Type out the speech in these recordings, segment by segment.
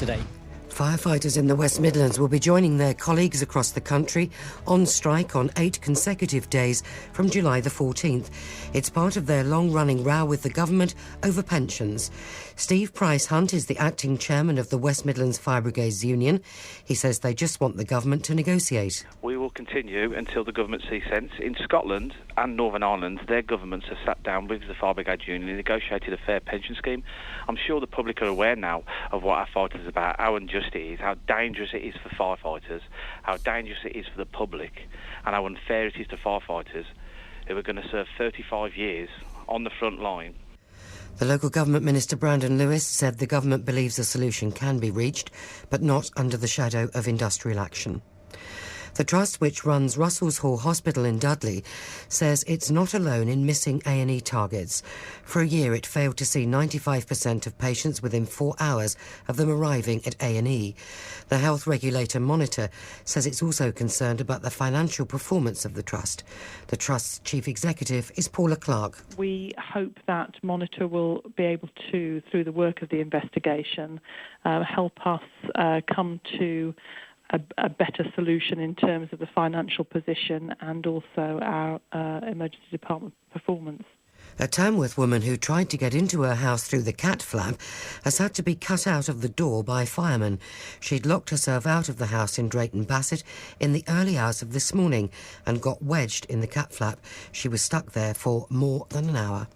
today. Firefighters in the West Midlands will be joining their colleagues across the country on strike on 8 consecutive days from July the 14th. It's part of their long-running row with the government over pensions. Steve Price-Hunt is the acting chairman of the West Midlands Fire Brigades Union. He says they just want the government to negotiate. We will continue until the government sees sense. In Scotland and Northern Ireland, their governments have sat down with the Fire Brigades Union and negotiated a fair pension scheme. I'm sure the public are aware now of what our fight is about, how unjust it is, how dangerous it is for firefighters, how dangerous it is for the public, and how unfair it is to firefighters who are going to serve 35 years on the front line. The local government minister, Brandon Lewis, said the government believes a solution can be reached, but not under the shadow of industrial action. The trust, which runs Russell's Hall Hospital in Dudley, says it's not alone in missing A&E targets. For a year, it failed to see 95% of patients within 4 hours of them arriving at A&E. The health regulator Monitor says it's also concerned about the financial performance of the trust. The trust's chief executive is Paula Clark. We hope that Monitor will be able to, through the work of the investigation, help us come to a better solution in terms of the financial position and also our emergency department performance. A Tamworth woman who tried to get into her house through the cat flap has had to be cut out of the door by firemen. She'd locked herself out of the house in Drayton Bassett in the early hours of this morning and got wedged in the cat flap. She was stuck there for more than an hour.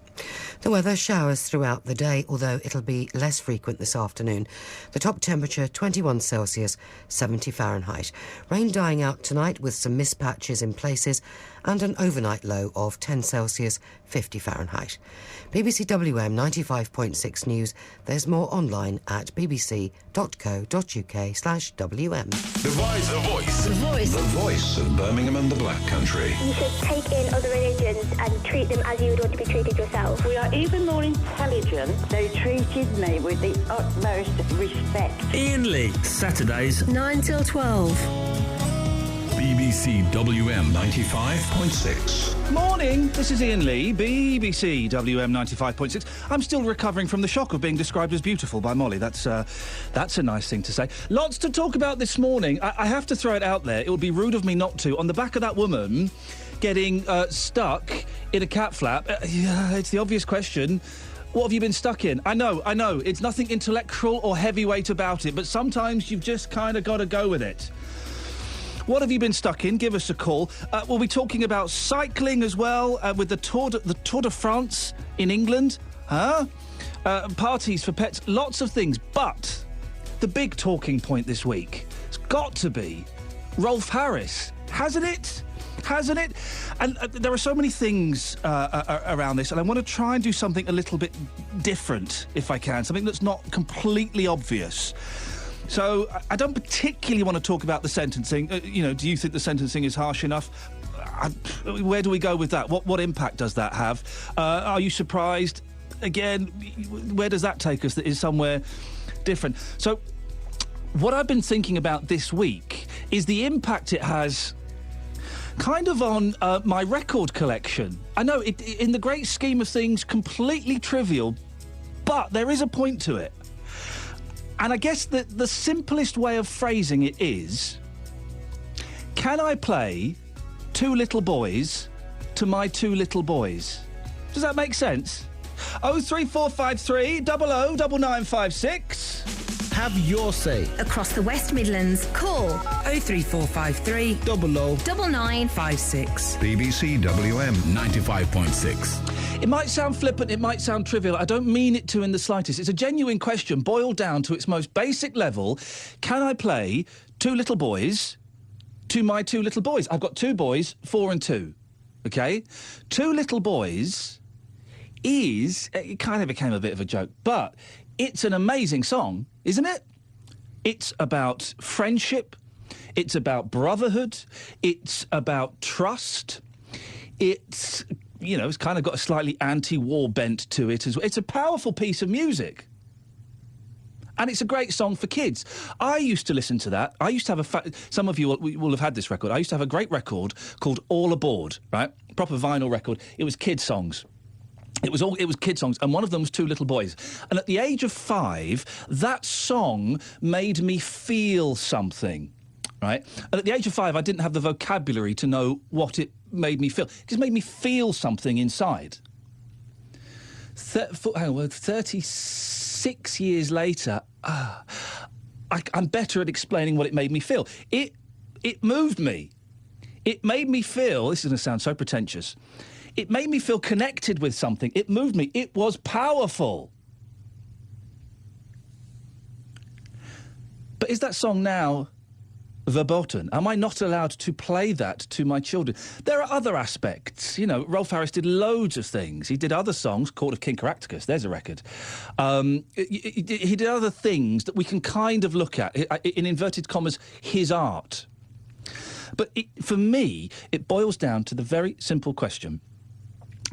The weather, showers throughout the day, although it'll be less frequent this afternoon. The top temperature 21 Celsius, 70 Fahrenheit. Rain dying out tonight with some mist patches in places and an overnight low of 10 Celsius, 50 Fahrenheit. BBC WM 95.6 News. There's more online at bbc.co.uk/WM. The Voice. The Voice. The Voice. The voice of Birmingham and the Black Country. You should take in other religions and treat them as you would want to be treated yourself. We are even more intelligent. They treated me with the utmost respect. Iain Lee, Saturdays 9 till 12. BBC WM 95.6. Morning, this is Iain Lee, BBC WM 95.6. I'm still recovering from the shock of being described as beautiful by Molly. That's a nice thing to say. Lots to talk about this morning. I have to throw it out there. It would be rude of me not to. On the back of that woman getting stuck in a cat flap, it's the obvious question. What have you been stuck in? I know. It's nothing intellectual or heavyweight about it, but sometimes you've just kind of got to go with it. What have you been stuck in? Give us a call. We'll be talking about cycling as well, with the Tour de France in England. Parties for pets, lots of things. But the big talking point this week has got to be Rolf Harris. Hasn't it? And there are so many things around this, and I want to try and do something a little bit different, if I can, something that's not completely obvious. So I don't particularly want to talk about the sentencing. Do you think the sentencing is harsh enough? Where do we go with that? What impact does that have? Are you surprised? Again, where does that take us that is somewhere different? So what I've been thinking about this week is the impact it has kind of on my record collection. I know, in the great scheme of things, completely trivial, but there is a point to it. And I guess that the simplest way of phrasing it is, can I play Two Little Boys to my two little boys? Does that make sense? 03453 00 9956. Have your say. Across the West Midlands, call 03453 00 9956. BBC WM 95.6. It might sound flippant, it might sound trivial. I don't mean it to in the slightest. It's a genuine question, boiled down to its most basic level. Can I play Two Little Boys to my two little boys? I've got two boys, 4 and 2. Okay? Two Little Boys it kind of became a bit of a joke, but it's an amazing song, isn't it? It's about friendship. It's about brotherhood. It's about trust. It's kind of got a slightly anti-war bent to it as well. It's a powerful piece of music. And it's a great song for kids. I used to listen to that. I used to have some of you will have had this record. I used to have a great record called All Aboard, right? Proper vinyl record. It was kids' songs. It was kid songs, and one of them was Two Little Boys. And at the age of 5, that song made me feel something, right? And at the age of 5, I didn't have the vocabulary to know what it made me feel. It just made me feel something inside. 36 years later, I'm better at explaining what it made me feel. It moved me. It made me feel, this is going to sound so pretentious, it made me feel connected with something. It moved me. It was powerful. But is that song now verboten? Am I not allowed to play that to my children? There are other aspects. You know, Rolf Harris did loads of things. He did other songs, Court of King Caractacus, there's a record. He did other things that we can kind of look at, in inverted commas, his art. But for me, it boils down to the very simple question: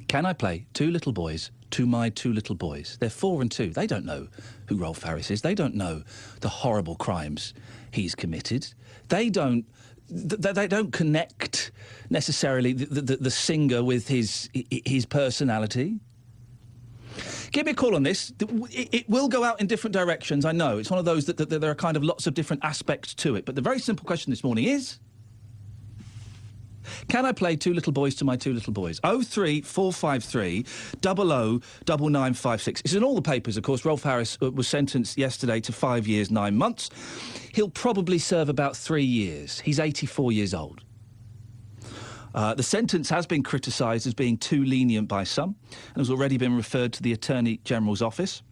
can I play Two Little Boys to my 2 little boys? They're 4 and 2. They don't know who Rolf Harris is. They don't know the horrible crimes he's committed. They don't connect necessarily the singer with his personality. Give me a call on this. It will go out in different directions, I know. It's one of those that there are kind of lots of different aspects to it. But the very simple question this morning is: can I play Two Little Boys to my 2 little boys? 03453 00 9956. It's in all the papers, of course. Rolf Harris was sentenced yesterday to 5 years, 9 months. He'll probably serve about 3 years. He's 84 years old. The sentence has been criticised as being too lenient by some and has already been referred to the Attorney General's office.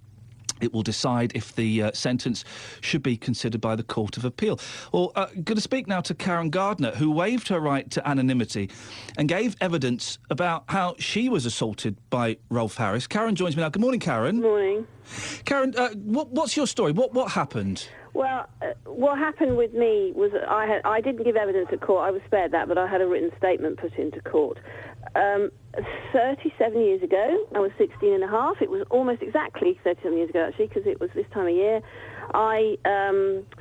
It will decide if the sentence should be considered by the Court of Appeal. Well, going to speak now to Karen Gardner, who waived her right to anonymity and gave evidence about how she was assaulted by Rolf Harris. Karen joins me now. Good morning, Karen. Good morning. Karen, what's your story? What happened? Well, what happened with me was I didn't give evidence at court. I was spared that, but I had a written statement put into court. 37 years ago, I was 16 and a half. It was almost exactly 37 years ago, actually, because it was this time of year. I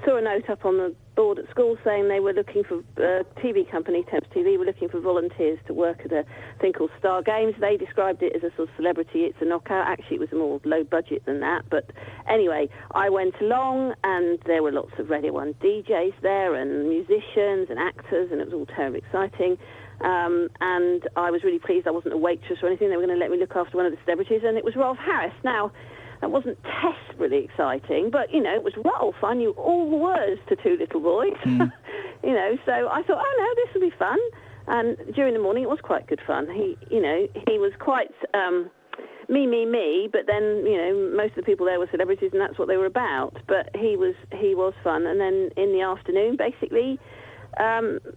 saw a note up on the board at school saying they were looking for a TV company, Thames TV, were looking for volunteers to work at a thing called Star Games. They described it as a sort of celebrity, it's a knockout. Actually, it was more low budget than that. But anyway, I went along, and there were lots of Radio 1 DJs there and musicians and actors, and it was all terribly exciting. And I was really pleased I wasn't a waitress or anything. They were going to let me look after one of the celebrities, and it was Rolf Harris. Now, that wasn't terribly exciting, but, you know, it was Rolf. I knew all the words to Two Little Boys, you know, so I thought, oh, no, this will be fun. And during the morning, it was quite good fun. He was quite me, but then, you know, most of the people there were celebrities, and that's what they were about. But he was fun. And then in the afternoon, basically,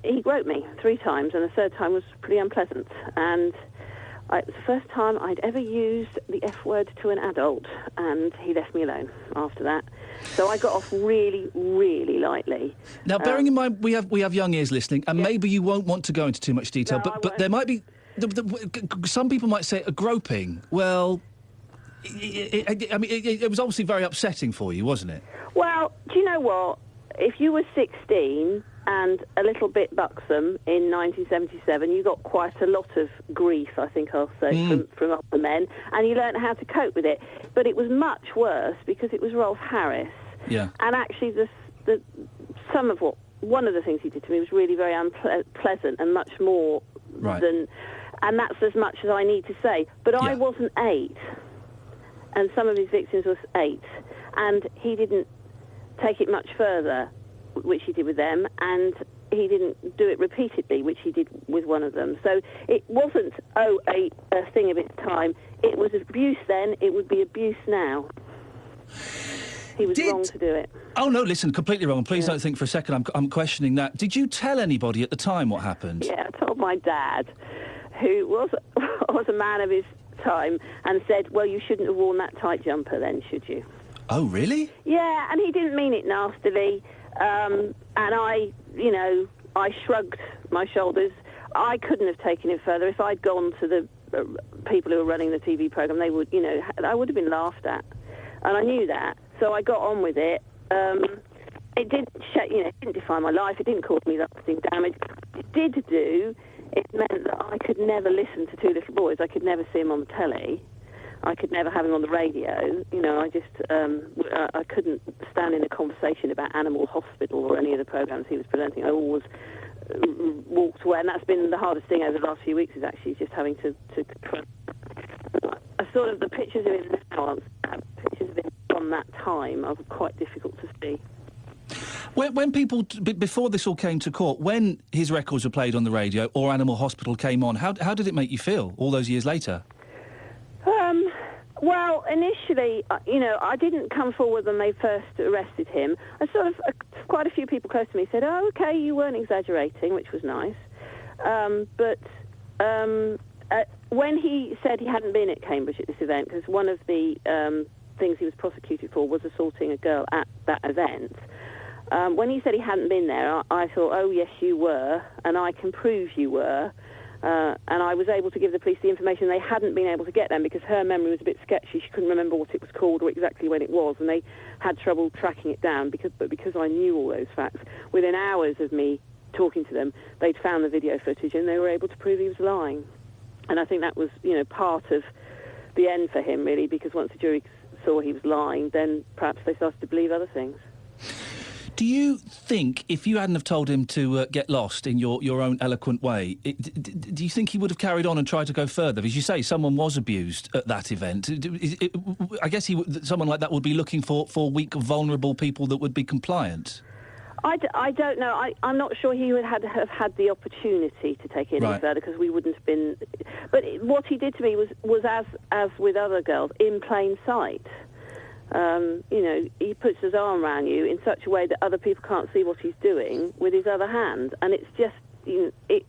he groped me 3 times, and the third time was pretty unpleasant. And it was the first time I'd ever used the F word to an adult, and he left me alone after that. So I got off really, really lightly. Now, bearing in mind we have young ears listening, and maybe you won't want to go into too much detail, No, but there might be... some people might say a groping. Well, it was obviously very upsetting for you, wasn't it? Well, do you know what? If you were 16 and a little bit buxom in 1977, you got quite a lot of grief, I think I'll say, from other men, and you learnt how to cope with it. But it was much worse because it was Rolf Harris. Yeah. And actually, one of the things he did to me was really very unpleasant and much more than... And that's as much as I need to say. But I wasn't 8, and some of his victims was 8, and he didn't take it much further, which he did with them, and he didn't do it repeatedly, which he did with one of them. So it wasn't, a thing of its time. It was abuse then, it would be abuse now. He was wrong to do it. Oh, no, listen, completely wrong. Please don't think for a second I'm questioning that. Did you tell anybody at the time what happened? Yeah, I told my dad, who was a man of his time, and said, well, you shouldn't have worn that tight jumper then, should you? Oh, really? Yeah, and he didn't mean it nastily. And I shrugged my shoulders. I couldn't have taken it further. If I'd gone to the people who were running the TV programme, they would, I would have been laughed at. And I knew that. So I got on with it. It didn't define my life. It didn't cause me lasting damage. It meant that I could never listen to Two Little Boys. I could never see them on the telly. I could never have him on the radio. You know, I just I couldn't stand in a conversation about Animal Hospital or any of the programmes he was presenting. I always walked away, and that's been the hardest thing over the last few weeks, is actually just having to sort of the pictures of him now, pictures of him from that time are quite difficult to see. When people, before this all came to court, when his records were played on the radio or Animal Hospital came on, how did it make you feel all those years later? Well, initially, you know, I didn't come forward when they first arrested him. I sort of, quite a few people close to me said, oh, OK, you weren't exaggerating, which was nice. But when he said he hadn't been at Cambridge at this event, because one of the things he was prosecuted for was assaulting a girl at that event, when he said he hadn't been there, I thought, oh, yes, you were, and I can prove you were. And I was able to give the police the information they hadn't been able to get then, because her memory was a bit sketchy. She couldn't remember what it was called or exactly when it was, and they had trouble tracking it down. But because I knew all those facts, within hours of me talking to them, they'd found the video footage and they were able to prove he was lying. And I think that was, you know, part of the end for him, really, because once the jury saw he was lying, then perhaps they started to believe other things. Do you think, if you hadn't have told him to get lost in your own eloquent way, do you think he would have carried on and tried to go further? As you say, someone was abused at that event. I guess someone like that would be looking for weak, vulnerable people that would be compliant. I don't know. I'm not sure he would have had the opportunity to take it any further, because we wouldn't have been... But what he did to me was as with other girls, in plain sight. You know, he puts his arm around you in such a way that other people can't see what he's doing with his other hand. And it's just, you know,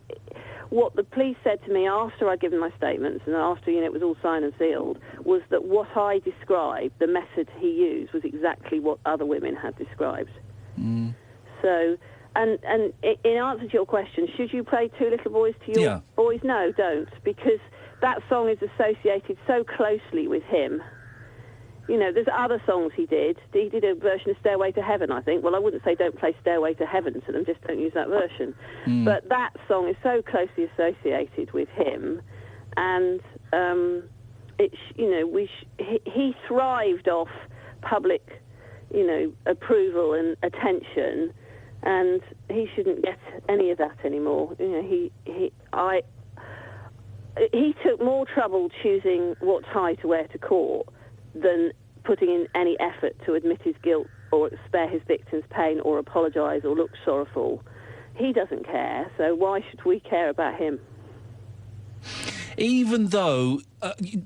what the police said to me after I'd given my statements and after, you know, it was all signed and sealed, was that what I described, the method he used, was exactly what other women had described. Mm. So, and in answer to your question, should you play Two Little Boys to your boys? No, don't, because that song is associated so closely with him. You know, there's other songs he did. He did a version of Stairway to Heaven, I think. Well, I wouldn't say don't play Stairway to Heaven to them, just don't use that version. Mm. But that song is so closely associated with him, and it's, you know, he thrived off public, you know, approval and attention, and he shouldn't get any of that anymore. You know, he took more trouble choosing what tie to wear to court than putting in any effort to admit his guilt or spare his victims pain or apologise or look sorrowful. He doesn't care, so why should we care about him? Even though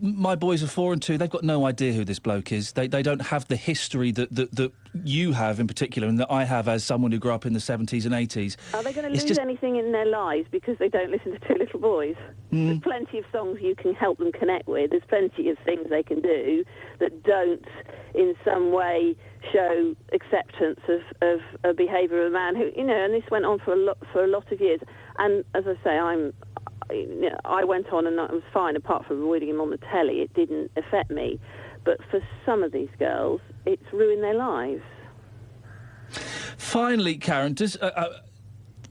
my boys are 4 and 2, they've got no idea who this bloke is. They don't have the history that you have in particular, and that I have as someone who grew up in the 70s and 80s. Are they going to lose anything in their lives because they don't listen to Two Little Boys? There's plenty of songs you can help them connect with. There's plenty of things they can do that don't, in some way, show acceptance of a behaviour of a man who, you know, and this went on for a lot of years. And as I say, I went on and I was fine, apart from avoiding him on the telly. It didn't affect me. But for some of these girls, it's ruined their lives. Finally, Karen, does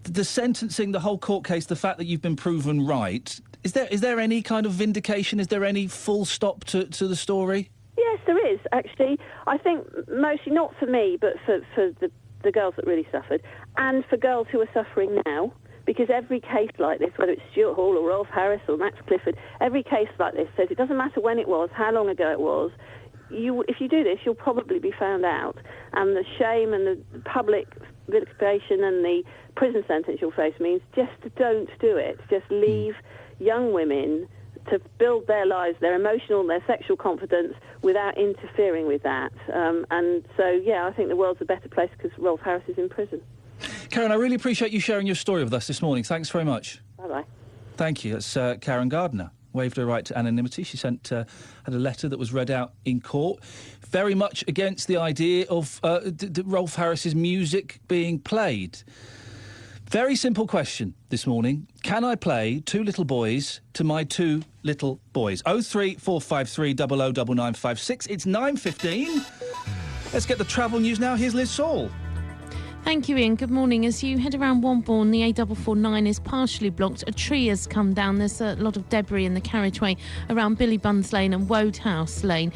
the sentencing, the whole court case, the fact that you've been proven right, is there any kind of vindication? Is there any full stop to the story? Yes, there is, actually. I think mostly not for me, but for the girls that really suffered, and for girls who are suffering now. Because every case like this, whether it's Stuart Hall or Rolf Harris or Max Clifford, every case like this says it doesn't matter when it was, how long ago it was, if you do this, you'll probably be found out. And the shame and the public vilification and the prison sentence you'll face means just don't do it. Just leave young women to build their lives, their emotional and their sexual confidence without interfering with that. And so, yeah, I think the world's a better place because Rolf Harris is in prison. Karen, I really appreciate you sharing your story with us this morning. Thanks very much. Bye-bye. Thank you. That's Karen Gardner. Waived her right to anonymity. She had a letter that was read out in court, very much against the idea of Rolf Harris's music being played. Very simple question this morning. Can I play Two Little Boys to my 2 little boys? 03453 009956. It's 9:15. Let's get the travel news now. Here's Liz Saul. Thank you, Ian. Good morning. As you head around Wombourne, the A449 is partially blocked. A tree has come down. There's a lot of debris in the carriageway around Billy Buns Lane and Wodehouse Lane.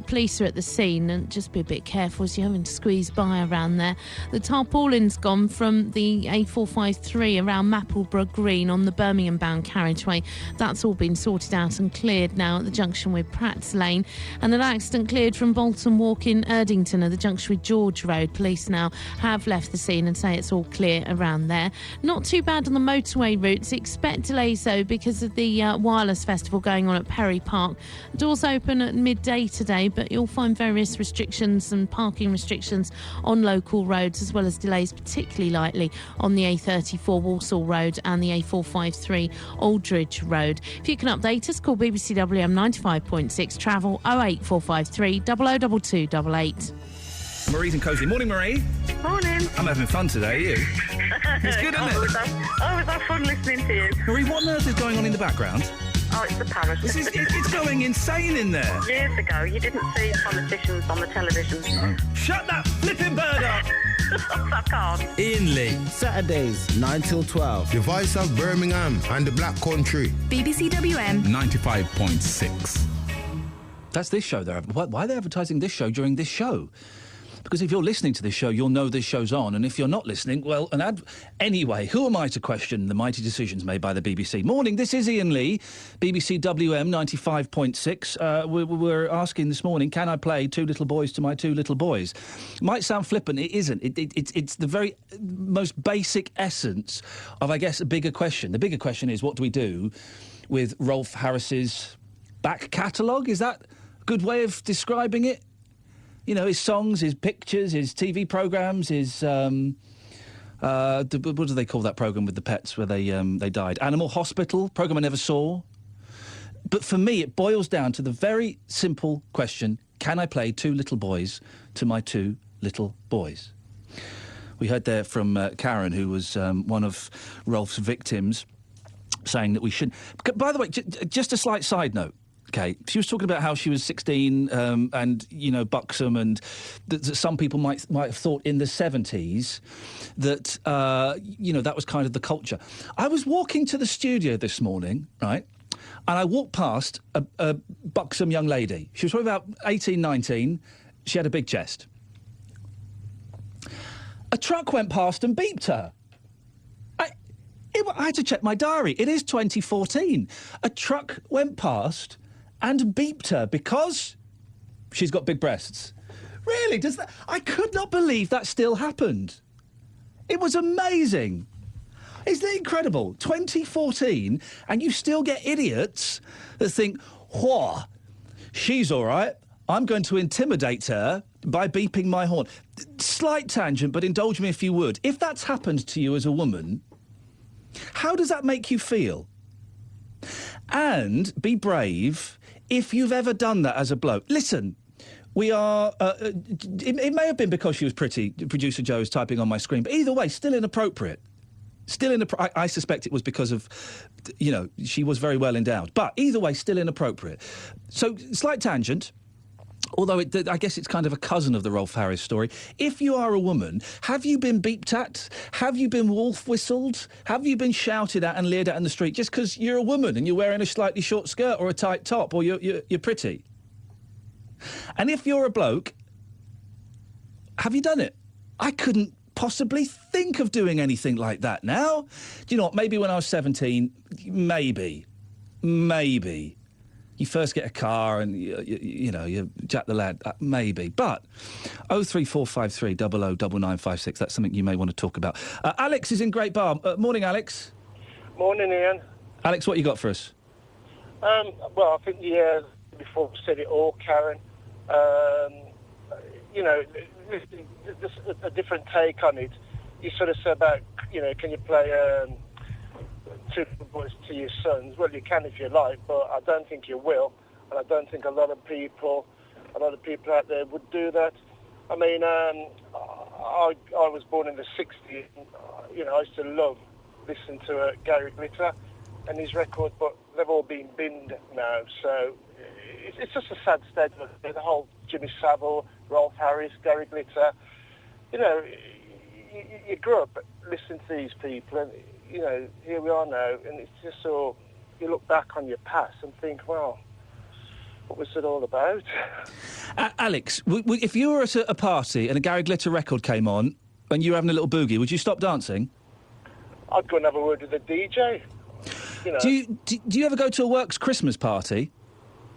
Police are at the scene, and just be a bit careful as you're having to squeeze by around there. The tarpaulin's gone from the A453 around Mappleborough Green on the Birmingham-bound carriageway. That's all been sorted out and cleared now at the junction with Pratt's Lane. And an accident cleared from Bolton Walk in Erdington at the junction with George Road. Police now have left the scene and say it's all clear around there. Not too bad on the motorway routes. Expect delays though because of the Wireless Festival going on at Perry Park. Doors open at midday today, but you'll find various restrictions and parking restrictions on local roads, as well as delays particularly lightly on the A34 Walsall Road and the A453 Aldridge Road. If you can update us, call BBC WM 95.6 travel 08453 002288. Marie's in Cosley. Morning, Marie. Morning. I'm having fun today, are you? It's good, isn't it? Was that fun listening to you? Marie, what on earth is going on in the background? Oh, it's the parrot. It's going insane in there. Years ago, you didn't see politicians on the television. No. Shut that flipping bird up! I can't. Ian Lee, Saturdays, 9 till 12. The voice of Birmingham and the Black Country. BBC WM 95.6. That's this show. Why are they advertising this show during this show? Because if you're listening to this show, you'll know this show's on. And if you're not listening, well, anyway, who am I to question the mighty decisions made by the BBC? Morning, this is Ian Lee, BBC WM 95.6. We're asking this morning, can I play Two Little Boys to My Two Little Boys? Might sound flippant, it isn't. It's the very most basic essence of, I guess, a bigger question. The bigger question is, what do we do with Rolf Harris's back catalogue? Is that a good way of describing it? You know, his songs, his pictures, his TV programmes, his... what do they call that programme with the pets where they died? Animal Hospital, programme I never saw. But for me, it boils down to the very simple question, can I play Two Little Boys to My Two Little Boys? We heard there from Karen, who was one of Rolf's victims, saying that we shouldn't... By the way, just a slight side note. OK, she was talking about how she was 16 and, you know, buxom, and that some people might have thought in the 70s that, you know, that was kind of the culture. I was walking to the studio this morning, right, and I walked past a buxom young lady. She was probably about 18, 19. She had a big chest. A truck went past and beeped her. I had to check my diary. It is 2014. A truck went past and beeped her because she's got big breasts. Really? Does that... I could not believe that still happened. It was amazing. Isn't it incredible? 2014, and you still get idiots that think, whoa, she's all right. I'm going to intimidate her by beeping my horn. Slight tangent, but indulge me if you would. If that's happened to you as a woman, how does that make you feel? And be brave if you've ever done that as a bloke. Listen, we are... it may have been because she was pretty. Producer Joe is typing on my screen. But either way, still inappropriate. I suspect it was because of, you know, she was very well endowed. But either way, still inappropriate. So, slight tangent. Although I guess it's kind of a cousin of the Rolf Harris story. If you are a woman, have you been beeped at? Have you been wolf whistled? Have you been shouted at and leered at in the street just because you're a woman and you're wearing a slightly short skirt or a tight top or you're pretty? And if you're a bloke, have you done it? I couldn't possibly think of doing anything like that now. Do you know what? Maybe when I was 17, maybe. You first get a car and, you know, you jack the lad, maybe. But 03453 009956, that's something you may want to talk about. Alex is in Great Bar. Morning, Alex. Morning, Ian. Alex, what you got for us? Well, I think before said it all, Karen. You know, just a different take on it. You sort of said about, you know, can you play... Two boys to your sons? Well, you can if you like, but I don't think you will, and I don't think a lot of people out there would do that. I mean, I was born in the 60s, and, you know, I used to love listening to Gary Glitter and his records, but they've all been binned now, so it's just a sad state of the whole Jimmy Savile, Rolf Harris, Gary Glitter. You know, you grew up listening to these people, and you know, here we are now, and it's just so you look back on your past and think, well, what was it all about? Alex, if you were at a party and a Gary Glitter record came on and you were having a little boogie, would you stop dancing? I'd go and have a word with the DJ. You know. Do you ever go to a works Christmas party?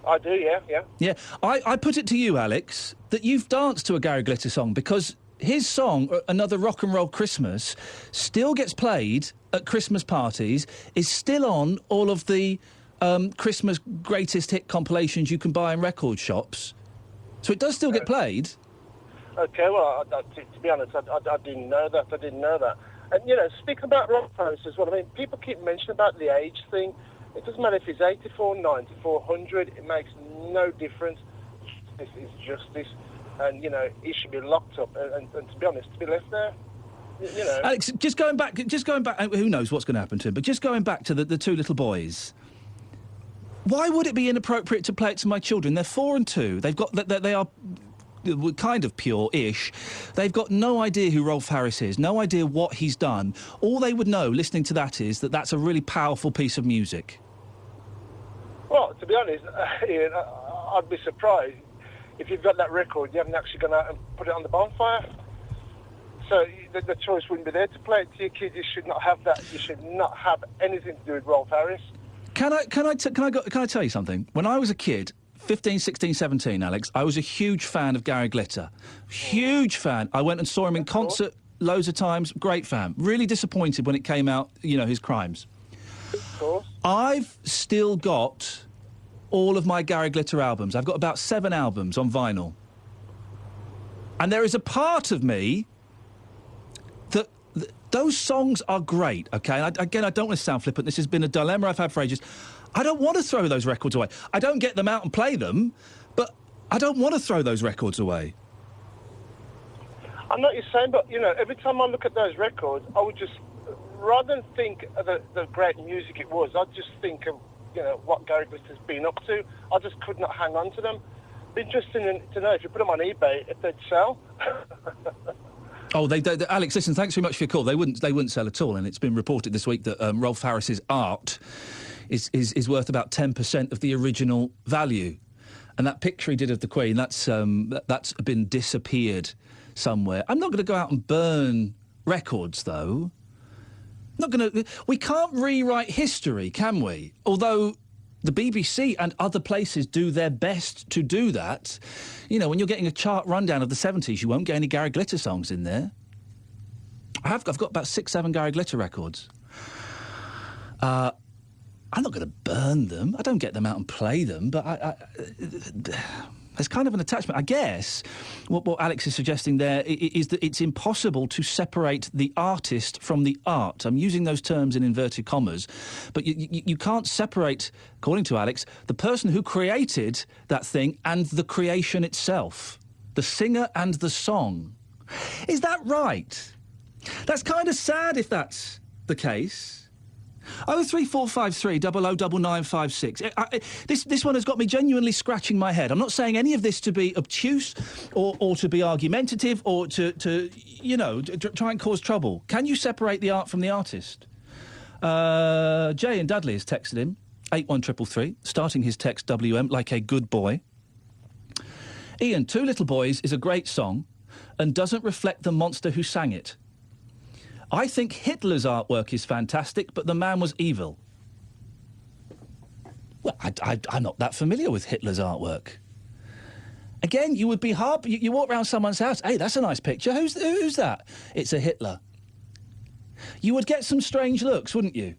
I do, yeah. Yeah, I put it to you, Alex, that you've danced to a Gary Glitter song because his song, Another Rock and Roll Christmas, still gets played at Christmas parties, is still on all of the Christmas greatest hit compilations you can buy in record shops. So it does still get played. Okay, well, to be honest, I didn't know that. And, you know, speaking about Rolf Harris as well, I mean, people keep mentioning about the age thing. It doesn't matter if he's 84, 94, 100. It makes no difference. This is justice. And, you know, he should be locked up. And to be honest, to be left there, you know. Alex, just going back, who knows what's going to happen to him, but just going back to the two little boys. Why would it be inappropriate to play it to my children? They're 4 and 2. They are kind of pure-ish. They've got no idea who Rolf Harris is, no idea what he's done. All they would know, listening to that, is that that's a really powerful piece of music. Well, to be honest, Ian, I'd be surprised if you've got that record, you haven't actually gone out and put it on the bonfire. So the choice wouldn't be there to play it to your kids. You should not have that. You should not have anything to do with Rolf Harris. Can I tell you something? When I was a kid, 15, 16, 17, Alex, I was a huge fan of Gary Glitter. Huge fan. I went and saw him in concert loads of times. Great fan. Really disappointed when it came out, you know, his crimes. Of course. I've still got all of my Gary Glitter albums. I've got about 7 albums on vinyl. And there is a part of me that those songs are great, OK? Again, I don't want to sound flippant. This has been a dilemma I've had for ages. I don't want to throw those records away. I don't get them out and play them, but I don't want to throw those records away. I know what you're saying, but, you know, every time I look at those records, I would just, rather than think of the great music it was, I'd just think of, you know, what Gary Glitter's been up to. I just could not hang on to them. It'd be interesting to know if you put them on eBay, if they'd sell. Oh, they Alex, listen, thanks very much for your call. They wouldn't sell at all, and it's been reported this week that Rolf Harris's art is worth about 10% of the original value. And that picture he did of the Queen, that's been disappeared somewhere. I'm not going to go out and burn records, though. We can't rewrite history, can we? Although the BBC and other places do their best to do that. You know, when you're getting a chart rundown of the 70s, you won't get any Gary Glitter songs in there. I've got about 6, 7 Gary Glitter records. I'm not going to burn them. I don't get them out and play them, but there's kind of an attachment. I guess what Alex is suggesting there is that it's impossible to separate the artist from the art. I'm using those terms in inverted commas, but you can't separate, according to Alex, the person who created that thing and the creation itself, the singer and the song. Is that right? That's kind of sad if that's the case. 03453 009956. This one has got me genuinely scratching my head. I'm not saying any of this to be obtuse or to be argumentative or to you know, try and cause trouble. Can you separate the art from the artist? Jay and Dudley has texted him, 81333, starting his text WM like a good boy. Ian, Two Little Boys is a great song and doesn't reflect the monster who sang it. I think Hitler's artwork is fantastic, but the man was evil. Well, I'm not that familiar with Hitler's artwork. Again, you would be hard... You walk around someone's house, hey, that's a nice picture. Who's that? It's a Hitler. You would get some strange looks, wouldn't you?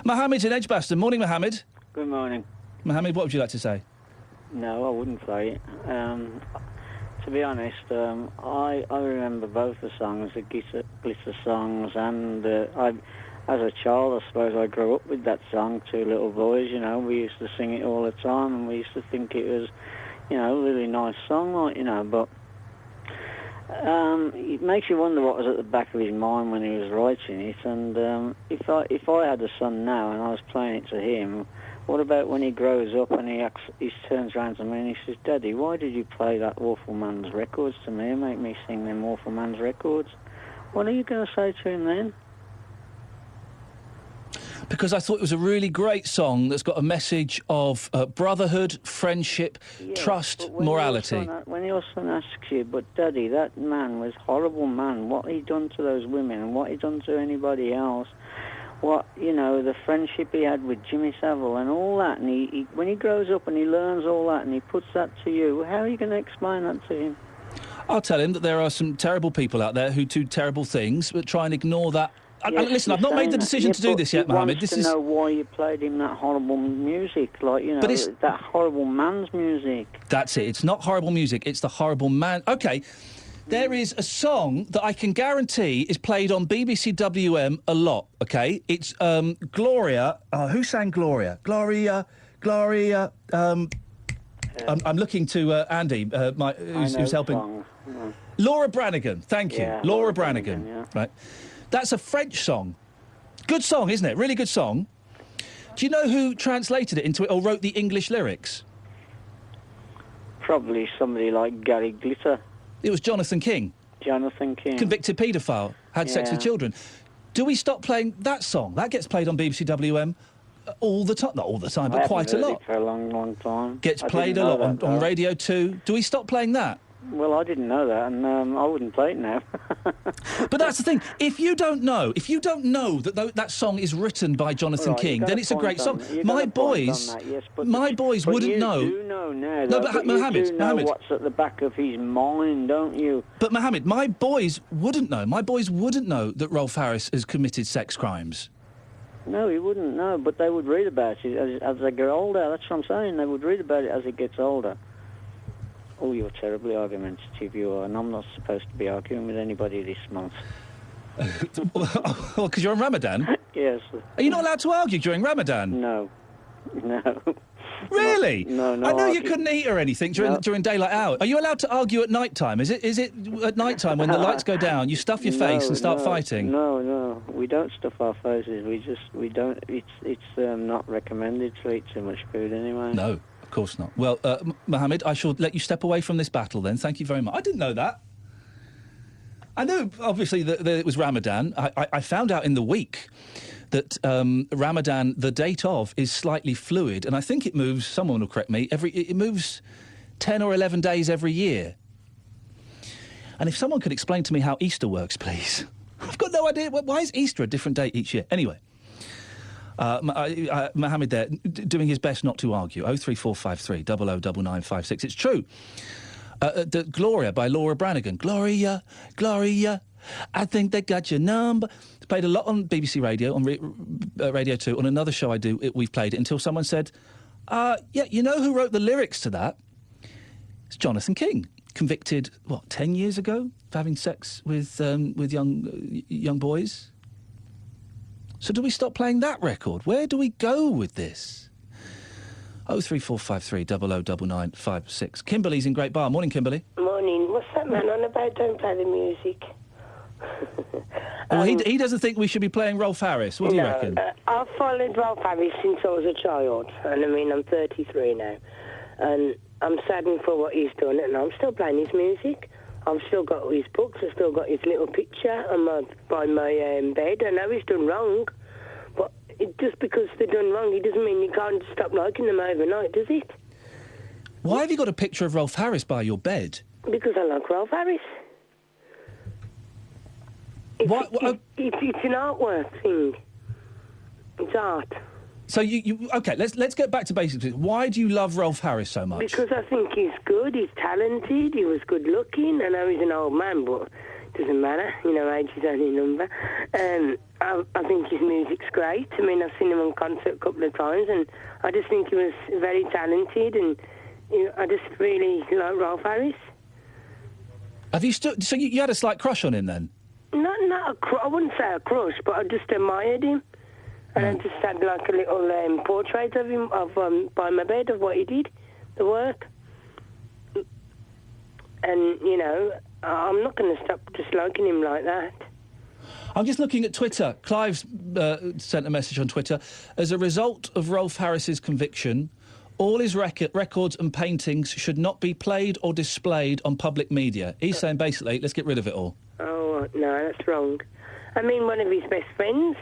Mohammed's in Edgbaston. Morning, Mohammed. Good morning. Mohammed, what would you like to say? No, I wouldn't say it. To be honest, I remember both the songs, the Glitter songs, and as a child, I suppose I grew up with that song, Two Little Boys, you know. We used to sing it all the time, and we used to think it was, you know, a really nice song, like, you know, but it makes you wonder what was at the back of his mind when he was writing it, and if I had a son now and I was playing it to him, what about when he grows up and he turns around to me and he says, Daddy, why did you play that awful man's records to me and make me sing them awful man's records? What are you going to say to him then? Because I thought it was a really great song that's got a message of brotherhood, friendship, trust, but when morality. When your son asks you, but Daddy, that man was a horrible man, what he done to those women and what he done to anybody else, what, the friendship he had with Jimmy Savile and all that, and he when he grows up and he learns all that and he puts that to you, how are you going to explain that to him? I'll tell him that there are some terrible people out there who do terrible things, but try and ignore that. Yes, listen, I've not made the decision to do this yet, Mohammed. This is know why you played him that horrible music, but it's that horrible man's music. That's it. It's not horrible music. It's the horrible man. Okay, there is a song that I can guarantee is played on BBC WM a lot. Okay, it's Gloria. Who sang Gloria? Gloria. I'm looking to Andy, who's helping. Laura Branigan. Thank you, Yeah, Laura Branigan. Yeah. Right. That's a French song. Good song, isn't it? Really good song. Do you know who translated it into it or wrote the English lyrics? Probably somebody like Gary Glitter. It was Jonathan King. Jonathan King. Convicted paedophile, had sex with children. Do we stop playing that song? That gets played on BBC WM all the time. Not all the time, but quite a lot. It for a long, long time. Gets played a lot on Radio 2. Do we stop playing that? Well, I didn't know that, and I wouldn't play it now. But that's the thing. If you don't know that that song is written by Jonathan King, then it's a great song. My boys wouldn't know. You do know now. No, but Mohammed, you do know what's at the back of his mind, don't you? But Mohammed, my boys wouldn't know. My boys wouldn't know that Rolf Harris has committed sex crimes. No, he wouldn't know, but they would read about it as they get older. That's what I'm saying. They would read about it as it gets older. Oh, you're terribly argumentative, you are, and I'm not supposed to be arguing with anybody this month. Well, because you're on Ramadan? Yes. Are you not allowed to argue during Ramadan? No. Really? No. I know you couldn't eat or anything during daylight hours. Are you allowed to argue at night time? Is it at night time when the lights go down, you stuff your face and start fighting? No. We don't stuff our faces. We don't. It's not recommended to eat too much food anyway. No. Of course not. Well, Mohammed, I shall let you step away from this battle then. Thank you very much. I didn't know that. I know, obviously, that it was Ramadan. I found out in the week that Ramadan, the date of, is slightly fluid, and I think it moves, someone will correct me, it moves 10 or 11 days every year. And if someone could explain to me how Easter works, please. I've got no idea. Why is Easter a different date each year? Anyway. Mohammed there, doing his best not to argue. 03453 009956. It's true. The Gloria by Laura Branigan. Gloria, I think they got your number. It's played a lot on BBC Radio, on Radio 2. On another show I do, we've played it until someone said, yeah, you know who wrote the lyrics to that? It's Jonathan King. Convicted, 10 years ago for having sex with young boys? So do we stop playing that record? Where do we go with this? 03453 009956. Kimberly's in Great Bar. Morning, Kimberly. Morning. What's that man on about? Don't play the music. Well, he doesn't think we should be playing Rolf Harris. What do you reckon? I've followed Rolf Harris since I was a child. And I'm 33 now. And I'm saddened for what he's done. And I'm still playing his music. I've still got his books. I've still got his little picture by my bed. I know he's done wrong, but just because they've done wrong, it doesn't mean you can't stop liking them overnight, does it? Why have you got a picture of Rolf Harris by your bed? Because I like Rolf Harris. It's an artwork thing. It's art. So okay? Let's get back to basics. Why do you love Rolf Harris so much? Because I think he's good. He's talented. He was good looking. I know he's an old man, but it doesn't matter. Age is only a number. I think his music's great. I've seen him on concert a couple of times, and I just think he was very talented. And I just really like Rolf Harris. Have you so you had a slight crush on him then? Not I wouldn't say a crush, but I just admired him. And I just had like a little portrait of him by my bed of what he did, the work. And, I'm not going to stop disliking him like that. I'm just looking at Twitter. Clive's sent a message on Twitter. As a result of Rolf Harris's conviction, all his records and paintings should not be played or displayed on public media. He's saying basically, let's get rid of it all. Oh, Right, no, that's wrong. I mean, one of his best friends,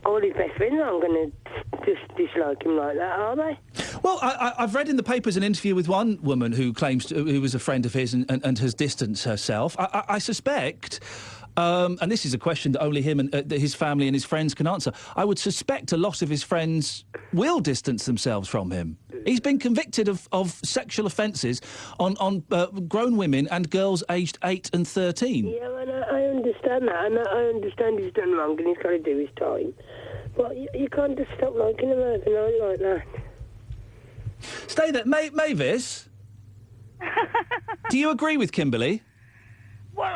all his best friends aren't going to just dislike him like that, are they? Well, I've read in the papers an interview with one woman who claims who was a friend of his and has distanced herself. I suspect, and this is a question that only him and his family and his friends can answer, I would suspect a lot of his friends will distance themselves from him. He's been convicted of sexual offences on grown women and girls aged 8 and 13. Yeah, I understand that. I understand he's done wrong and he's got to do his time. But you can't just stop liking him overnight like that. Stay there. Mavis? Do you agree with Kimberly? Well,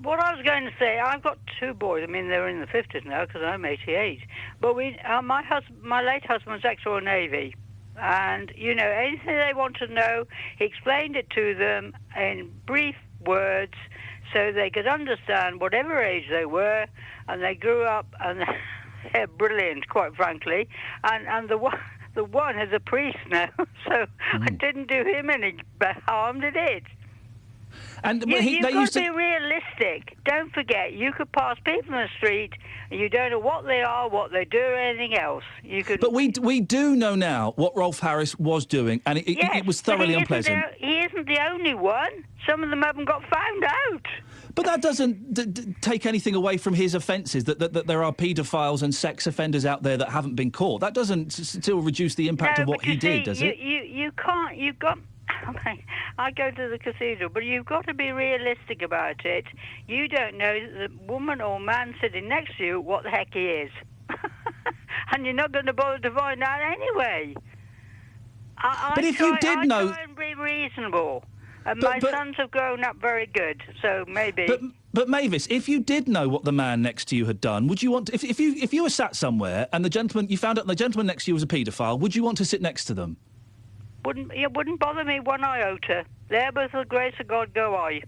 what I was going to say, I've got 2 boys. I mean, they're in the 50s now because I'm 88. But my late husband was ex-Royal Navy. And, you know, anything they want to know, he explained it to them in brief words so they could understand whatever age they were. And they grew up and they're brilliant, quite frankly. And the one is a priest now. So I didn't do him any harm, did it? And you've got to be realistic. Don't forget, you could pass people in the street and you don't know what they are, what they do, or anything else. You could. But we do know now what Rolf Harris was doing, and it was thoroughly unpleasant. He isn't the only one. Some of them haven't got found out. But that doesn't take anything away from his offences, that there are paedophiles and sex offenders out there that haven't been caught. That doesn't still reduce the impact of what he did, does it? You can't. You've got. I go to the cathedral, but you've got to be realistic about it. You don't know the woman or man sitting next to you what the heck he is. And you're not going to bother to find out anyway. But if you did know... I try and be reasonable. And my sons have grown up very good, so maybe... But Mavis, if you did know what the man next to you had done, would you want to, if you were sat somewhere and you found out the gentleman next to you was a paedophile, would you want to sit next to them? It wouldn't bother me one iota. There, with the grace of God, go I.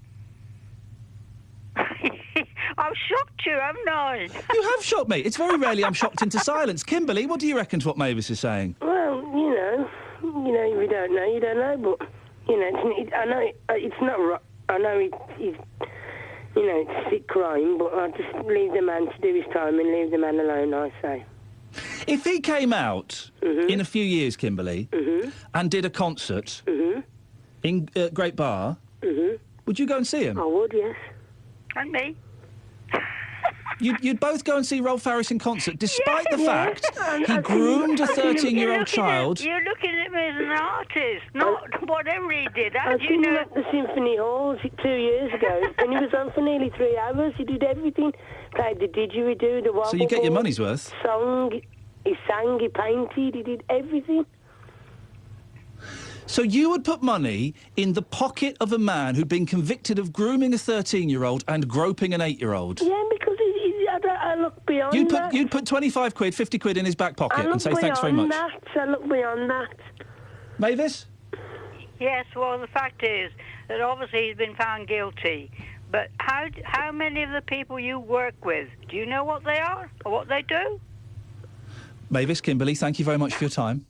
I've shocked you, haven't I? You have shocked me. It's very rarely I'm shocked into silence. Kimberly, what do you reckon to what Mavis is saying? Well, you know, if you don't know, you don't know. But I know it's not right. I know it's it's sick crime. But I just leave the man to do his time and leave the man alone, I say. If he came out in a few years, Kimberly, and did a concert in Great Bar, would you go and see him? I would, yes. And me. You'd both go and see Rolf Harris in concert, despite the fact he groomed a 13-year-old child. You're looking at me as an artist, not whatever he did. How do you know? At the Symphony Hall 2 years ago, and he was on for nearly 3 hours. He did everything. Played the didgeridoo, the wobble. So you get your money's worth. He sang, he painted, he did everything. So you would put money in the pocket of a man who'd been convicted of grooming a 13-year-old and groping an 8-year-old? Yeah, because I look beyond that. You'd put 25 quid, 50 quid in his back pocket and say thanks very much. I look beyond that. Mavis? Yes, well, the fact is that obviously he's been found guilty. But how many of the people you work with, do you know what they are or what they do? Mavis, Kimberly, thank you very much for your time.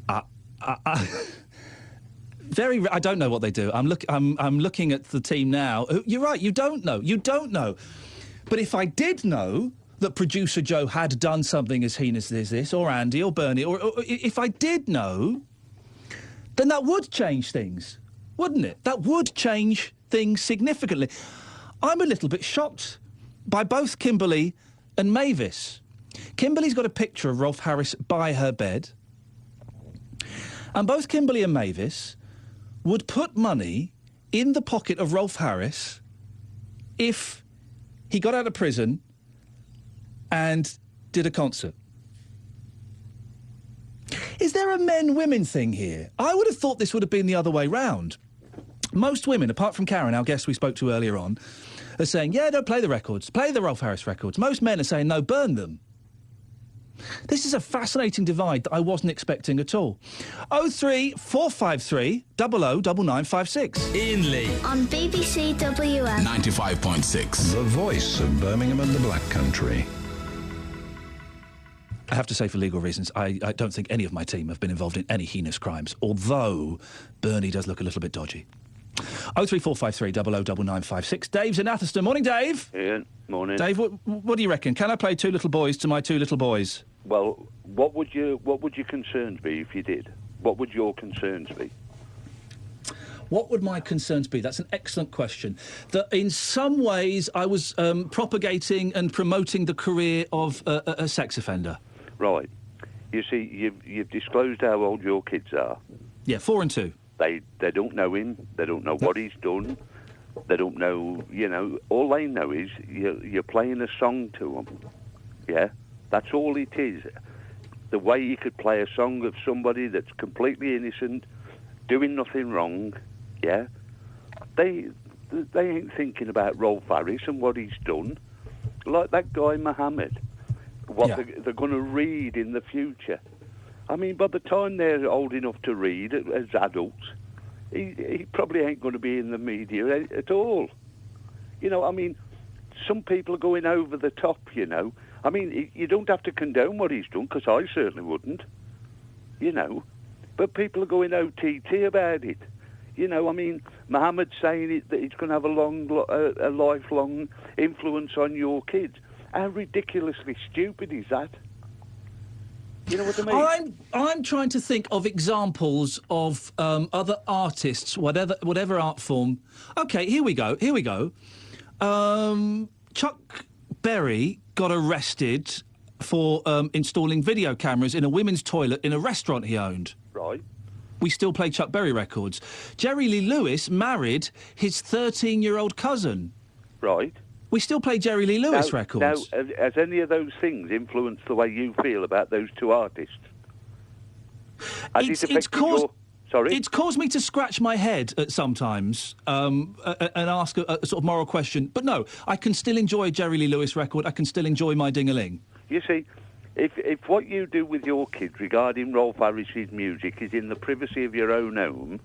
I don't know what they do. I'm looking at the team now. You're right. You don't know. You don't know. But if I did know that producer Joe had done something as heinous as this, or Andy, or Bernie, or if I did know, then that would change things, wouldn't it? That would change things significantly. I'm a little bit shocked by both Kimberly and Mavis. Kimberly's got a picture of Rolf Harris by her bed. And both Kimberly and Mavis would put money in the pocket of Rolf Harris if he got out of prison and did a concert. Is there a men-women thing here? I would have thought this would have been the other way round. Most women, apart from Karen, our guest we spoke to earlier on, are saying, yeah, don't play the records, play the Rolf Harris records. Most men are saying, no, burn them. This is a fascinating divide that I wasn't expecting at all. 03453 009956. Iain Lee. On BBC WM. 95.6. The voice of Birmingham and the Black Country. I have to say, for legal reasons, I don't think any of my team have been involved in any heinous crimes, although Bernie does look a little bit dodgy. 03453 009956. Dave's in Atherstone. Morning, Dave. Ian, morning. Dave, what do you reckon? Can I play Two Little Boys to my two little boys? Well, what would your concerns be if you did? What would your concerns be? What would my concerns be? That's an excellent question. That in some ways I was propagating and promoting the career of a sex offender. Right. You see, you've disclosed how old your kids are. Yeah, 4 and 2. They don't know him. They don't know what he's done. They don't know, all they know is you're playing a song to them. Yeah? That's all it is. The way you could play a song of somebody that's completely innocent, doing nothing wrong, yeah? They ain't thinking about Rolf Harris and what he's done. Like that guy Mohammed. They're going to read in the future. I mean, by the time they're old enough to read as adults, he probably ain't going to be in the media at all. Some people are going over the top, I mean, you don't have to condone what he's done, because I certainly wouldn't, But people are going OTT about it. Mohammed's saying that it's going to have a lifelong influence on your kids. How ridiculously stupid is that? You know what I mean? I'm trying to think of examples of other artists, whatever art form. Okay, here we go. Chuck Berry got arrested for installing video cameras in a women's toilet in a restaurant he owned. Right. We still play Chuck Berry records. Jerry Lee Lewis married his 13-year-old cousin. Right. We still play Jerry Lee Lewis records. Now, has any of those things influenced the way you feel about those two artists? It's caused me to scratch my head at sometimes and ask a sort of moral question. But no, I can still enjoy a Jerry Lee Lewis record. I can still enjoy My Ding-a-Ling. You see, if what you do with your kids regarding Rolf Harris's music is in the privacy of your own home,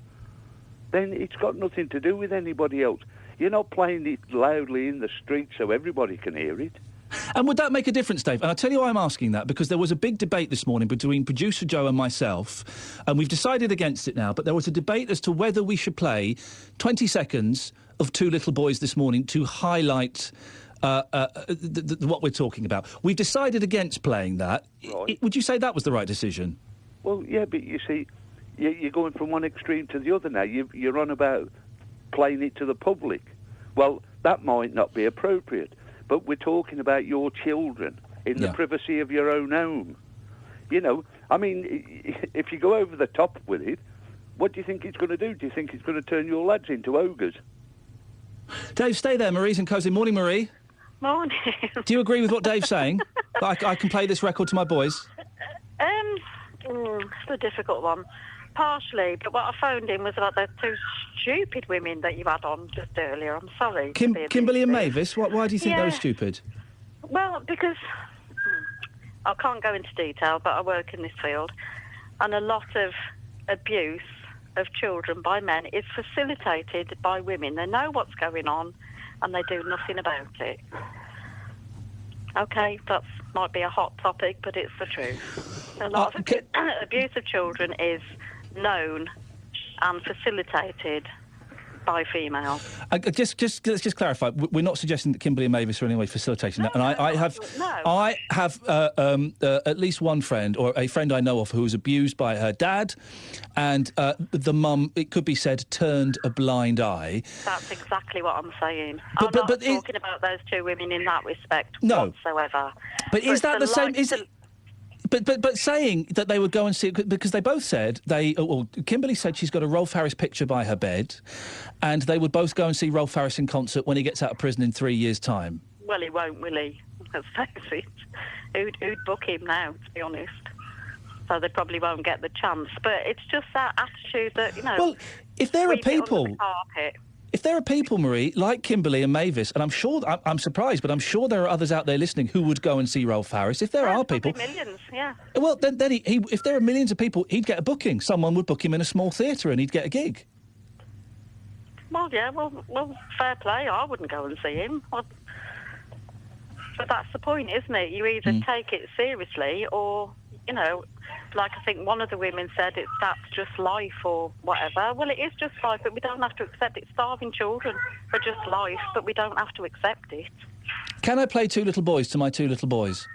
then it's got nothing to do with anybody else. You're not playing it loudly in the street so everybody can hear it. And would that make a difference, Dave? And I'll tell you why I'm asking that, because there was a big debate this morning between producer Joe and myself, and we've decided against it now, but there was a debate as to whether we should play 20 seconds of Two Little Boys this morning to highlight what we're talking about. We've decided against playing that. Right. Would you say that was the right decision? Well, yeah, but you see, you're going from one extreme to the other now. You're on about playing it to the public. Well, that might not be appropriate, but we're talking about your children in the privacy of your own home. I mean, if you go over the top with it, what do you think it's going to do? Do you think it's going to turn your lads into ogres? Dave, stay there. Marie's in Cosy. Morning, Marie. Morning. Do you agree with what Dave's saying? That I can play this record to my boys? It's a difficult one. Partially, but what I phoned in was about those two stupid women that you had on just earlier. I'm sorry. Kimberly and Mavis? Why do you think they were stupid? Well, because I can't go into detail, but I work in this field, and a lot of abuse of children by men is facilitated by women. They know what's going on, and they do nothing about it. OK, that might be a hot topic, but it's the truth. A lot of abuse of children is known and facilitated by females. Let's just clarify. We're not suggesting that Kimberly and Mavis are in any way facilitating that. And I have at least one friend, or a friend I know of, who was abused by her dad, and the mum, it could be said, turned a blind eye. That's exactly what I'm saying. I'm not talking about those two women in that respect whatsoever. But is that the same? But saying that they would go and see it, because they both said Kimberly said she's got a Rolf Harris picture by her bed, and they would both go and see Rolf Harris in concert when he gets out of prison in 3 years' time. Well, he won't, will he? Let's face it. Who'd book him now, to be honest? So they probably won't get the chance. But it's just that attitude that, Well, if there are people... If there are people, Marie, like Kimberly and Mavis, and I'm surprised, but I'm sure there are others out there listening who would go and see Rolf Harris. If there are people... millions, yeah. Well, then if there are millions of people, he'd get a booking. Someone would book him in a small theatre and he'd get a gig. Well, yeah, well, fair play. I wouldn't go and see him. But that's the point, isn't it? You either take it seriously or, you know, like I think one of the women said, that's just life or whatever. Well, it is just life, but we don't have to accept it. Starving children are just life, but we don't have to accept it. Can I play Two Little Boys to my two little boys?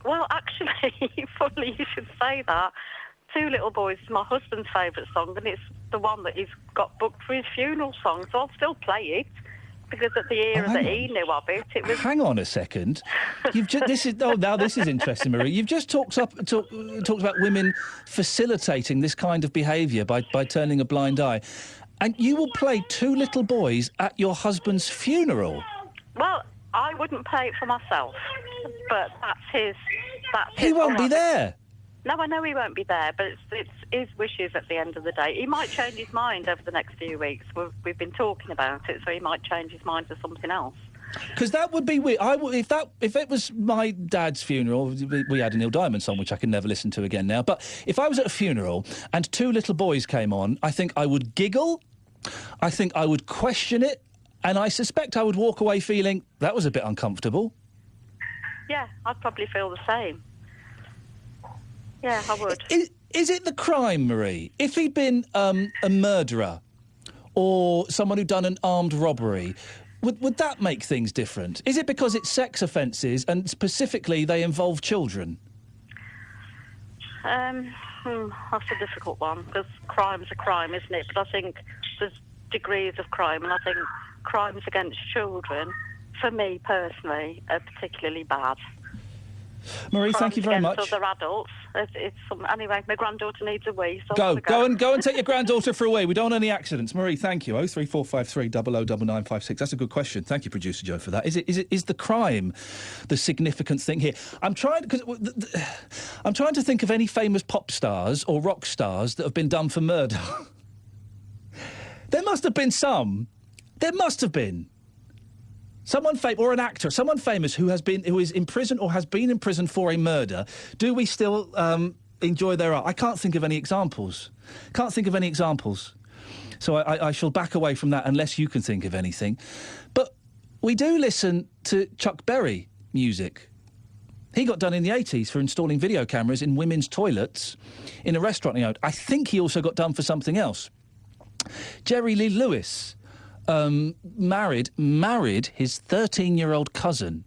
Well, actually, funny you should say that. Two Little Boys is my husband's favourite song, and it's the one that he's got booked for his funeral song, so I'll still play it. Because at the era that he knew of it, it was... Hang on a second. You've this is interesting, Marie. You've just talked about women facilitating this kind of behaviour by turning a blind eye. And you will play Two Little Boys at your husband's funeral? Well, I wouldn't play it for myself, but that's his... He won't be there. No, I know he won't be there, but it's his wishes at the end of the day. He might change his mind over the next few weeks. We've been talking about it, so he might change his mind to something else. Because that would be weird. If it was my dad's funeral, we had a Neil Diamond song, which I can never listen to again now. But if I was at a funeral and Two Little Boys came on, I think I would giggle, I think I would question it, and I suspect I would walk away feeling that was a bit uncomfortable. Yeah, I'd probably feel the same. Yeah, I would. Is it the crime, Marie? If he'd been a murderer or someone who'd done an armed robbery, would that make things different? Is it because it's sex offences and specifically they involve children? That's a difficult one, because crime's a crime, isn't it? But I think there's degrees of crime, and I think crimes against children, for me personally, are particularly bad. Marie, thank you very much. Other adults, anyway, my granddaughter needs a wee. So Go and take your granddaughter for a wee. We don't want any accidents. Marie, thank you. 03453 009956. That's a good question. Thank you, producer Joe, for that. Is the crime the significant thing here? I'm trying to think of any famous pop stars or rock stars that have been done for murder. There must have been some. There must have been. Someone famous, or an actor, someone famous who is in prison or has been in prison for a murder. Do we still enjoy their art? I can't think of any examples. So I shall back away from that unless you can think of anything. But we do listen to Chuck Berry music. He got done in the 80s for installing video cameras in women's toilets in a restaurant he owned. I think he also got done for something else. Jerry Lee Lewis married his 13-year-old cousin.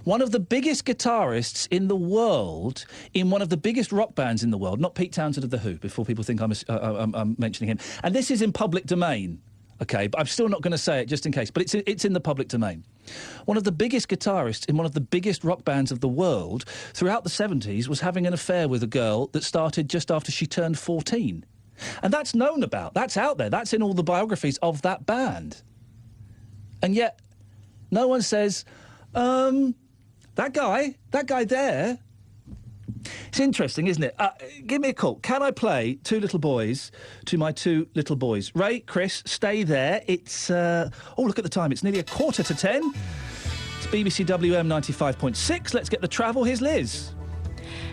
One of the biggest guitarists in the world, in one of the biggest rock bands in the world, not Pete Townsend of The Who, before people think I'm mentioning him. And this is in public domain, OK? But I'm still not going to say it just in case, but it's in the public domain. One of the biggest guitarists in one of the biggest rock bands of the world throughout the 70s was having an affair with a girl that started just after she turned 14. And that's known about. That's out there. That's in all the biographies of that band. And yet, no one says, that guy there. It's interesting, isn't it? Give me a call. Can I play Two Little Boys to my two little boys? Ray, Chris, stay there. It's, look at the time. It's nearly 10:15. It's BBC WM 95.6. Let's get the travel. Here's Liz.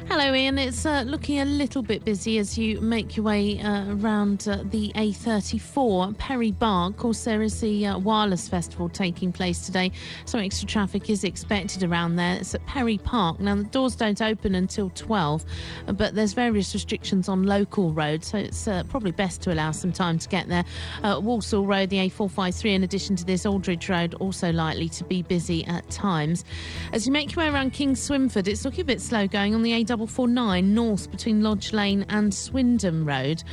Hello, Ian. It's looking a little bit busy as you make your way around the A34, Perry Bar. Of course, there is the Wireless Festival taking place today. Some extra traffic is expected around there. It's at Perry Park. Now, the doors don't open until 12, but there's various restrictions on local roads, so it's probably best to allow some time to get there. Walsall Road, the A453, in addition to this, Aldridge Road, also likely to be busy at times. As you make your way around King's Swinford, it's looking a bit slow going on the A449 north between Lodge Lane and Swindon Road.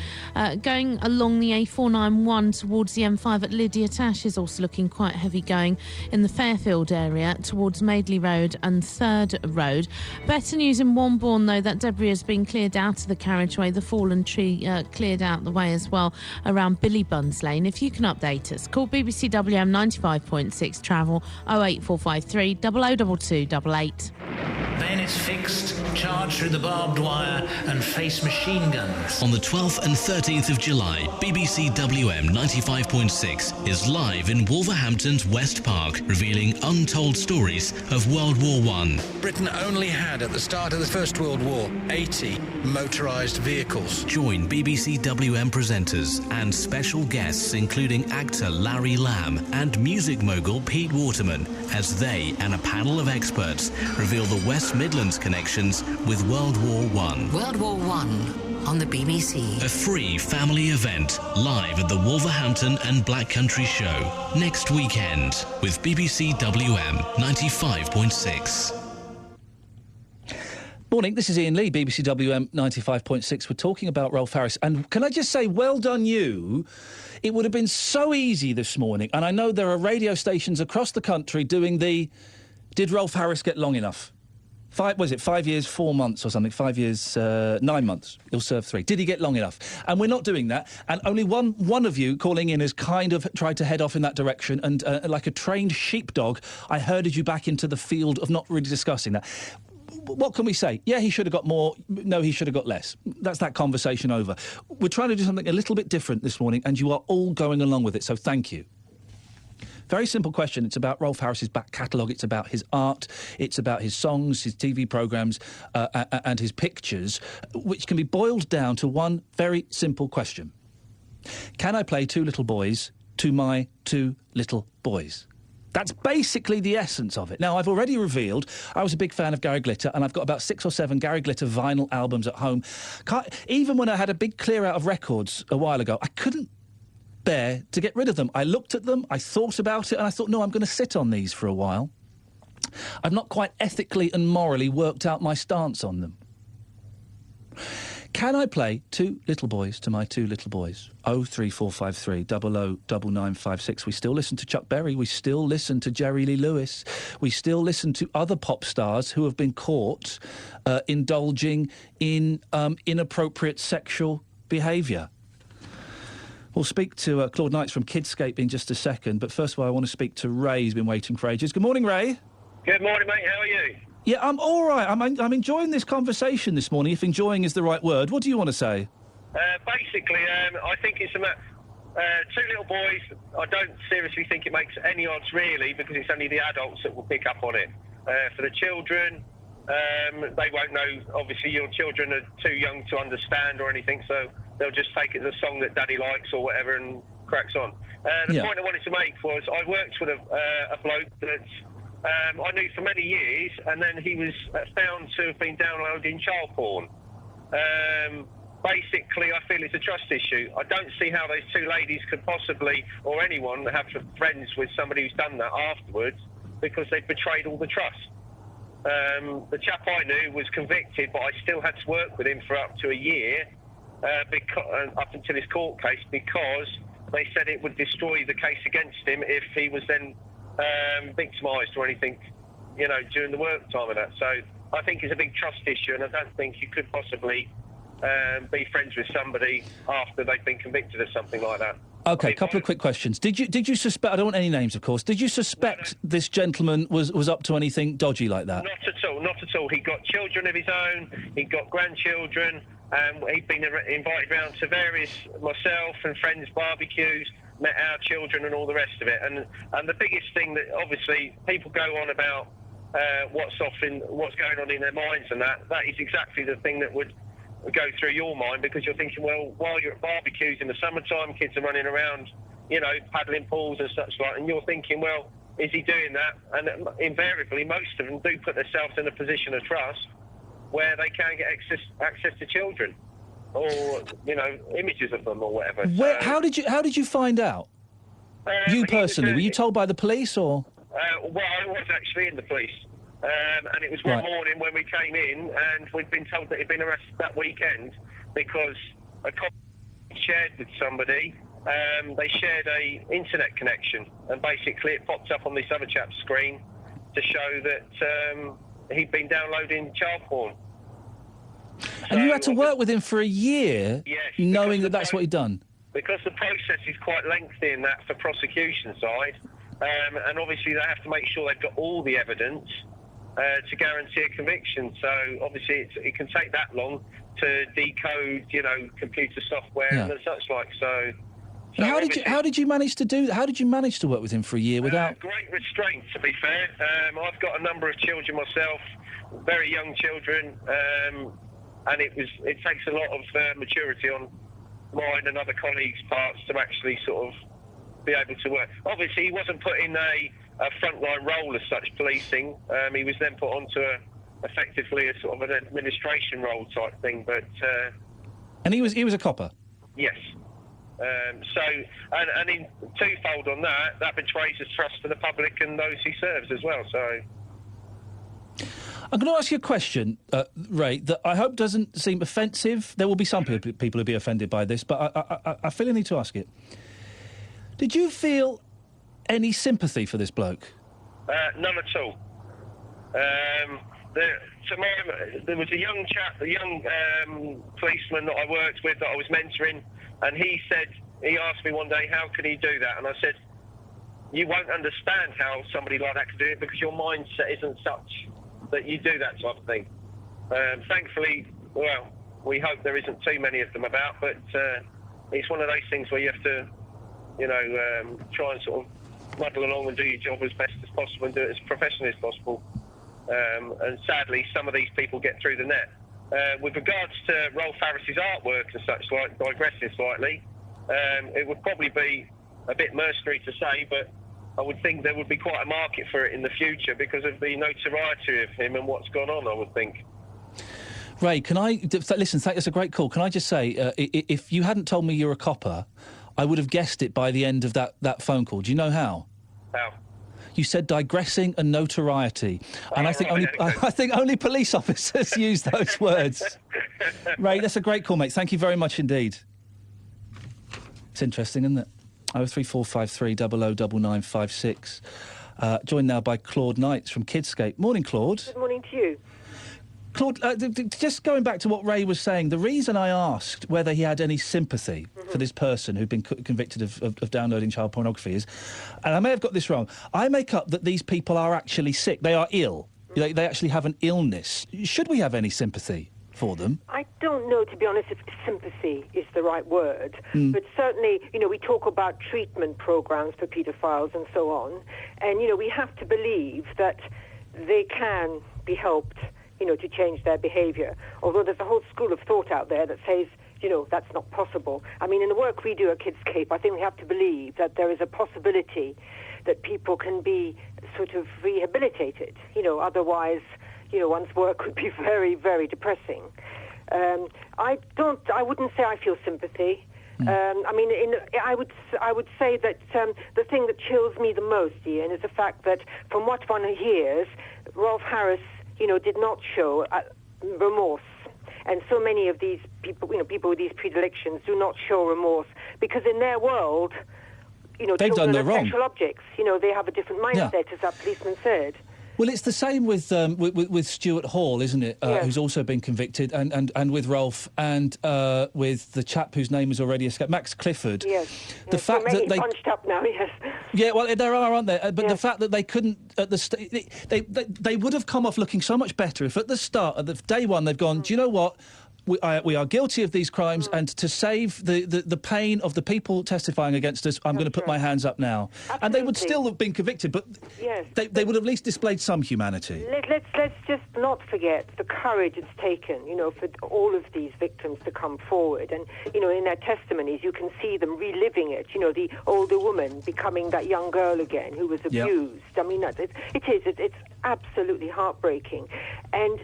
Going along the A491 towards the M5 at Lydia Tash is also looking quite heavy going in the Fairfield area towards Madeley Road and 3rd Road. Better news in Wombourne, though, that debris has been cleared out of the carriageway. The fallen tree cleared out the way as well around Billy Buns Lane. If you can update us, call BBC WM 95.6 Travel 08453 002288. lights fixed, charge through the barbed wire and face machine guns. On the 12th and 13th of July, BBC WM 95.6 is live in Wolverhampton's West Park, revealing untold stories of World War I. Britain only had, at the start of the First World War, 80 motorised vehicles. Join BBC WM presenters and special guests, including actor Larry Lamb and music mogul Pete Waterman, as they and a panel of experts reveal the West Midlands connections with World War I. World War I on the BBC. A free family event live at the Wolverhampton and Black Country Show next weekend with BBC WM 95.6. Morning, this is Iain Lee, BBC WM 95.6. We're talking about Rolf Harris. And can I just say, well done you. It would have been so easy this morning. And I know there are radio stations across the country doing the, did Rolf Harris get long enough? 5 years, 4 months or something? 5 years, 9 months. He'll serve 3. Did he get long enough? And we're not doing that. And only one of you calling in has kind of tried to head off in that direction. And like a trained sheepdog, I herded you back into the field of not really discussing that. What can we say? Yeah, he should have got more. No, he should have got less. That's that conversation over. We're trying to do something a little bit different this morning, and you are all going along with it, so thank you. Very simple question. It's about Rolf Harris's back catalogue. It's about his art. It's about his songs, his TV programmes, and his pictures, which can be boiled down to one very simple question. Can I play Two Little Boys to my 2 little boys? That's basically the essence of it. Now, I've already revealed I was a big fan of Gary Glitter, and I've got about 6 or 7 Gary Glitter vinyl albums at home. Even when I had a big clear out of records a while ago, I couldn't bear to get rid of them. I looked at them, I thought about it, and I thought, no, I'm going to sit on these for a while. I've not quite ethically and morally worked out my stance on them. Can I play Two Little Boys to my 2 little boys? 03453 009956. We still listen to Chuck Berry. We still listen to Jerry Lee Lewis. We still listen to other pop stars who have been caught indulging in inappropriate sexual behaviour. We'll speak to Claude Knights from Kidscape in just a second, but first of all, I want to speak to Ray, who's been waiting for ages. Good morning, Ray. Good morning, mate. How are you? Yeah, I'm all right. I'm enjoying this conversation this morning, if enjoying is the right word. What do you want to say? Basically, I think it's about 2 little boys. I don't seriously think it makes any odds, really, because it's only the adults that will pick up on it. For the children, they won't know. Obviously, your children are too young to understand or anything, so they'll just take it as a song that Daddy likes or whatever and cracks on. The point I wanted to make was I worked with a bloke that I knew for many years, and then he was found to have been downloading child porn. Basically, I feel it's a trust issue. I don't see how those 2 ladies could possibly, or anyone, have friends with somebody who's done that afterwards, because they've betrayed all the trust. The chap I knew was convicted, but I still had to work with him for up to a year, up until his court case, because they said it would destroy the case against him if he was then victimised or anything, during the work time and that. So I think it's a big trust issue, and I don't think you could possibly be friends with somebody after they've been convicted of something like that. OK, a couple of quick questions. Did you suspect, I don't want any names, of course, did you suspect this gentleman was up to anything dodgy like that? Not at all. He got children of his own, he got grandchildren, he'd been invited round to various, myself and friends' barbecues, met our children and all the rest of it. And the biggest thing that, obviously, people go on about what's going on in their minds, and that is exactly the thing that would go through your mind, because you're thinking, well, while you're at barbecues in the summertime, kids are running around, paddling pools and such like, and you're thinking, well, is he doing that? And invariably, most of them do put themselves in a position of trust where they can get access to children, or images of them or whatever. How did you find out? You personally, were you told by the police or? Well, I was actually in the police, and it was one morning when we came in, and we'd been told that he'd been arrested that weekend because a cop shared with somebody. They shared a internet connection, and basically it popped up on this other chap's screen to show that he'd been downloading child porn. And you had to work with him for a year, knowing that that's what he'd done? Because the process is quite lengthy in that for prosecution side, and obviously they have to make sure they've got all the evidence, to guarantee a conviction. So obviously it can take that long to decode, computer software and such like. So how did you manage to do? How did you manage to work with him for a year without? Great restraint, to be fair. I've got a number of children myself, very young children, and it takes a lot of maturity on mine and other colleagues' parts to actually sort of be able to work. Obviously, he wasn't put in a frontline role as such, policing. He was then put onto effectively a sort of an administration role type thing. But and he was a copper. Yes. And in twofold on that betrays his trust for the public and those he serves as well. So. I'm going to ask you a question, Ray, that I hope doesn't seem offensive. There will be some people who'll be offended by this, but I feel I need to ask it. Did you feel any sympathy for this bloke? None at all. There was a young chap, a young policeman that I worked with that I was mentoring, and he asked me one day, how can he do that? And I said, you won't understand how somebody like that can do it because your mindset isn't such that you do that type of thing. Thankfully, well, we hope there isn't too many of them about, but it's one of those things where you have to, try and sort of muddle along and do your job as best as possible and do it as professionally as possible. And sadly, some of these people get through the net. With regards to Rolf Harris's artwork and such, like digressing slightly, it would probably be a bit mercenary to say, but I would think there would be quite a market for it in the future because of the notoriety of him and what's gone on, I would think. Ray, can I... Listen, that's a great call. Can I just say, if you hadn't told me you're a copper, I would have guessed it by the end of that phone call. Do you know how? How? You said digressing and notoriety, and I think only police officers use those words. Ray, that's a great call, mate. Thank you very much indeed. It's interesting, isn't it? 03453 009956. Joined now by Claude Knights from Kidscape. Morning, Claude. Good morning to you. Claude, just going back to what Ray was saying, the reason I asked whether he had any sympathy for this person who'd been convicted of downloading child pornography is, and I may have got this wrong, I make up that these people are actually sick. They are ill. They actually have an illness. Should we have any sympathy for them? I don't know, to be honest, if sympathy is the right word. But certainly, we talk about treatment programs for paedophiles and so on. And, we have to believe that they can be helped, to change their behaviour. Although there's a whole school of thought out there that says, that's not possible. I mean, in the work we do at Kidscape, I think we have to believe that there is a possibility that people can be sort of rehabilitated. Otherwise, one's work would be very, very depressing. I wouldn't say I feel sympathy. I would say that the thing that chills me the most, Iain, is the fact that from what one hears, Rolf Harris, did not show remorse. And so many of these people, people with these predilections do not show remorse because in their world, they've done no wrong. Sexual objects, they have a different mindset, as that policeman said. Well, it's the same with Stuart Hall, isn't it? Who's also been convicted, and with Rolf, and with the chap whose name has already escaped, Max Clifford. Yes. The fact that they punched up now, yes. Yeah, well, there are, aren't there? But the fact that they couldn't at the they would have come off looking so much better if at the start, at the day one, they've gone. Do you know what? We are guilty of these crimes, and to save the pain of the people testifying against us, I'm going to put my hands up now. Absolutely. And they would still have been convicted, but they would have at least displayed some humanity. Let's just not forget the courage it's taken, for all of these victims to come forward. And, in their testimonies, you can see them reliving it. The older woman becoming that young girl again who was abused. I mean, it's absolutely heartbreaking. And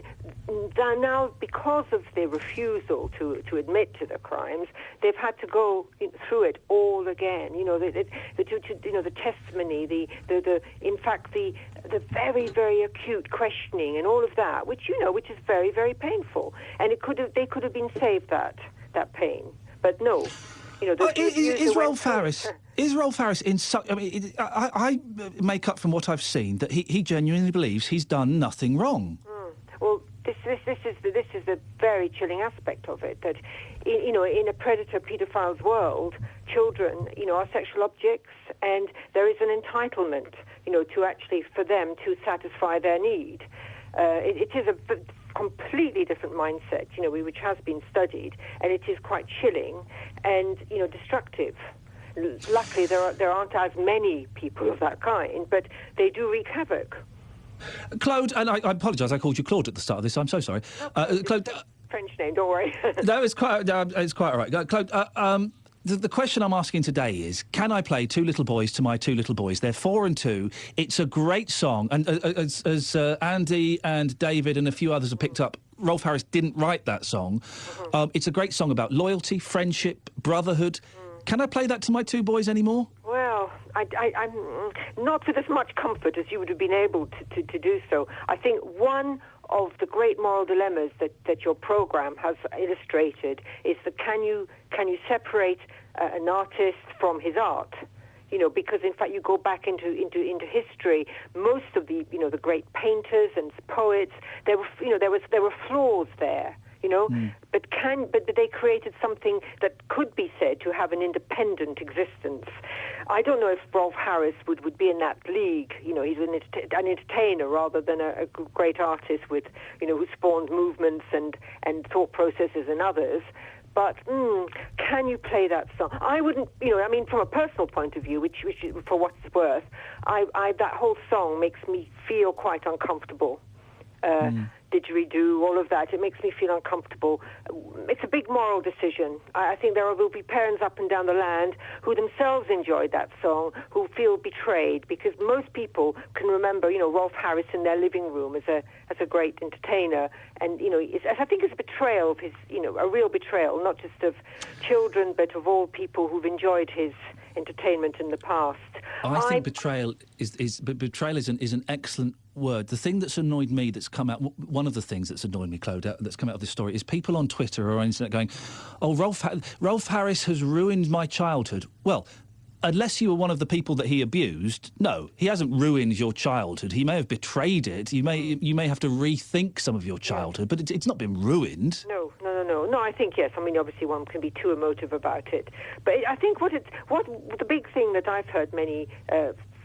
now, because of their refusal to admit to the crimes, they've had to go through it all again. The testimony, in fact, the very, very acute questioning and all of that, which is very, very painful. And they could have been saved that pain, but no. Is Rolf Harris? Is Rolf Harris in? I make up from what I've seen that he genuinely believes he's done nothing wrong. Well, this is the very chilling aspect of it. That in a predator paedophile's world, children are sexual objects, and there is an entitlement to actually for them to satisfy their need. It is a completely different mindset, which has been studied, and it is quite chilling and, destructive. Luckily, there aren't as many people of that kind, but they do wreak havoc. Claude, and I apologise, I called you Claude at the start of this. I'm so sorry. Claude, French name, don't worry. No, it's quite all right. Claude, the question I'm asking today is, can I play Two Little Boys to my two little boys? They're 4 and 2. It's a great song, and as Andy and David and a few others have picked up, Rolf Harris didn't write that song. It's a great song about loyalty, friendship, brotherhood. Can I play that to my two boys anymore? Well, I'm not with as much comfort as you would have been able to do so. I think one of the great moral dilemmas that your programme has illustrated is that can you separate an artist from his art? Because in fact you go back into history. Most of the the great painters and poets, there were flaws there. But they created something that could be said to have an independent existence. I don't know if Rolf Harris would be in that league. He's an entertainer rather than a great artist with, who spawned movements and thought processes in others. But can you play that song? I wouldn't, from a personal point of view, which for what it's worth, that whole song makes me feel quite uncomfortable. Didgeridoo, all of that, it makes me feel uncomfortable. It's a big moral decision. I think there will be parents up and down the land who themselves enjoyed that song, who feel betrayed, because most people can remember, Rolf Harris in their living room as a great entertainer, and I think it's a betrayal of his, a real betrayal, not just of children, but of all people who've enjoyed his entertainment in the past. I think betrayal is an excellent word. The thing that's annoyed me, that's come out, one of the things that's annoyed me, Claude, that's come out of this story, is people on Twitter or on internet going, "Oh, Rolf Harris has ruined my childhood." Well, unless you were one of the people that he abused, no, he hasn't ruined your childhood. He may have betrayed it. You may have to rethink some of your childhood, but it's not been ruined. No. I think yes. Obviously one can be too emotive about it, but I think what the big thing that I've heard many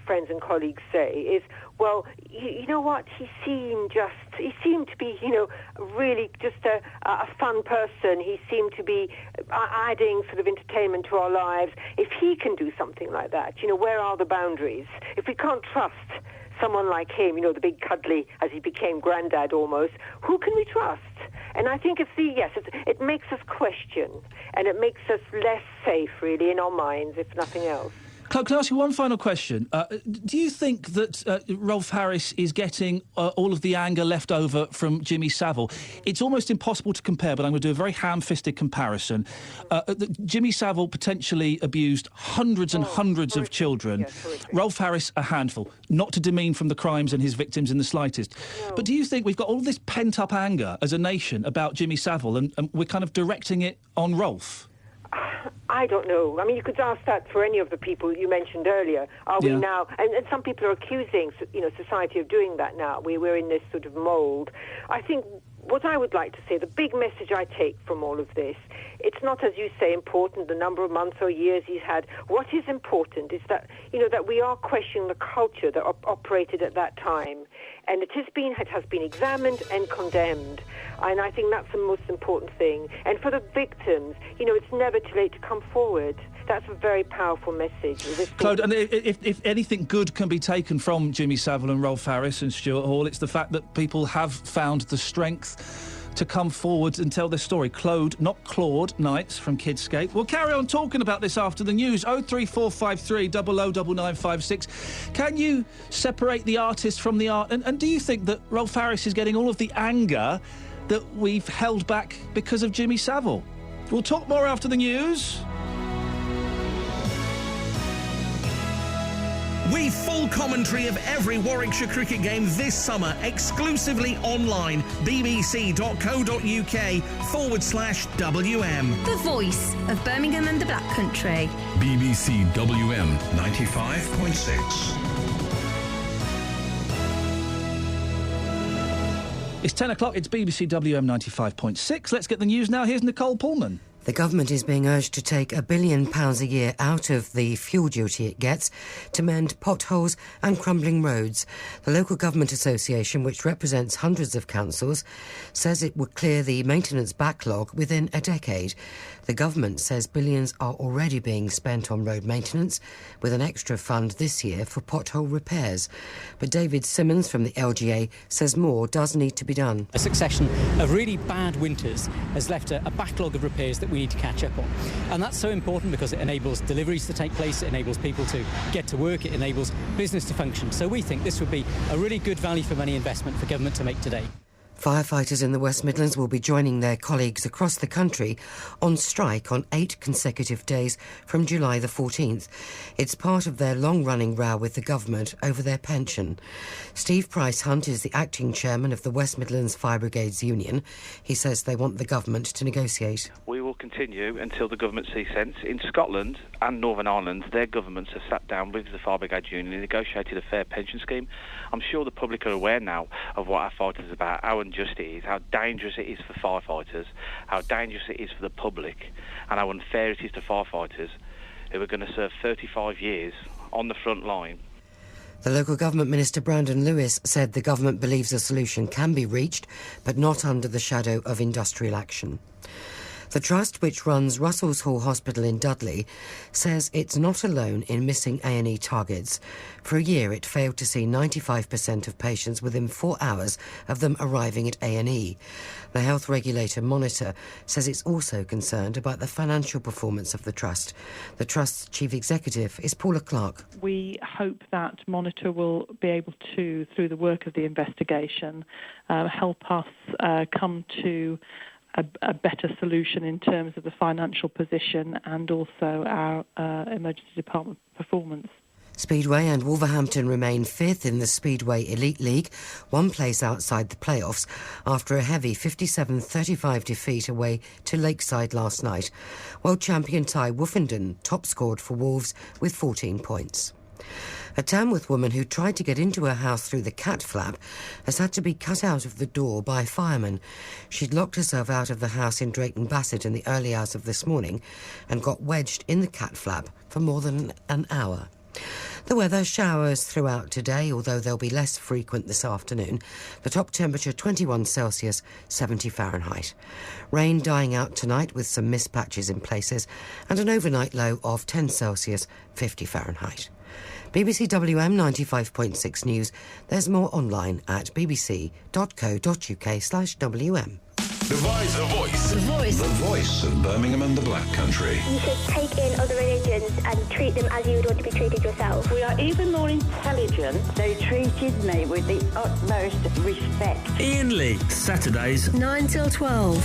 friends and colleagues say is, well, you know what? He seemed to be, really just a fun person. He seemed to be adding sort of entertainment to our lives. If he can do something like that, where are the boundaries? If we can't trust someone like him, the big cuddly, as he became granddad almost, who can we trust? And I think it makes us question, and it makes us less safe, really, in our minds, if nothing else. Can I ask you one final question? Do you think that Rolf Harris is getting all of the anger left over from Jimmy Savile? It's almost impossible to compare, but I'm going to do a very ham-fisted comparison. Jimmy Savile potentially abused hundreds and hundreds of children. Rolf Harris, a handful. Not to demean from the crimes and his victims in the slightest. No. But do you think we've got all this pent-up anger as a nation about Jimmy Savile, and we're kind of directing it on Rolf? I don't know. You could ask that for any of the people you mentioned earlier. Are we now... And some people are accusing, society of doing that now. We're in this sort of mould. I think what I would like to say, the big message I take from all of this, it's not, as you say, important the number of months or years he's had. What is important is that, that we are questioning the culture that operated at that time. And it has been examined and condemned. And I think that's the most important thing. And for the victims, it's never too late to come forward. That's a very powerful message. Claude, and if anything good can be taken from Jimmy Savile and Rolf Harris and Stuart Hall, it's the fact that people have found the strength to come forward and tell their story. Claude, not Claude, Knights from Kidscape. We'll carry on talking about this after the news. 03453 009956. Can you separate the artist from the art? And do you think that Rolf Harris is getting all of the anger that we've held back because of Jimmy Savile? We'll talk more after the news. We've full commentary of every Warwickshire cricket game this summer, exclusively online, bbc.co.uk/WM. The voice of Birmingham and the Black Country. BBC WM 95.6. It's 10 o'clock, it's BBC WM 95.6. Let's get the news now. Here's Nicole Pullman. The government is being urged to take £1 billion a year out of the fuel duty it gets to mend potholes and crumbling roads. The local government association, which represents hundreds of councils, says it would clear the maintenance backlog within a decade. The government says billions are already being spent on road maintenance, with an extra fund this year for pothole repairs. But David Simmons from the LGA says more does need to be done. A succession of really bad winters has left a backlog of repairs that we need to catch up on. And that's so important because it enables deliveries to take place, it enables people to get to work, it enables business to function. So we think this would be a really good value for money investment for government to make today. Firefighters in the West Midlands will be joining their colleagues across the country on strike on 8 consecutive days from July the 14th. It's part of their long-running row with the government over their pension. Steve Price-Hunt is the acting chairman of the West Midlands Fire Brigades Union. He says they want the government to negotiate. We will continue until the government sees sense. In Scotland and Northern Ireland, their governments have sat down with the Fire Brigades Union and negotiated a fair pension scheme. I'm sure the public are aware now of what our fight is about, how unjust it is, how dangerous it is for firefighters, how dangerous it is for the public, and how unfair it is to firefighters who are going to serve 35 years on the front line. The local government minister Brandon Lewis said the government believes a solution can be reached, but not under the shadow of industrial action. The trust, which runs Russell's Hall Hospital in Dudley, says it's not alone in missing A&E targets. For a year, it failed to see 95% of patients within 4 hours of them arriving at A&E. The health regulator Monitor says it's also concerned about the financial performance of the trust. The trust's chief executive is Paula Clark. We hope that Monitor will be able to, through the work of the investigation, help us come to a better solution in terms of the financial position and also our emergency department performance. Speedway and Wolverhampton remain fifth in the Speedway Elite League, one place outside the playoffs after a heavy 57-35 defeat away to Lakeside last night. World champion Ty Woofenden top scored for Wolves with 14 points. A Tamworth woman who tried to get into her house through the cat flap has had to be cut out of the door by firemen. She'd locked herself out of the house in Drayton Bassett in the early hours of this morning and got wedged in the cat flap for more than an hour. The weather, showers throughout today, although they'll be less frequent this afternoon. The top temperature 21 Celsius, 70 Fahrenheit. Rain dying out tonight with some mist patches in places and an overnight low of 10 Celsius, 50 Fahrenheit. BBC WM 95.6 News. There's more online at bbc.co.uk/WM. The Voice. The Voice. The Voice. The voice of Birmingham and the Black Country. You should take in other religions and treat them as you would want to be treated yourself. We are even more intelligent. They treated me with the utmost respect. Iain Lee, Saturdays 9 till 12.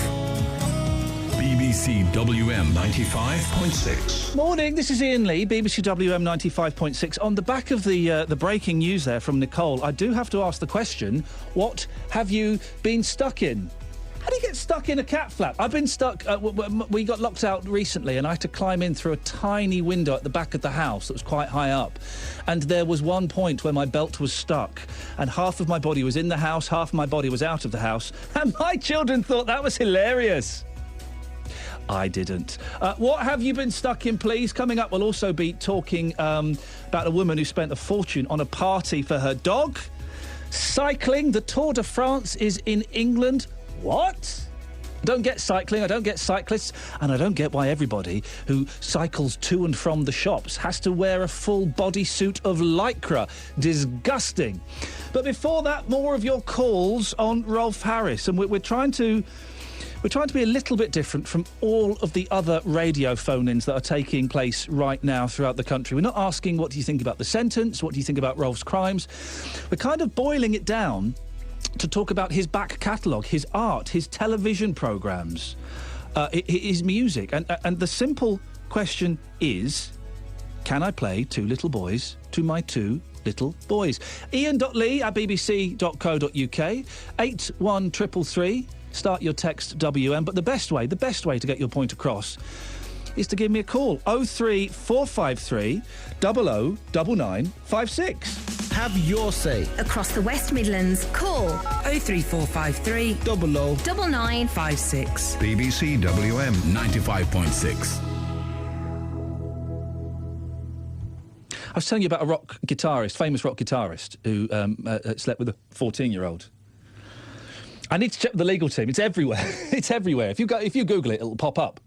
BBC WM 95.6. Morning, this is Iain Lee, BBC WM 95.6. On the back of the breaking news there from Nicole, I do have to ask the question, what have you been stuck in? How do you get stuck in a cat flap? I've been stuck, we got locked out recently and I had to climb in through a tiny window at the back of the house that was quite high up. And there was one point where my belt was stuck and half of my body was in the house, half of my body was out of the house. And my children thought that was hilarious. I didn't. What have you been stuck in, please? Coming up, we'll also be talking about a woman who spent a fortune on a party for her dog. Cycling, the Tour de France is in England. What? I don't get cycling, I don't get cyclists, and I don't get why everybody who cycles to and from the shops has to wear a full bodysuit of Lycra. Disgusting. But before that, more of your calls on Rolf Harris, and we're trying to be a little bit different from all of the other radio phone-ins that are taking place right now throughout the country. We're not asking what do you think about the sentence, what do you think about Rolf's crimes. We're kind of boiling it down to talk about his back catalogue, his art, his television programmes, his music. And the simple question is, can I play Two Little Boys to my two little boys? Iain.lee@bbc.co.uk, 81333. Start your text WM, but the best way to get your point across is to give me a call. 03453 009956. Have your say. Across the West Midlands, call 03453 00 9956. BBC WM 95.6. I was telling you about a famous rock guitarist, who slept with a 14-year-old. I need to check with the legal team. It's everywhere. It's everywhere. If you Google it, it'll pop up.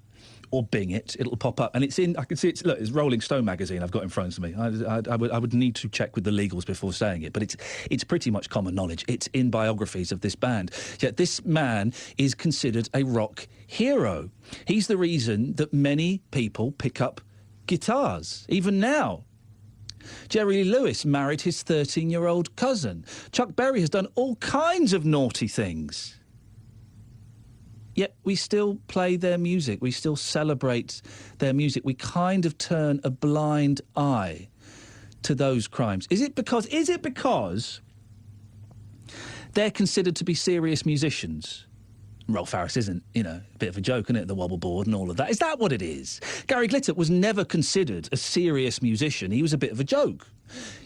Or Bing it, it'll pop up. And it's in, I can see it's Rolling Stone magazine I've got in front of me. I would need to check with the legals before saying it, but it's pretty much common knowledge. It's in biographies of this band. Yet this man is considered a rock hero. He's the reason that many people pick up guitars, even now. Jerry Lee Lewis married his 13-year-old cousin. Chuck Berry has done all kinds of naughty things. Yet we still play their music. We still celebrate their music. We kind of turn a blind eye to those crimes. Is it because they're considered to be serious musicians? Rolf Harris isn't, a bit of a joke, isn't it? The wobble board and all of that. Is that what it is? Gary Glitter was never considered a serious musician. He was a bit of a joke.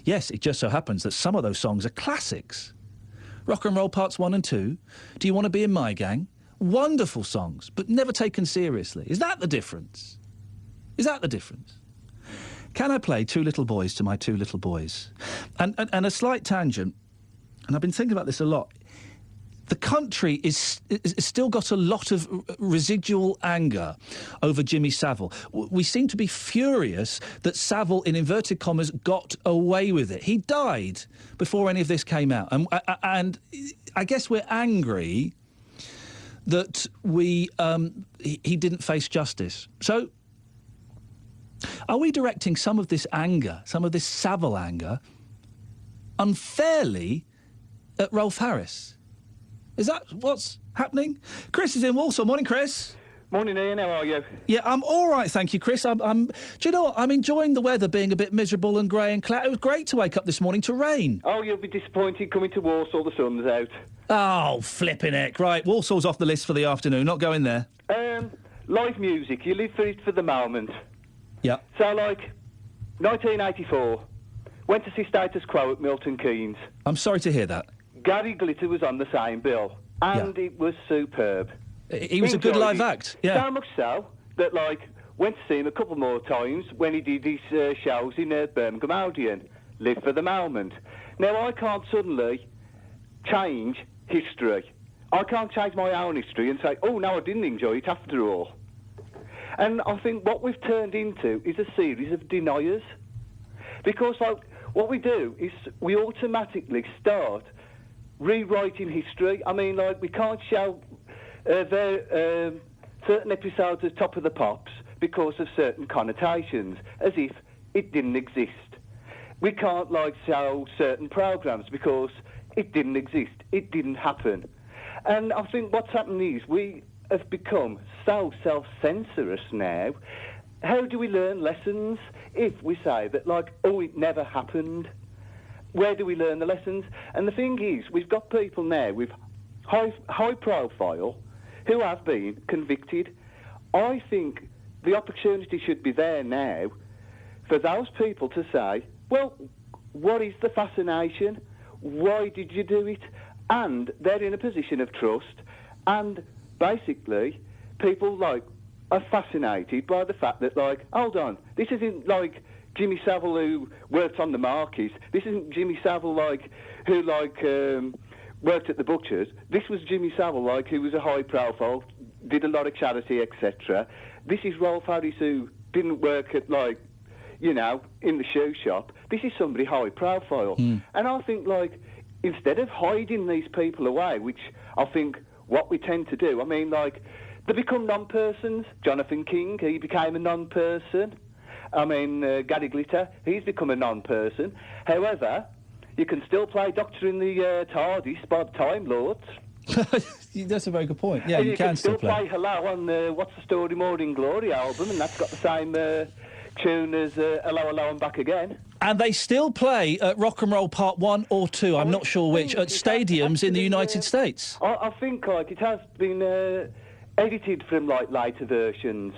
Yes, it just so happens that some of those songs are classics. Rock and Roll Parts 1 and 2, Do You Want to Be in My Gang? Wonderful songs, but never taken seriously. Is that the difference? Is that the difference? Can I play Two Little Boys to My Two Little Boys? And a slight tangent, and I've been thinking about this a lot. The country is still got a lot of residual anger over Jimmy Savile. We seem to be furious that Savile, in inverted commas, got away with it. He died before any of this came out. And I guess we're angry that he didn't face justice. So are we directing some of this anger, some of this Savile anger, unfairly at Rolf Harris? Is that what's happening? Chris is in Walsall. Morning, Chris. Morning, Ian. How are you? Yeah, I'm all right, thank you, Chris. Do you know what? I'm enjoying the weather being a bit miserable and grey and cloudy. It was great to wake up this morning to rain. Oh, you'll be disappointed coming to Walsall. The sun's out. Oh, flipping heck. Right, Walsall's off the list for the afternoon. Not going there. Live music. You live for it for the moment. Yeah. So, 1984, went to see Status Quo at Milton Keynes. I'm sorry to hear that. Gary Glitter was on the same bill, and it was superb. He was a good live act, yeah. So much so that, went to see him a couple more times when he did his shows in Birmingham Odeon. Live for the moment. Now, I can't suddenly change history. I can't change my own history and say, oh, no, I didn't enjoy it after all. And I think what we've turned into is a series of deniers. Because, what we do is we automatically start rewriting history. I mean, we can't show certain episodes of Top of the Pops because of certain connotations, as if it didn't exist. We can't, show certain programmes because it didn't exist. It didn't happen. And I think what's happened is we have become so self-censorious now. How do we learn lessons if we say that, it never happened? Where do we learn the lessons? And the thing is, we've got people now with high profile who have been convicted. I think the opportunity should be there now for those people to say, well, what is the fascination? Why did you do it? And they're in a position of trust. And basically, people are fascinated by the fact that, hold on, this isn't Jimmy Savile who worked on the Marquis. This isn't Jimmy Savile who worked at the butchers. This was Jimmy Savile who was a high profile, did a lot of charity, etc. This is Rolf Harris who didn't work at in the shoe shop. This is somebody high profile. And I think instead of hiding these people away, which I think what we tend to do, I mean they become non-persons. Jonathan King, he became a non-person. I mean, Gary Glitter, he's become a non-person. However, you can still play Doctor in the TARDIS by the Time Lords. That's a very good point. Yeah, and you can still play Hello on the What's the Story Morning Glory album, and that's got the same tune as Hello, Hello, I'm Back Again. And they still play Rock and Roll Part 1 or 2, I'm not sure which, at stadiums in the United States. I think it has been edited from later versions.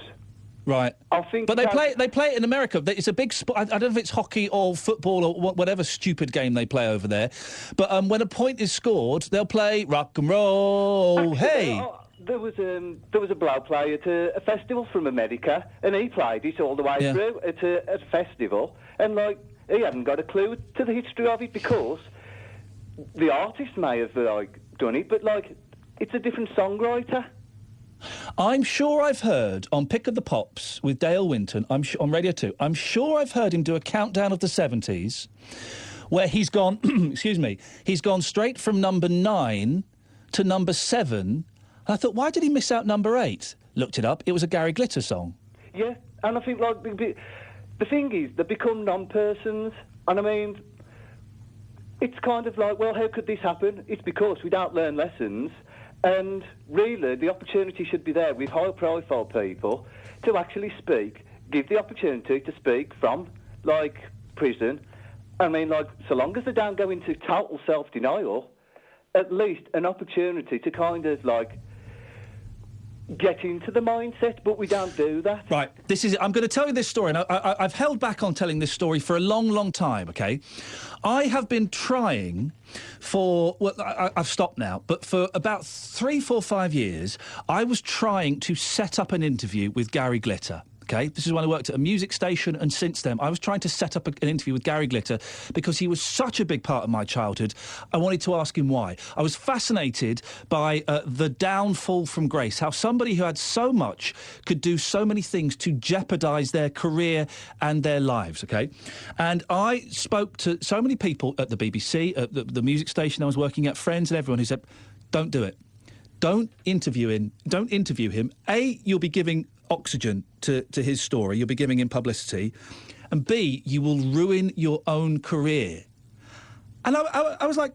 Right. I think, but they play it in America. It's a big sport. I don't know if it's hockey or football or whatever stupid game they play over there. But when a point is scored, they'll play rock and roll. Hey. There was a bloke play at a festival from America, and he played it all the way through at a festival, and like he hadn't got a clue to the history of it because the artist may have like done it, but like it's a different songwriter. I'm sure I've heard on Pick of the Pops with Dale Winton, on Radio 2, I'm sure I've heard him do a countdown of the 70s where he's gone, excuse me, he's gone straight from number 9 to number 7. And I thought, why did he miss out number 8? Looked it up, it was a Gary Glitter song. Yeah, and I think like the thing is, they become non-persons, and I mean, it's kind of like, well, how could this happen? It's because we don't learn lessons. And really, the opportunity should be there with high-profile people to actually speak, give the opportunity to speak from, like, prison. I mean, like, so long as they don't go into total self-denial, at least an opportunity to kind of, like, get into the mindset, but we don't do that. Right, I'm going to tell you this story, and I've held back on telling this story for a long, long time, OK? I have been trying for, well, I've stopped now, but for about 3, 4, 5 years, I was trying to set up an interview with Gary Glitter. OK, this is when I worked at a music station, and since then I was trying to set up an interview with Gary Glitter because he was such a big part of my childhood. I wanted to ask him why. I was fascinated by the downfall from grace, how somebody who had so much could do so many things to jeopardise their career and their lives, OK? And I spoke to so many people at the BBC, at the music station I was working at, friends and everyone who said, don't do it. Don't interview him. Don't interview him. A, you'll be giving oxygen to his story. You'll be giving him publicity. And B, you will ruin your own career. And I was like,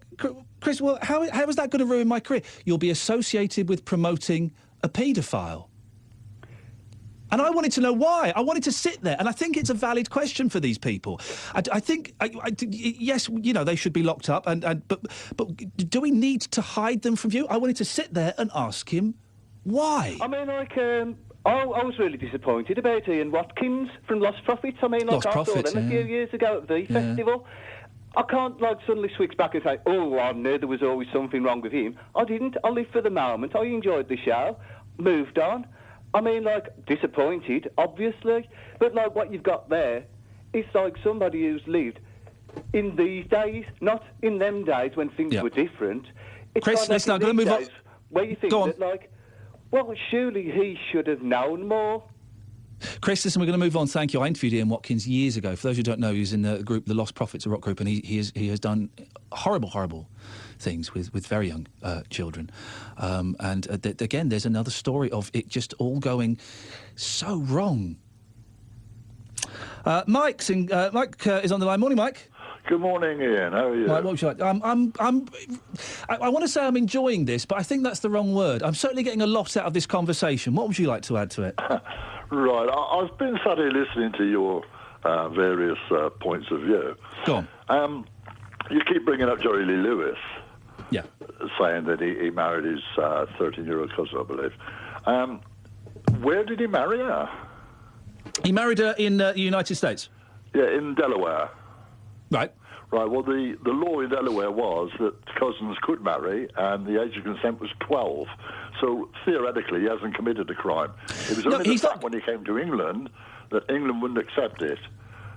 Chris, well, how is that going to ruin my career? You'll be associated with promoting a paedophile. And I wanted to know why. I wanted to sit there. And I think it's a valid question for these people. I think, yes, you know, they should be locked up. But do we need to hide them from view? I wanted to sit there and ask him why. I mean, like, I was really disappointed about Ian Watkins from Lost Prophets. I mean, like, I saw them a few years ago at the festival. I can't, like, suddenly switch back and say, oh, I knew there was always something wrong with him. I didn't. I lived for the moment. I enjoyed the show. Moved on. I mean, like, disappointed, obviously. But, like, what you've got there is, like, somebody who's lived in these days, not in them days when things were different. It's Chris, kind of listen, I'm going to move on. Where you think that, like, well, surely he should have known more. Chris, listen, we're going to move on. Thank you. I interviewed Ian Watkins years ago. For those who don't know, he was in the group, the Lost Prophets, a rock group, and he has done horrible things with very young children. Again, there's another story of it just all going so wrong. Mike is on the line. Morning, Mike. Good morning, Ian. How are you? Right, what would you like? I want to say I'm enjoying this, but I think that's the wrong word. I'm certainly getting a lot out of this conversation. What would you like to add to it? Right. I've been sat here listening to your various points of view. Go on. You keep bringing up Jerry Lee Lewis. Yeah. Saying that he married his 13-year-old cousin, I believe. Where did he marry her? He married her in the United States. Yeah, in Delaware. Right. Right, well, the law in Delaware was that cousins could marry, and the age of consent was 12. So, theoretically, he hasn't committed a crime. It was only the fact when he came to England that England wouldn't accept it.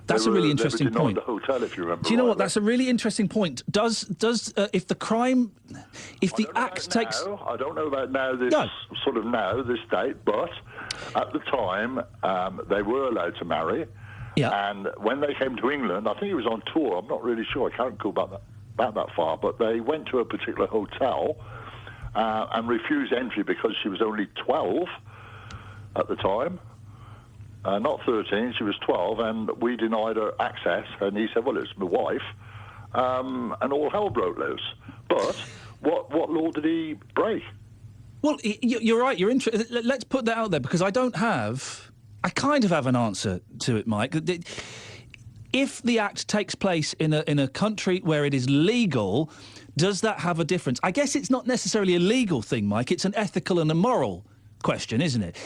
That's a really interesting point. The hotel, if you remember. Do you know what? That's a really interesting point. Does if the crime, if the act takes... I don't know about now, this date, but at the time, they were allowed to marry. Yeah. And when they came to England, I think he was on tour, I'm not really sure, I can't go back that far, but they went to a particular hotel and refused entry because she was only 12 at the time. Not 13, she was 12, and we denied her access, and he said, well, it's my wife, and all hell broke loose. But what law did he break? Well, you're right, let's put that out there, because I kind of have an answer to it, Mike. If the act takes place in a country where it is legal, does that have a difference? I guess it's not necessarily a legal thing, Mike, it's an ethical and a moral question, isn't it?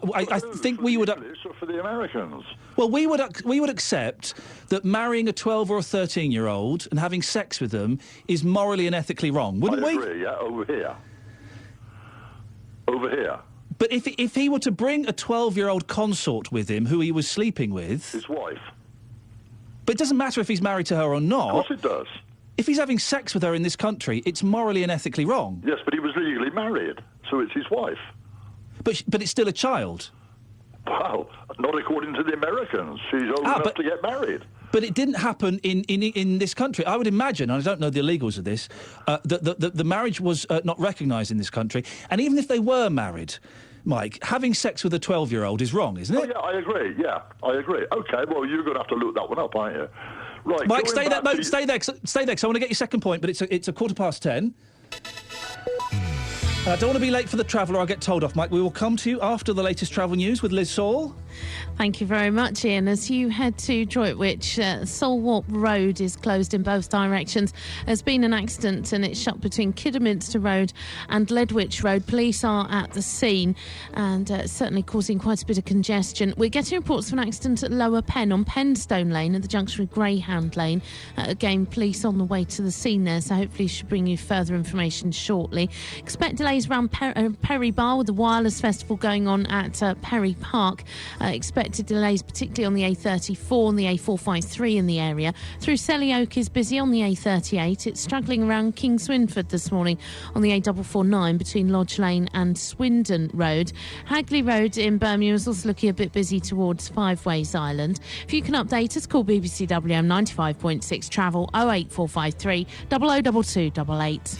Well, I think we would... English or for the Americans? Well, we would accept that marrying a 12 or a 13-year-old and having sex with them is morally and ethically wrong, wouldn't we? I agree, yeah, over here. Over here. But if he were to bring a 12-year-old consort with him who he was sleeping with... His wife. But it doesn't matter if he's married to her or not. Of course it does. If he's having sex with her in this country, it's morally and ethically wrong. Yes, but he was legally married, so it's his wife. But it's still a child. Well, not according to the Americans. She's old enough to get married. But it didn't happen in this country. I would imagine, and I don't know the illegals of this, that the marriage was not recognised in this country. And even if they were married, Mike, having sex with a 12-year-old is wrong, isn't it? Oh, yeah, I agree. Yeah, I agree. OK, well, you're going to have to look that one up, aren't you? Right, Mike, stay there. No, stay there, because I want to get your second point, but it's a 10:15. I don't want to be late for the travel or I'll get told off, Mike. We will come to you after the latest travel news with Liz Saul. Thank you very much, Ian. As you head to Droitwich, Solwarp Road is closed in both directions. There's been an accident and it's shut between Kidderminster Road and Ledwich Road. Police are at the scene and certainly causing quite a bit of congestion. We're getting reports of an accident at Lower Penn on Penstone Lane at the junction with Greyhound Lane. Again, police on the way to the scene there, so hopefully should bring you further information shortly. Expect delays around Perry Bar with the Wireless Festival going on at Perry Park. Expected delays particularly on the A34 and the A453 in the area. Through Selly Oak is busy on the A38. It's struggling around King Swinford this morning on the A449 between Lodge Lane and Swindon Road. Hagley Road in Birmingham is also looking a bit busy towards Five Ways Island. If you can update us, call BBC WM 95.6 Travel 08453 002288.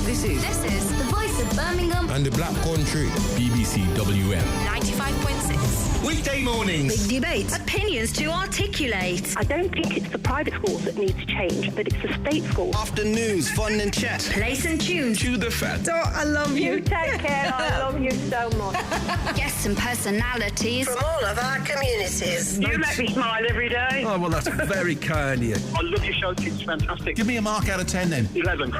This is the voice of Birmingham and the Black Country. BBC WM 95.6. Weekday mornings. Big debates. Opinions to articulate. I don't think it's the private schools that need to change, but it's the state schools. Afternoons, fun and chat. Place and tune. To the fact. Oh, I love you. You take care. I love you so much. Guests and personalities from all of our communities. You make me smile every day. Oh, well, that's very kind of you. I love your show. It's fantastic. Give me a mark out of 10 then. 11.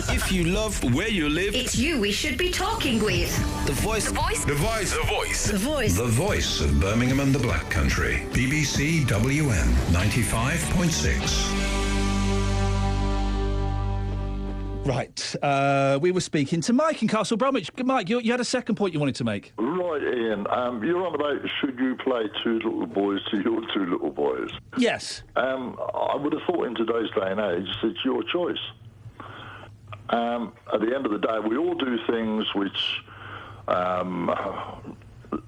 If you love where you live, it's you we should be talking with. The voice. The voice. The voice. The voice. The voice. The voice of Birmingham and the Black Country. BBC WM 95.6. Right, we were speaking to Mike in Castle Bromwich. Mike, you had a second point you wanted to make. Right, Ian. You're on about should you play two little boys to your two little boys? Yes. I would have thought in today's day and age it's your choice. At the end of the day, we all do things which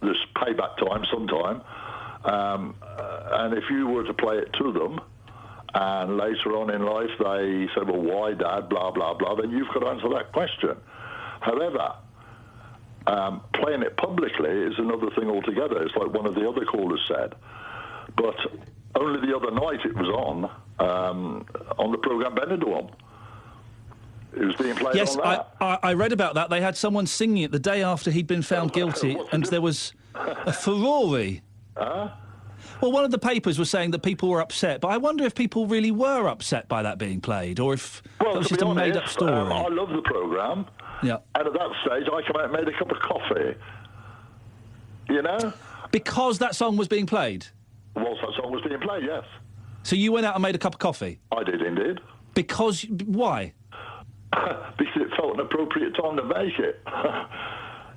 there's payback time sometime. And if you were to play it to them, and later on in life they say, well, why, Dad, blah, blah, blah, then you've got to answer that question. However, playing it publicly is another thing altogether. It's like one of the other callers said. But only the other night it was on the programme Benidorm. It was being played on that. Yes, I read about that. They had someone singing it the day after he'd been found guilty, and there was a furore. Well, one of the papers was saying that people were upset, but I wonder if people really were upset by that being played, or if that was just a made-up story. I love the programme. Yeah. And at that stage, I came out and made a cup of coffee. You know? Because that song was being played? Whilst that song was being played, yes. So you went out and made a cup of coffee? I did, indeed. Because... why? Because it felt an appropriate time to make it.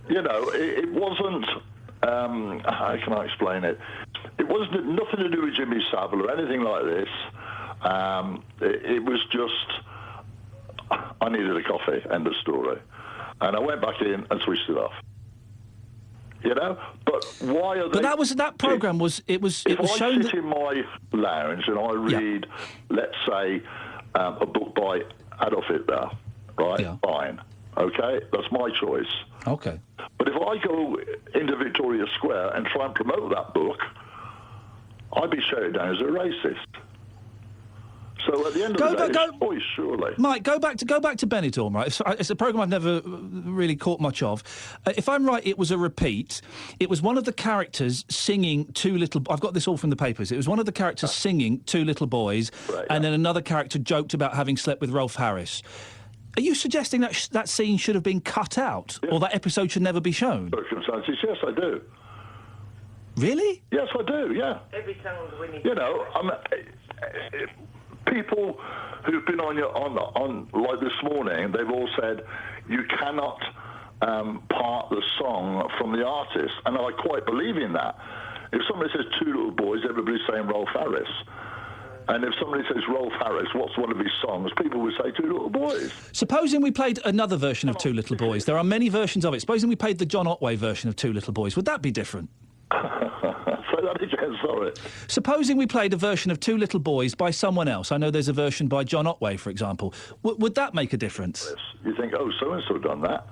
You know, it wasn't... how can I explain it? It wasn't nothing to do with Jimmy Savile or anything like this. It was just... I needed a coffee, end of story. And I went back in and switched it off. You know? But why are they... But that programme was... It was if shown... I sit in my lounge and I read, let's say, a book by Adolf Hitler, right? Yeah. Fine. Okay? That's my choice. Okay. But if I go into Victoria Square and try and promote that book, I'd be shouted down as a racist. So at the end of the day, it's choice, surely. Mike, go back to Benidorm, right? It's a programme I've never really caught much of. If I'm right, it was a repeat. It was one of the characters singing Two Little... I've got this all from the papers. It was one of the characters singing Two Little Boys, and then another character joked about having slept with Rolf Harris. Are you suggesting that that scene should have been cut out, or that episode should never be shown? Circumstances, yes, I do. Really? Yes, I do, yeah. Every song's winning. You know, people who've been on like this morning, they've all said you cannot part the song from the artist, and I quite believe in that. If somebody says Two Little Boys, everybody's saying Rolf Harris. And if somebody says Rolf Harris, what's one of his songs? People would say Two Little Boys. Supposing we played another version of Two Little Boys, there are many versions of it. Supposing we played the John Otway version of Two Little Boys, would that be different? Say that again, sorry. Supposing we played a version of Two Little Boys by someone else. I know there's a version by John Otway, for example. Would that make a difference? You think, oh, so-and-so done that.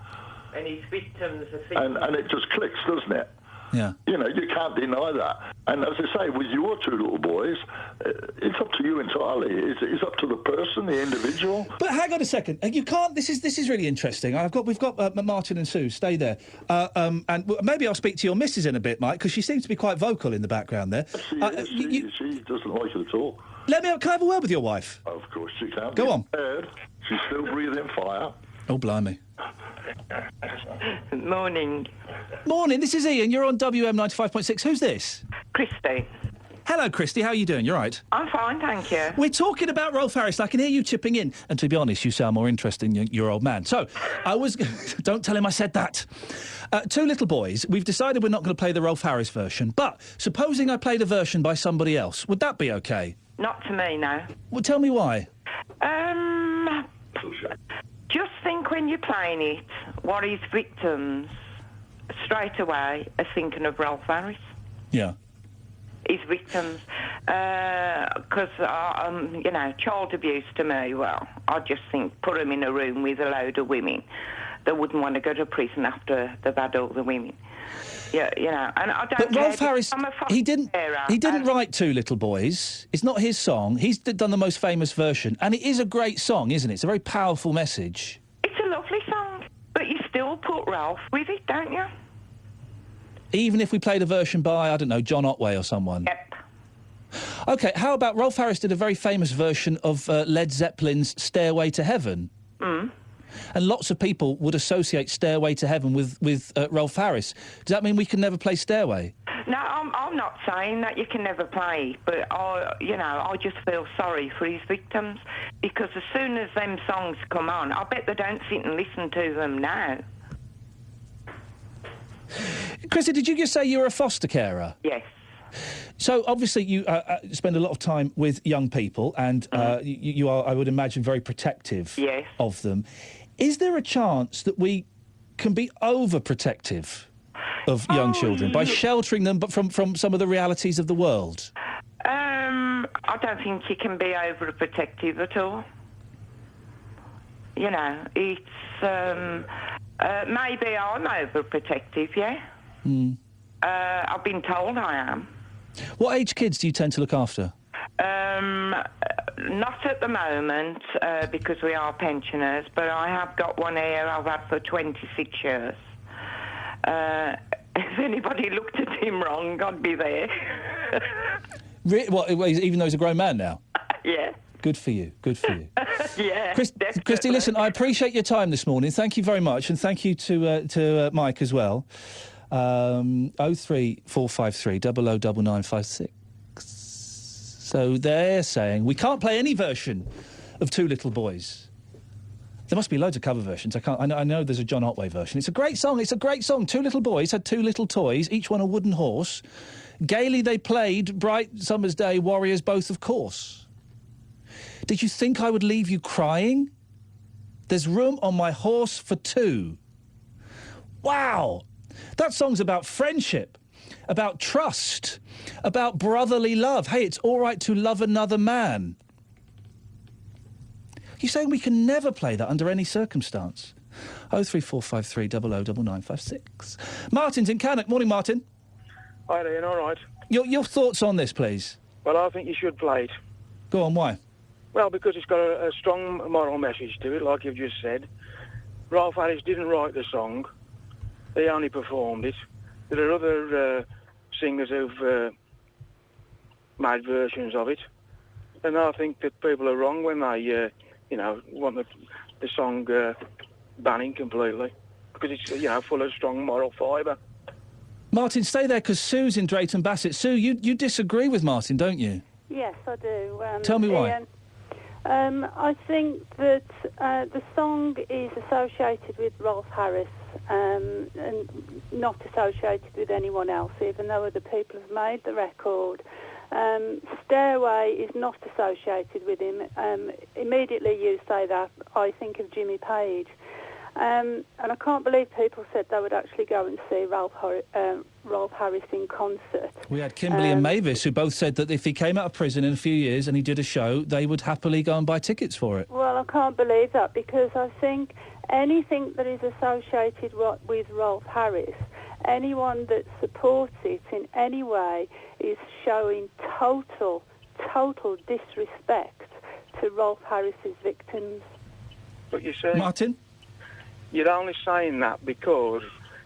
And his victims are and it just clicks, doesn't it? Yeah. You know, you can't deny that. And as I say, with your Two Little Boys, it's up to you entirely. It's up to the person, the individual. But hang on a second. You can't. This is really interesting. We've got Martin and Sue. Stay there. And maybe I'll speak to your missus in a bit, Mike, because she seems to be quite vocal in the background there. She doesn't like it at all. Can I have a word with your wife? Of course you can. Go on. She's still breathing fire. Oh, blimey. Morning. Morning, this is Iain. You're on WM 95.6. Who's this? Christy. Hello, Christy. How are you doing? You're right. I'm fine, thank you. We're talking about Rolf Harris. I can hear you chipping in. And to be honest, you sound more interesting than your old man. So, don't tell him I said that. Two Little Boys, we've decided we're not going to play the Rolf Harris version. But supposing I played a version by somebody else, would that be okay? Not to me, no. Well, tell me why. Just think when you're playing it, what his victims straight away are thinking of Rolf Harris. Yeah. His victims. Because, you know, child abuse to me, well, I just think put them in a room with a load of women that wouldn't want to go to prison after they've had all the women. Yeah, you know, and I don't. But Rolf Harris, he didn't write Two Little Boys. It's not his song. He's done the most famous version, and it is a great song, isn't it? It's a very powerful message. It's a lovely song, but you still put Rolf with it, don't you? Even if we played a version by, I don't know, John Otway or someone. Yep. OK, how about Rolf Harris did a very famous version of Led Zeppelin's Stairway to Heaven? Mm. And lots of people would associate Stairway to Heaven with Rolf Harris. Does that mean we can never play Stairway? No, I'm not saying that you can never play, but I just feel sorry for his victims, because as soon as them songs come on, I bet they don't sit and listen to them now. Chrissy, did you just say you were a foster carer? Yes. So, obviously, you spend a lot of time with young people, and you are, I would imagine, very protective of them. Is there a chance that we can be overprotective of young children by sheltering them from some of the realities of the world? I don't think you can be overprotective at all. You know, it's... maybe I'm overprotective, yeah? Mm. I've been told I am. What age kids do you tend to look after? Not at the moment, because we are pensioners, but I have got one here I've had for 26 years. If anybody looked at him wrong, I'd be there. Even though he's a grown man now? Yeah. Good for you, good for you. Yeah, Christy, listen, I appreciate your time this morning. Thank you very much, and thank you to Mike as well. 03453 009956. So they're saying we can't play any version of Two Little Boys. There must be loads of cover versions. I know there's a John Otway version. It's a great song. It's a great song. Two little boys had two little toys, each one a wooden horse. Gaily they played, bright summer's day, warriors both, of course. Did you think I would leave you crying? There's room on my horse for two. Wow! That song's about friendship, about trust, about brotherly love. Hey, it's all right to love another man. You're saying we can never play that under any circumstance? 03453 009956. Martin's in Cannock. Morning, Martin. Hi, Ian. All right. Your thoughts on this, please? Well, I think you should play it. Go on, why? Well, because it's got a strong moral message to it, like you've just said. Rolf Harris didn't write the song. He only performed it. There are other singers who've made versions of it. And I think that people are wrong when they want the song banning completely because it's, full of strong moral fibre. Martin, stay there because Sue's in Drayton Bassett. Sue, you disagree with Martin, don't you? Yes, I do. Tell me why. Iain, I think that the song is associated with Rolf Harris and not associated with anyone else, even though other people have made the record. Stairway is not associated with him. Immediately you say that, I think of Jimmy Page. And I can't believe people said they would actually go and see Rolf Harris in concert. We had Kimberly and Mavis who both said that if he came out of prison in a few years and he did a show, they would happily go and buy tickets for it. Well, I can't believe that because I think anything that is associated with Rolf Harris, anyone that supports it in any way is showing total disrespect to Rolf Harris's victims. But you see... Martin? You're only saying that because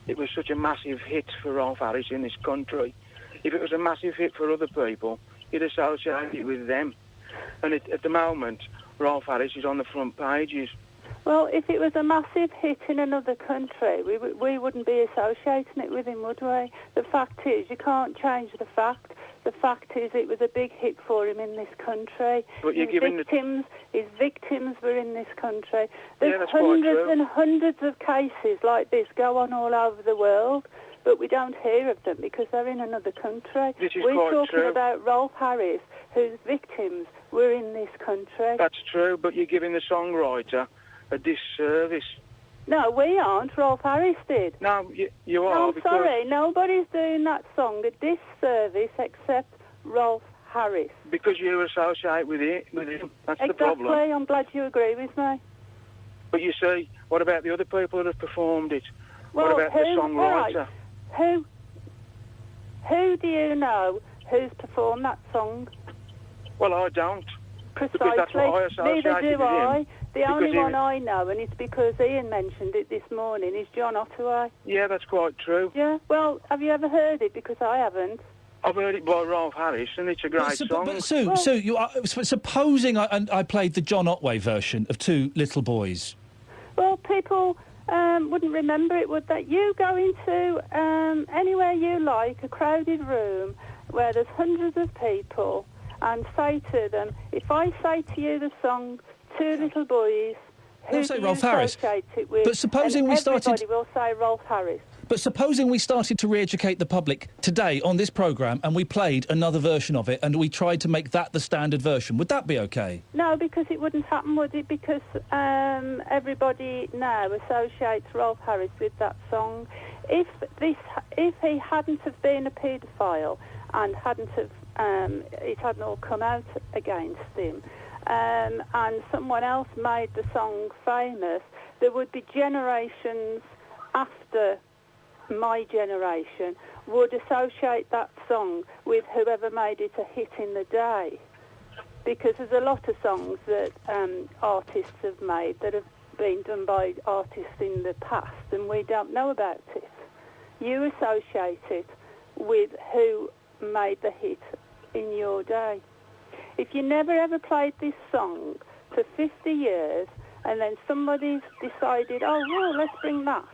it was such a massive hit for Rolf Harris in this country. If it was a massive hit for other people, you'd associate it with them. And at the moment, Rolf Harris is on the front pages. Well, if it was a massive hit in another country, we wouldn't be associating it with him, would we? The fact is, you can't change the fact. The fact is, it was a big hit for him in this country. But you're his victims were in this country. There's that's hundreds and hundreds of cases like this go on all over the world, but we don't hear of them because they're in another country. We're talking about Rolf Harris, whose victims were in this country. That's true, but you're giving the songwriter a disservice. No, we aren't. Rolf Harris did. No, you are. No, I'm sorry. Nobody's doing that song a disservice except Rolf Harris. Because you associate with him. That's the problem. Exactly. I'm glad you agree with me. But you see, what about the other people that have performed it? Well, what about the songwriter? Right. Who do you know who's performed that song? Well, I don't. Precisely. Because that's what I associate Neither do with I. him. The only one I know, and it's because Iain mentioned it this morning, is John Ottaway. Yeah, that's quite true. Yeah? Well, have you ever heard it? Because I haven't. I've heard it by Rolf Harris, and it's a great song. But Sue, you are, supposing I played the John Otway version of Two Little Boys. Well, people wouldn't remember it, would they? You go into anywhere you like, a crowded room where there's hundreds of people, and say to them, if I say to you the song Two Little Boys, who do you associate it with? But supposing we started... Everybody will say Rolf Harris. But supposing we started to re-educate the public today on this programme and we played another version of it and we tried to make that the standard version, would that be OK? No, because it wouldn't happen, would it? Because everybody now associates Rolf Harris with that song. If he hadn't have been a paedophile and it hadn't all come out against him, and someone else made the song famous, there would be generations after my generation would associate that song with whoever made it a hit in the day. Because there's a lot of songs that artists have made that have been done by artists in the past and we don't know about it. You associate it with who made the hit in your day. If you never ever played this song for 50 years and then somebody's decided, oh, well, let's bring that,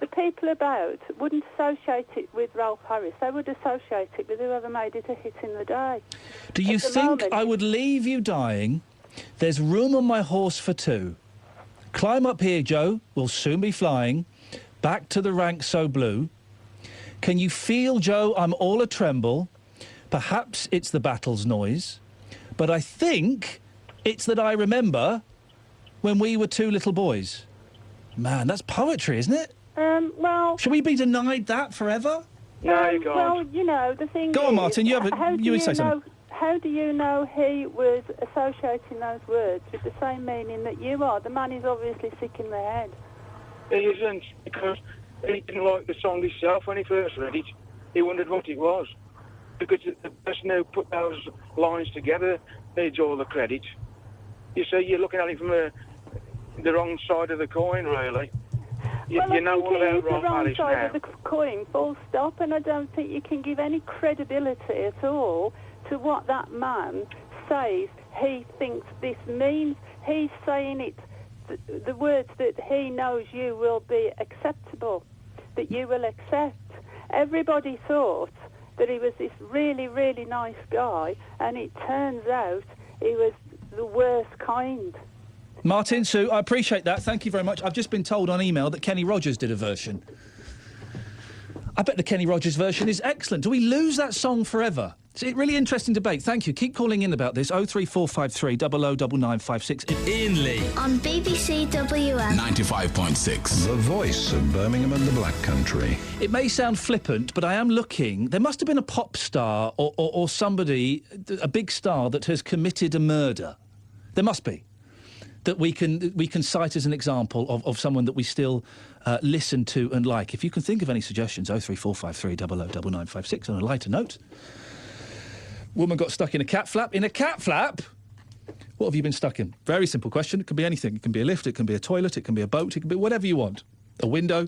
the people about wouldn't associate it with Rolf Harris. They would associate it with whoever made it a hit in the day. Do you think I would leave you dying? There's room on my horse for two. Climb up here, Joe. We'll soon be flying. Back to the ranks so blue. Can you feel, Joe, I'm all a-tremble? Perhaps it's the battle's noise. But I think it's that I remember when we were two little boys. Man, that's poetry, isn't it? Well... Should we be denied that forever? No, you can't. Well, you know, the thing Go on, Martin, you would say something. How do you know he was associating those words with the same meaning that you are? The man is obviously sick in the head. He isn't, because he didn't like the song himself when he first read it. He wondered what it was. Because the person who put those lines together needs all the credit. You see, you're looking at it from the wrong side of the coin, really. You know all about Rolf Harris now. the wrong side of the coin, full stop, and I don't think you can give any credibility at all to what that man says he thinks this means. He's saying it, the words that he knows you will be acceptable, that you will accept. Everybody thought that he was this really, really nice guy, and it turns out he was the worst kind. Martin, Sue, I appreciate that. Thank you very much. I've just been told on email that Kenny Rogers did a version. I bet the Kenny Rogers version is excellent. Do we lose that song forever? It's a really interesting debate. Thank you. Keep calling in about this. 03453 009956. Iain Lee. On BBC WM. 95.6. The voice of Birmingham and the Black Country. It may sound flippant, but I am looking. There must have been a pop star or somebody, a big star, that has committed a murder. There must be. That we can cite as an example of someone that we still listen to and like. If you can think of any suggestions, 03453 009956. On a lighter note, woman got stuck in a cat flap. In a cat flap? What have you been stuck in? Very simple question. It can be anything. It can be a lift, it can be a toilet, it can be a boat, it can be whatever you want. A window.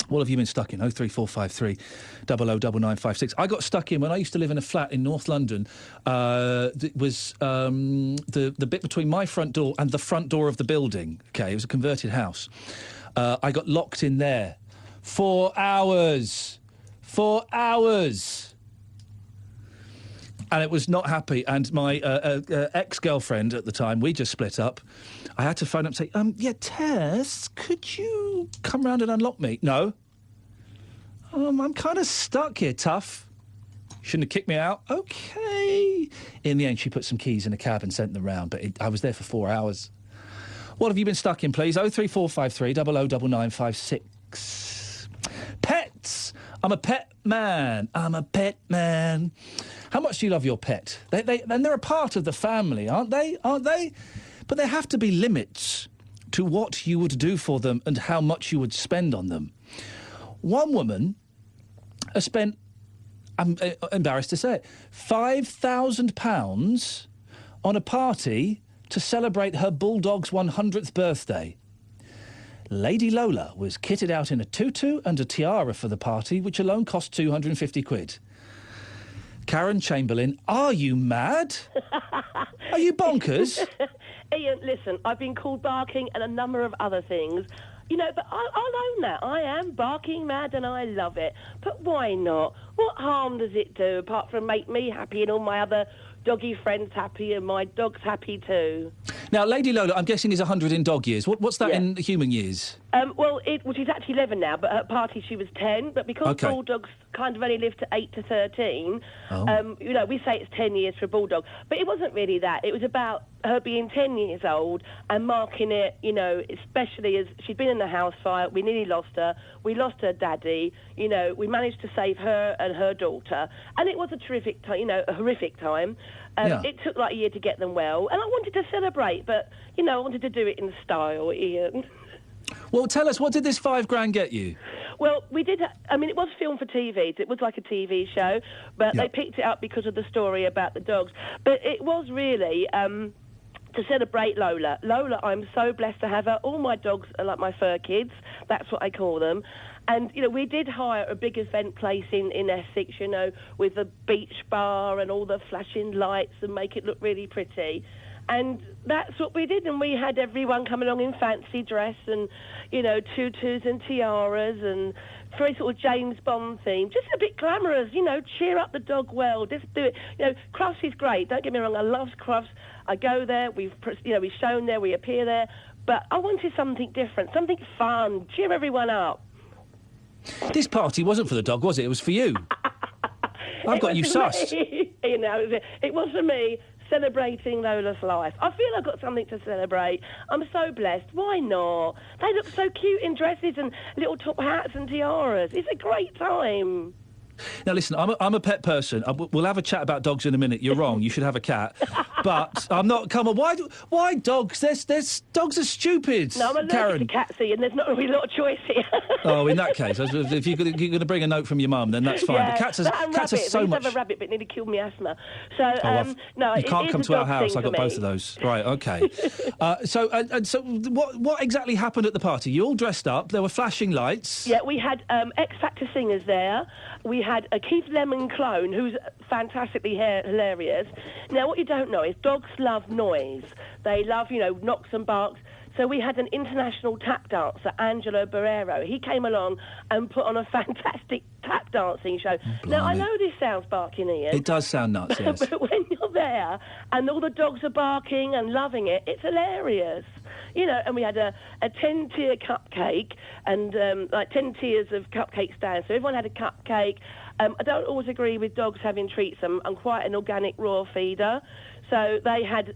What have you been stuck in? 03453 009956. I got stuck in when I used to live in a flat in North London. It was the bit between my front door and the front door of the building. OK, it was a converted house. I got locked in there. 4 hours. 4 hours. And it was not happy. And my ex-girlfriend at the time, we just split up. I had to phone up and say, yeah, Tess, could you come round and unlock me? No. I'm kind of stuck here, tough. Shouldn't have kicked me out. OK. In the end, she put some keys in a cab and sent them round, but I was there for 4 hours. What have you been stuck in, please? 03453 009956. Pets. I'm a pet man. I'm a pet man. How much do you love your pet? And they're a part of the family, aren't they? Aren't they? But there have to be limits to what you would do for them and how much you would spend on them. One woman has spent, I'm embarrassed to say it, £5,000 on a party to celebrate her bulldog's 100th birthday. Lady Lola was kitted out in a tutu and a tiara for the party, which alone cost 250 quid. Karen Chamberlain, are you mad? Are you bonkers? Iain, listen, I've been called barking and a number of other things. You know, but I'll own that. I am barking mad and I love it. But why not? What harm does it do apart from make me happy and all my other doggy friends happy and my dog's happy too? Now, Lady Lola, I'm guessing is 100 in dog years. What's that in human years? Well, she's actually 11 now, but at party she was 10. But because bulldogs kind of only live to 8 to 13, you know, we say it's 10 years for a bulldog. But it wasn't really that. It was about her being 10 years old and marking it, you know, especially as she'd been in the house fire. We nearly lost her. We lost her daddy. You know, we managed to save her and her daughter. And it was a terrific time, you know, a horrific time. It took like a year to get them well. And I wanted to celebrate, but, you know, I wanted to do it in style, Iain. Well, tell us, what did this £5,000 get you? Well, we did. I mean, it was filmed for TV. It was like a TV show, but they picked it up because of the story about the dogs. But it was really to celebrate Lola. Lola, I'm so blessed to have her. All my dogs are like my fur kids. That's what I call them. And, you know, we did hire a big event place in Essex, you know, with a beach bar and all the flashing lights and make it look really pretty. And that's what we did, and we had everyone come along in fancy dress and, you know, tutus and tiaras and very sort of James Bond theme. Just a bit glamorous, you know, cheer up the dog world. Just do it. You know, Crufts is great. Don't get me wrong, I love Crufts. I go there, we've shown there, we appear there. But I wanted something different, something fun, cheer everyone up. This party wasn't for the dog, was it? It was for you. I've got you sussed. You know, it was for me. Celebrating Lola's life. I feel I've got something to celebrate. I'm so blessed. Why not? They look so cute in dresses and little top hats and tiaras. It's a great time. Now, listen, I'm a pet person. We'll have a chat about dogs in a minute. You're wrong. You should have a cat. But I'm not... Come on, why dogs? There's dogs are stupid, No, I'm allergic Karen. to cats, and there's not really a lot of choice here. Oh, in that case, if you're going to bring a note from your mum, then that's fine. Yeah, but cats are so I used to much... have a rabbit, but it nearly killed me asthma. So, no, you can't come to our house. I've got both of those. Right, OK. So what exactly happened at the party? You all dressed up. There were flashing lights. Yeah, we had X Factor singers there. We had a Keith Lemon clone, who's fantastically hilarious. Now, what you don't know is dogs love noise. They love, knocks and barks. So we had an international tap dancer, Angelo Barrero. He came along and put on a fantastic tap dancing show. Now, I know this sounds barking, Ian. It does sound nuts, yes. But when you're there and all the dogs are barking and loving it, it's hilarious. And we had a 10-tier cupcake and 10 tiers of cupcake stands. So everyone had a cupcake. I don't always agree with dogs having treats. I'm quite an organic raw feeder. So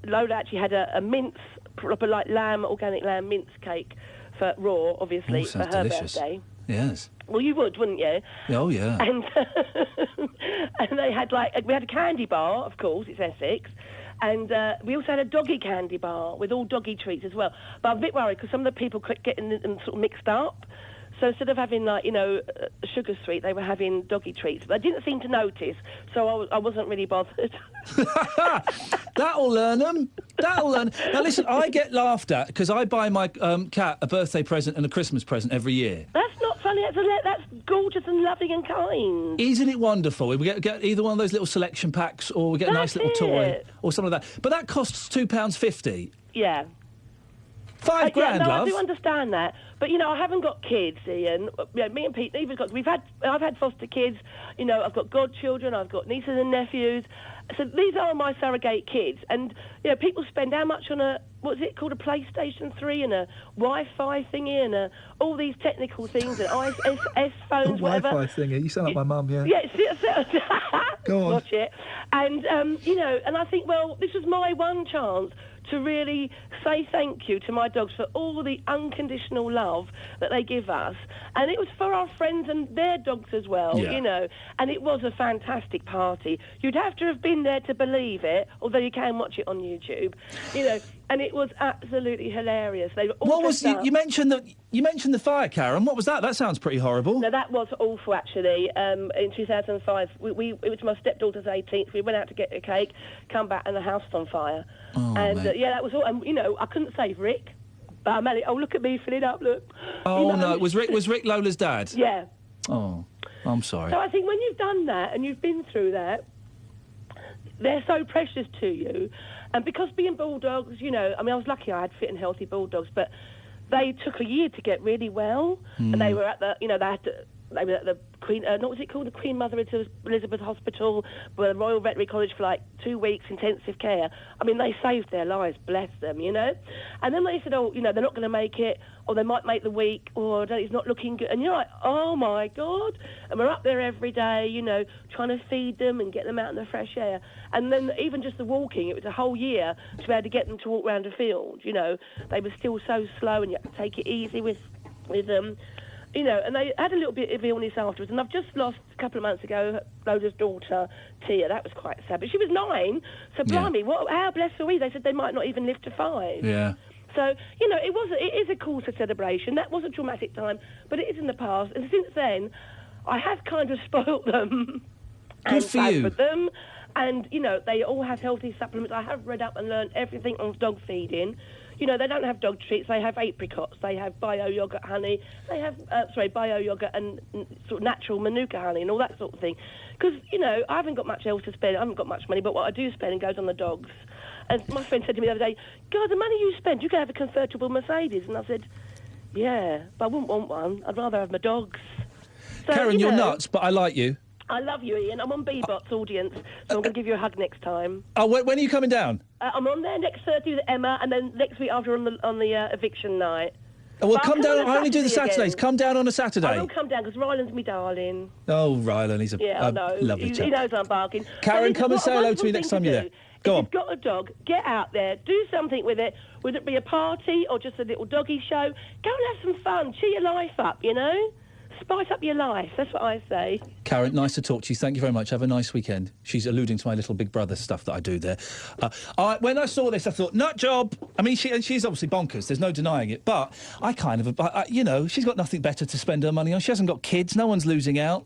Lola actually had a mince, proper organic lamb mince cake for raw, obviously, for her birthday. Yes. Well, you would, wouldn't you? Oh, yeah. And they had we had a candy bar, of course, it's Essex. And we also had a doggy candy bar with all doggy treats as well. But I'm a bit worried because some of the people kept getting them sort of mixed up. So instead of having, sugar sweet, they were having doggy treats. But I didn't seem to notice, so I wasn't really bothered. That'll learn them. That'll learn. Now, listen, I get laughed at because I buy my cat a birthday present and a Christmas present every year. That's not funny. That's gorgeous and loving and kind. Isn't it wonderful? We get either one of those little selection packs or we get a nice little toy or something like that. But that costs £2.50. Yeah. £5 grand, no, love. I do understand that. But, I haven't got kids, Ian. Me and Pete, I've had foster kids. I've got godchildren, I've got nieces and nephews. So these are my surrogate kids. And, people spend how much on a PlayStation 3 and a Wi-Fi thingy and all these technical things and S phones, whatever. Wi-Fi thingy. You sound like my mum, yeah. Yeah, Go on. Watch it. And, and I think, well, this was my one chance to really say thank you to my dogs for all the unconditional love that they give us. And it was for our friends and their dogs as well, And it was a fantastic party. You'd have to have been there to believe it, although you can watch it on YouTube, And it was absolutely hilarious. They were all what was you mentioned the fire, Karen? What was that? That sounds pretty horrible. No, that was awful actually. In 2005, it was my stepdaughter's 18th. We went out to get a cake, come back, and the house was on fire. That was all. And I couldn't save Rick. But look at me filling up. Look. Oh no, was Rick Lola's dad? Yeah. Oh, I'm sorry. So I think when you've done that and you've been through that, they're so precious to you. And because being bulldogs, I was lucky I had fit and healthy bulldogs, but they took a year to get really well, and they were at the, they were at the Queen, what was it called, the Queen Mother Elizabeth Hospital, the Royal Veterinary College for 2 weeks intensive care. They saved their lives, bless them, And then they said, they're not going to make it, or they might make the week, or it's not looking good. And you're like, oh my God. And we're up there every day, trying to feed them and get them out in the fresh air. And then even just the walking, it was a whole year to be able to get them to walk around a field, They were still so slow and you had to take it easy with them. And they had a little bit of illness afterwards. And I've just lost, a couple of months ago, Lola's daughter, Tia. That was quite sad. But she was 9, so blimey, how blessed are we? They said they might not even live to 5. Yeah. So, it is a cause for celebration. That was a traumatic time, but it is in the past. And since then, I have kind of spoilt them. Good for you. For them. And, they all have healthy supplements. I have read up and learned everything on dog feeding. They don't have dog treats. They have apricots. They have bio yogurt honey. They have, bio yogurt and sort of natural manuka honey and all that sort of thing. Because, I haven't got much else to spend. I haven't got much money, but what I do spend goes on the dogs. And my friend said to me the other day, God, the money you spend, you could have a convertible Mercedes. And I said, yeah, but I wouldn't want one. I'd rather have my dogs. So, Karen, you're nuts, but I like you. I love you, Ian. I'm on Bebot's audience, so I'm going to give you a hug next time. Oh, when are you coming down? I'm on there next Thursday with Emma, and then next week after on the eviction night. Oh, well, come down. I only do the Saturdays. Again. Come down on a Saturday. I will come down because Ryland's me darling. Oh, Ryland, he's a lovely chap. He knows I'm barking. Karen, come and say hello to me next time you're there. Go on. If you've got a dog, get out there, do something with it. Would it be a party or just a little doggy show? Go and have some fun. Cheer your life up, Spice up your life, that's what I say. Karen, nice to talk to you. Thank you very much. Have a nice weekend. She's alluding to my little Big Brother stuff that I do there. When I saw this, I thought, nut job. I mean, she's obviously bonkers. There's no denying it. But I kind of, she's got nothing better to spend her money on. She hasn't got kids. No one's losing out.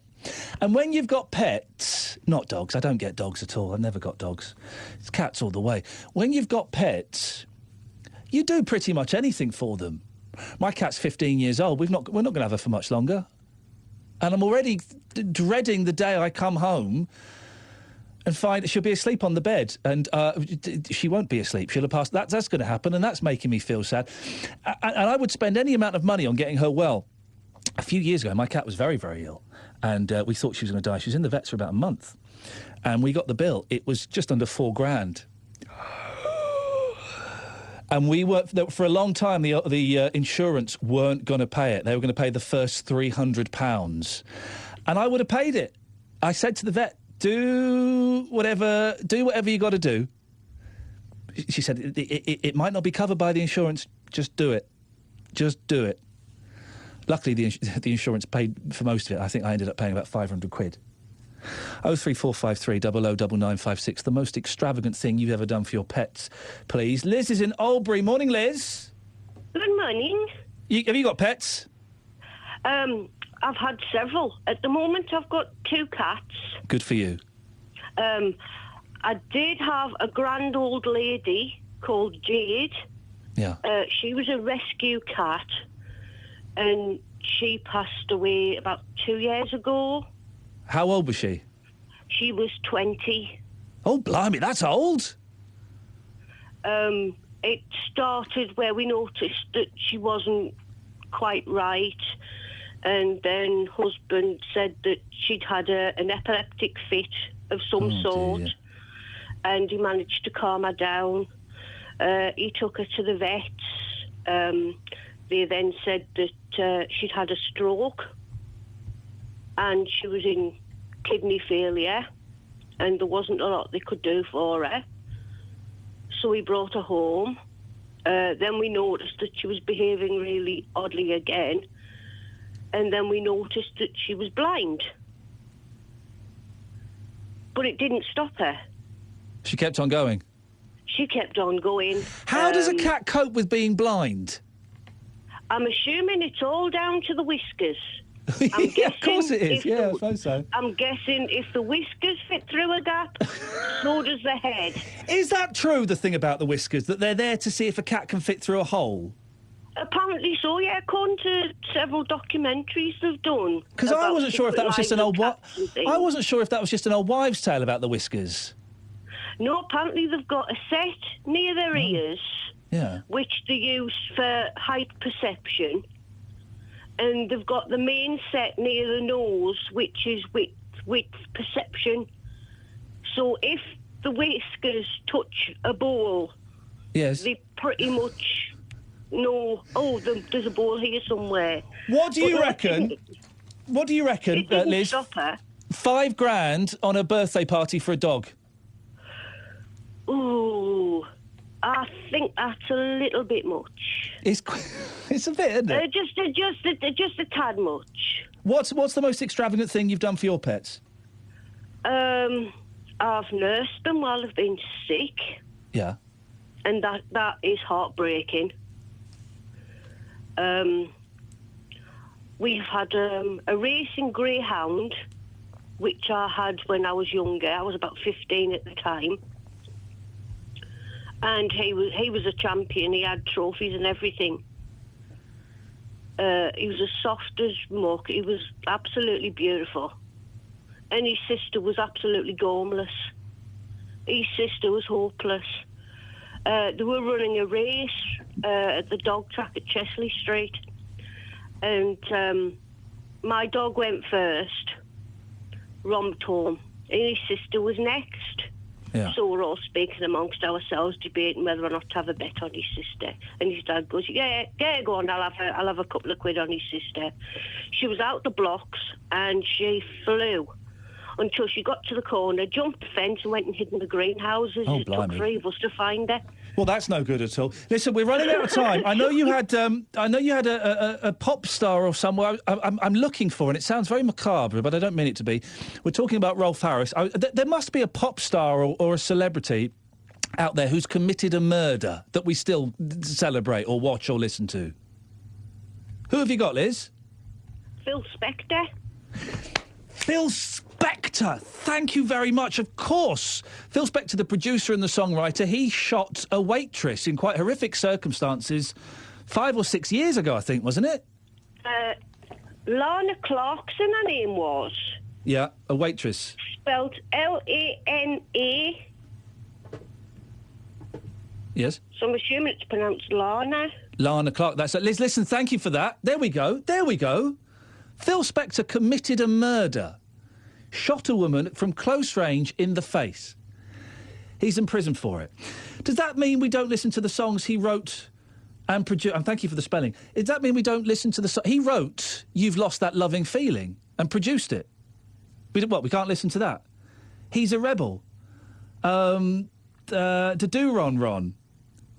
And when you've got pets, not dogs, I don't get dogs at all. I've never got dogs. It's cats all the way. When you've got pets, you do pretty much anything for them. My cat's 15 years old. We're not going to have her for much longer. And I'm already dreading the day I come home and find she'll be asleep on the bed, and she won't be asleep. She'll have passed. That's going to happen, and that's making me feel sad. And I would spend any amount of money on getting her well. A few years ago, my cat was very, very ill, and we thought she was going to die. She was in the vets for about a month, and we got the bill. It was just under $4,000. And we were, for a long time, the insurance weren't going to pay it. They were going to pay the first £300. And I would have paid it. I said to the vet, do whatever you got to do. She said, it might not be covered by the insurance. Just do it. Just do it. Luckily, the insurance paid for most of it. I think I ended up paying about £500. 03453 009956. The most extravagant thing you've ever done for your pets, please. Liz is in Albury. Morning, Liz. Good morning. Have you got pets? I've had several. At the moment, I've got 2 cats. Good for you. I did have a grand old lady called Jade. Yeah. She was a rescue cat, and she passed away about 2 years ago. How old was she? She was 20. Oh, blimey, that's old. It started where we noticed that she wasn't quite right, and then husband said that she'd had an epileptic fit of some sort, dear. And he managed to calm her down. He took her to the vets. They then said that she'd had a stroke, and she was in kidney failure, and there wasn't a lot they could do for her. So we brought her home. Then we noticed that she was behaving really oddly again, and then we noticed that she was blind. But it didn't stop her. She kept on going? She kept on going. How does a cat cope with being blind? I'm assuming it's all down to the whiskers. Yeah, of course it is. Yeah, I suppose so. I'm guessing if the whiskers fit through a gap, so does the head. Is that true, the thing about the whiskers, that they're there to see if a cat can fit through a hole? Apparently so, yeah, according to several documentaries they've done. Because I wasn't sure if that was just an old I wasn't sure if that was just an old wives' tale about the whiskers. No, apparently they've got a set near their ears, which they use for height perception, and they've got the main set near the nose, which is width perception. So if the whiskers touch a bowl, they pretty much know, there's a bowl here somewhere. What do you reckon? What do you reckon, It didn't Liz? stop her. $5,000 on a birthday party for a dog. Ooh, I think that's a little bit much. It's a bit, isn't it? Just a tad much. What's the most extravagant thing you've done for your pets? I've nursed them while they've been sick. Yeah. And that is heartbreaking. We've had a racing greyhound, which I had when I was younger. I was about 15 at the time. And he was a champion. He had trophies and everything. He was as soft as muck. He was absolutely beautiful. And his sister was absolutely gormless. His sister was hopeless. They were running a race at the dog track at Chesley Street. And my dog went first, romped home, and his sister was next. Yeah. So we're all speaking amongst ourselves, debating whether or not to have a bet on his sister. And his dad goes, yeah, go on, I'll have a couple of quid on his sister. She was out the blocks, and she flew until she got to the corner, jumped the fence, and went and hid in the greenhouses. Oh, It took blimey. 3 of us to find her. Well, that's no good at all. Listen, we're running out of time. I know you had a pop star or somewhere. I'm looking for, and it sounds very macabre, but I don't mean it to be. We're talking about Rolf Harris. There must be a pop star or a celebrity out there who's committed a murder that we still celebrate or watch or listen to. Who have you got, Liz? Phil Spector. Phil Spector, thank you very much. Of course, Phil Spector, the producer and the songwriter, he shot a waitress in quite horrific circumstances 5 or 6 years ago, I think, wasn't it? Lana Clarkson, her name was. Yeah, a waitress. Spelled Lana. Yes. So I'm assuming it's pronounced Lana. Lana Clark. That's it. Liz, listen, thank you for that. There we go. Phil Spector committed a murder. Shot a woman from close range in the face. He's in prison for it. Does that mean we don't listen to the songs he wrote and produced? And thank you for the spelling. Does that mean we don't listen to the songs? He wrote You've Lost That Loving Feeling and produced it. We can't listen to that? He's a rebel. Do Ron.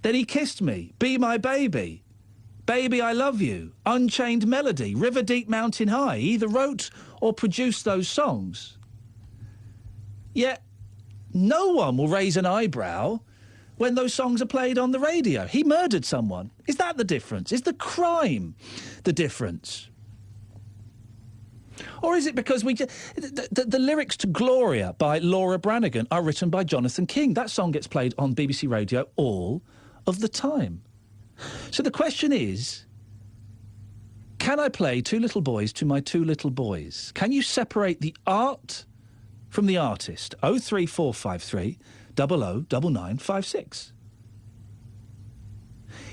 Then He Kissed Me. Be My Baby. Baby, I Love You. Unchained Melody. River Deep, Mountain High. He either wrote or produced those songs. Yet no one will raise an eyebrow when those songs are played on the radio. He murdered someone. Is that the difference? Is the crime the difference? Or is it because the lyrics to Gloria by Laura Branigan are written by Jonathan King? That song gets played on BBC Radio all of the time. So the question is, can I play Two Little Boys to My Two Little Boys? Can you separate the art from the artist? 03453 009956.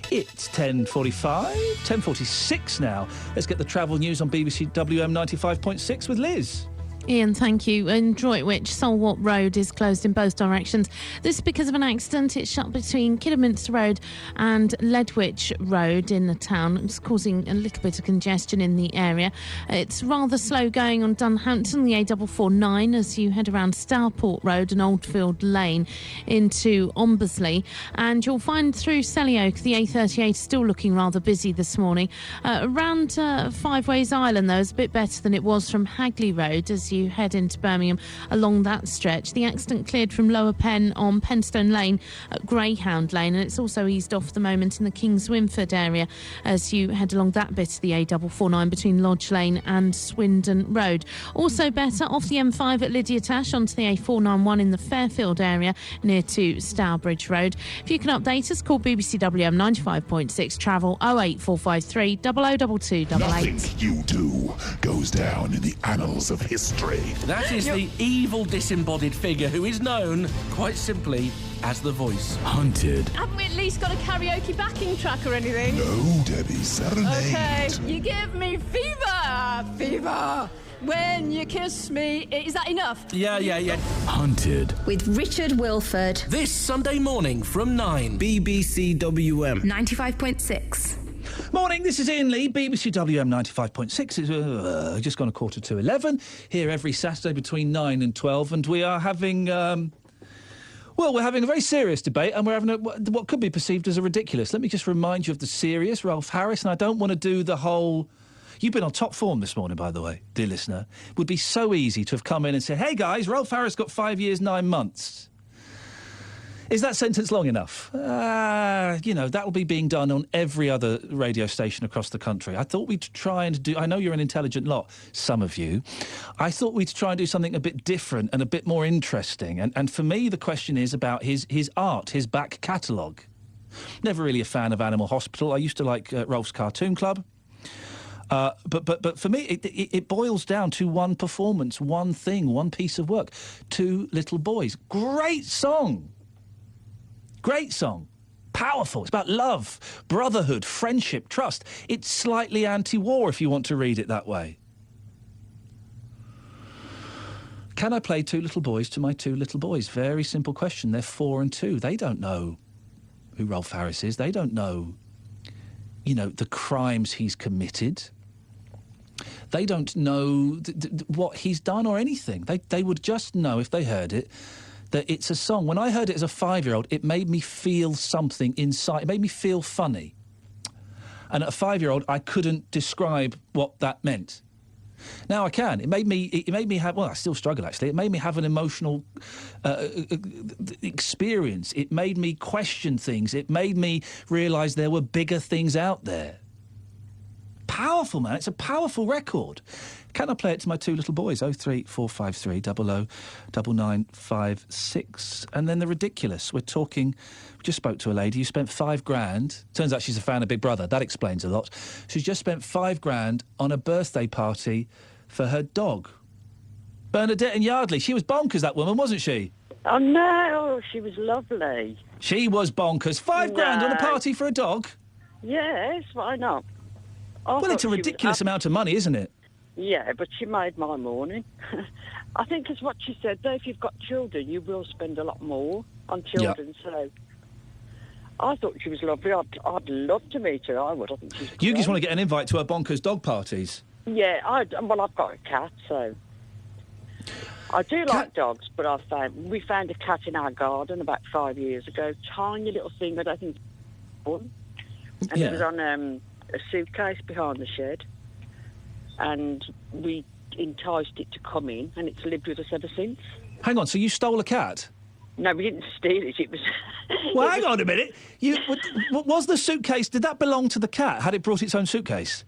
It's 10:46 now. Let's get the travel news on BBC WM 95.6 with Liz. Iain, thank you. In Droitwich, Solwart Road is closed in both directions. This is because of an accident. It's shut between Kidderminster Road and Ledwich Road in the town. It's causing a little bit of congestion in the area. It's rather slow going on Dunhampton, the A449, as you head around Stourport Road and Oldfield Lane into Ombersley. And you'll find through Selly Oak, the A38 is still looking rather busy this morning. Around Five Ways Island, though, is a bit better than it was from Hagley Road as you head into Birmingham along that stretch. The accident cleared from Lower Penn on Penstone Lane at Greyhound Lane, and it's also eased off at the moment in the Kings Wynford area as you head along that bit of the A449 between Lodge Lane and Swindon Road. Also better off the M5 at Lydia Tash onto the A491 in the Fairfield area near to Stourbridge Road. If you can update us, call BBC WM 95.6 Travel 08453 002288. Nothing you do goes down in the annals of history. That is the evil disembodied figure who is known, quite simply, as The Voice. Hunted. Haven't we at least got a karaoke backing track or anything? No, Debbie, serenade. Okay, you give me fever. When you kiss me, is that enough? Yeah. Hunted. With Richard Wilford. This Sunday morning from 9. BBC WM 95.6. Morning, this is Iain Lee, BBC WM 95.6. It's just gone 11:15. Here every Saturday between 9 and 12, and we are having, we're having a very serious debate, and we're having what could be perceived as a ridiculous. Let me just remind you of the serious Rolf Harris, and I don't want to do the whole... You've been on top form this morning, by the way, dear listener. It would be so easy to have come in and said, hey, guys, Rolf Harris got 5 years, 9 months. Is that sentence long enough? That will be being done on every other radio station across the country. I thought we'd try and do... I know you're an intelligent lot, some of you. I thought we'd try and do something a bit different and a bit more interesting. And for me, the question is about his art, his back catalogue. Never really a fan of Animal Hospital. I used to like Rolf's Cartoon Club. But for me, it boils down to one performance, one thing, one piece of work. Two Little Boys. Great song. Great song. Powerful. It's about love, brotherhood, friendship, trust. It's slightly anti-war if you want to read it that way. Can I play Two Little Boys to My Two Little Boys? Very simple question. They're 4 and 2. They don't know who Rolf Harris is. They don't know, the crimes he's committed. They don't know what he's done or anything. They would just know if they heard it that it's a song. When I heard it as a 5-year-old, it made me feel something inside. It made me feel funny. And at a 5-year-old, I couldn't describe what that meant. Now I can. It made me have... Well, I still struggle, actually. It made me have an emotional experience. It made me question things. It made me realise there were bigger things out there. Powerful, man. It's a powerful record. Can I play it to my two little boys? 03453 009956. And then the ridiculous. We just spoke to a lady who spent $5,000. Turns out she's a fan of Big Brother. That explains a lot. She's just spent $5,000 on a birthday party for her dog. Bernadette in Yardley. She was bonkers, that woman, wasn't she? Oh, no, she was lovely. She was bonkers. £5,000 on a party for a dog? Yes, why not? Well, it's a ridiculous amount of money, isn't it? Yeah, but she made my morning. I think it's what she said, though, if you've got children, you will spend a lot more on children, so... I thought she was lovely. I'd love to meet her, I would. I think she's You just great. want to get an invite to her bonkers dog parties? Yeah, well, I've got a cat, so... I do like dogs, but we found a cat in our garden about 5 years ago. Tiny little thing, I don't think it's fun. And it was on a suitcase behind the shed. And we enticed it to come in, and it's lived with us ever since. Hang on, so you stole a cat? No, we didn't steal it. It was... Well, hang on a minute. Was the suitcase... Did that belong to the cat? Had it brought its own suitcase?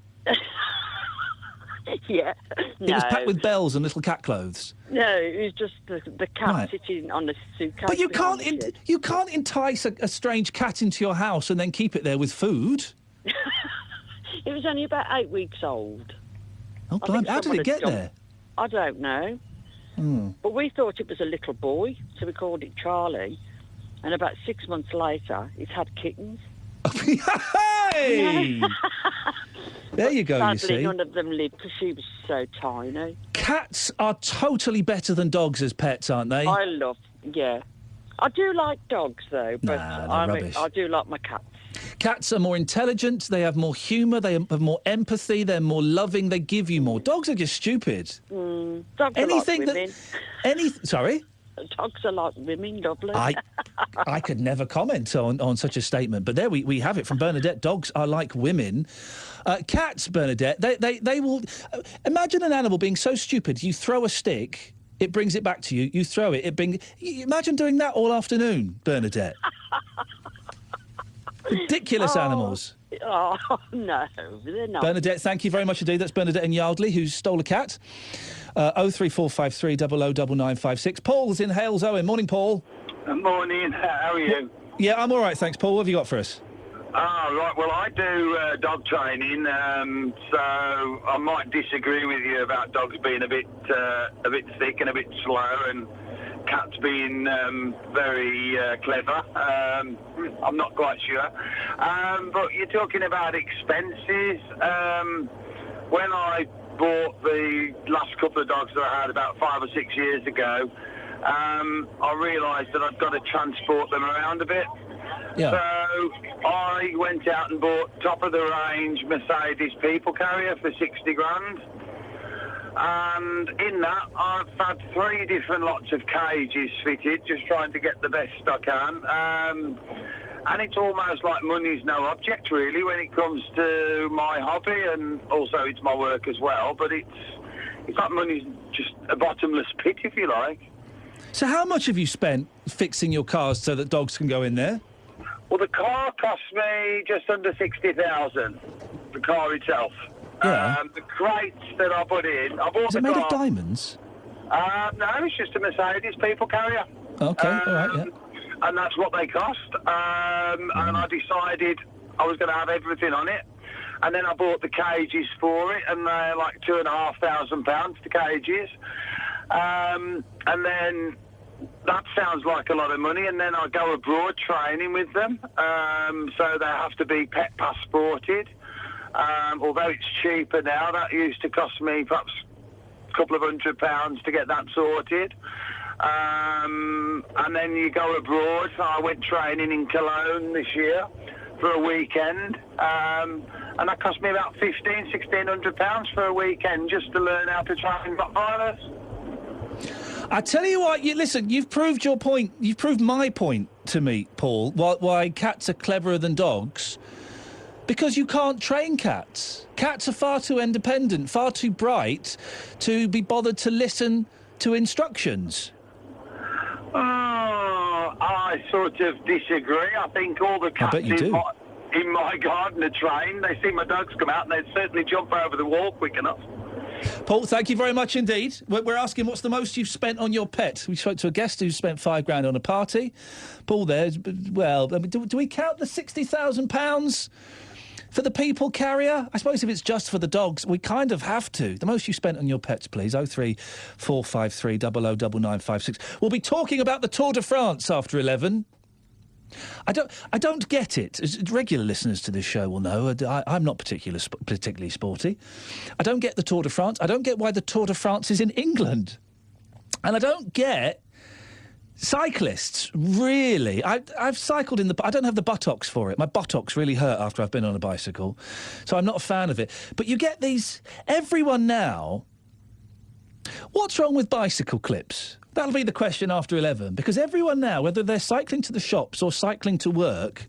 Yeah. It was packed with bells and little cat clothes? No, it was just the cat Right. sitting on the suitcase. But you behind can't the shed. you can't entice a strange cat into your house and then keep it there with food. It was only about 8 weeks old. Oh, I think blimey. How did someone it get had dumped- there? I don't know. Hmm. But we thought it was a little boy, so we called it Charlie. And about 6 months later, it's had kittens. Hey! There you go, you Sadly, see. none of them lived because she was so tiny. Cats are totally better than dogs as pets, aren't they? Yeah. I do like dogs, though, but Nah, they're rubbish. I do like my cats. Cats are more intelligent, they have more humour, they have more empathy, they're more loving, they give you more. Dogs are just stupid. Dogs Anything are like women. Sorry? Dogs are like women, lovely. I could never comment on such a statement, but there we have it from Bernadette. Dogs are like women. Cats, Bernadette, they will... imagine an animal being so stupid, you throw a stick, it brings it back to you, you throw it, imagine doing that all afternoon, Bernadette. Ridiculous animals. Oh, no, they're not. Bernadette, thank you very much indeed. That's Bernadette in Yardley, who stole a cat. 03453 009956. Paul's in Hales Owen. Morning, Paul. Morning. How are you? Yeah, I'm all right, thanks, Paul. What have you got for us? Right. Well, I do dog training, so I might disagree with you about dogs being a bit thick and a bit slow, and cats being very clever. I'm not quite sure. But you're talking about expenses. When I bought the last couple of dogs that I had about 5 or 6 years ago, I realised that I've got to transport them around a bit. Yeah. So I went out and bought top-of-the-range Mercedes people carrier for 60 grand. And in that, I've had 3 different lots of cages fitted, just trying to get the best I can. And it's almost like money's no object, really, when it comes to my hobby, and also it's my work as well. But it's like money's just a bottomless pit, if you like. So how much have you spent fixing your cars so that dogs can go in there? Well, the car cost me just under 60,000. The car itself. Yeah. The crates that I put in, I bought Is the it made car. of diamonds? No, it's just a Mercedes people carrier. Okay, all right, yeah. And that's what they cost. And I decided I was going to have everything on it. And then I bought the cages for it, and they're like £2,500, the cages. And then that sounds like a lot of money. And then I go abroad training with them. So they have to be pet passported. Although it's cheaper now, that used to cost me perhaps a couple of £100 to get that sorted. And then you go abroad. So I went training in Cologne this year for a weekend. And that cost me about £1,600 for a weekend just to learn how to train Rottweilers. I tell you what, listen, you've proved your point. You've proved my point to me, Paul, why cats are cleverer than dogs. Because you can't train cats. Cats are far too independent, far too bright to be bothered to listen to instructions. I sort of disagree. I think all the cats in my garden are trained. They see my dogs come out and they'd certainly jump over the wall quick enough. Paul, thank you very much indeed. We're asking what's the most you've spent on your pet. We spoke to a guest who spent £5,000 on a party. Paul there, well, do we count the £60,000 For the people carrier, I suppose if it's just for the dogs, we kind of have to. The most you spent on your pets, please. 03453 009956. We'll be talking about the Tour de France after 11. I don't get it. As regular listeners to this show will know, I'm not particularly sporty. I don't get the Tour de France. I don't get why the Tour de France is in England. And I don't get cyclists, really. I've cycled in the... I don't have the buttocks for it. My buttocks really hurt after I've been on a bicycle. So I'm not a fan of it. But you get these... Everyone now... What's wrong with bicycle clips? That'll be the question after 11. Because everyone now, whether they're cycling to the shops or cycling to work,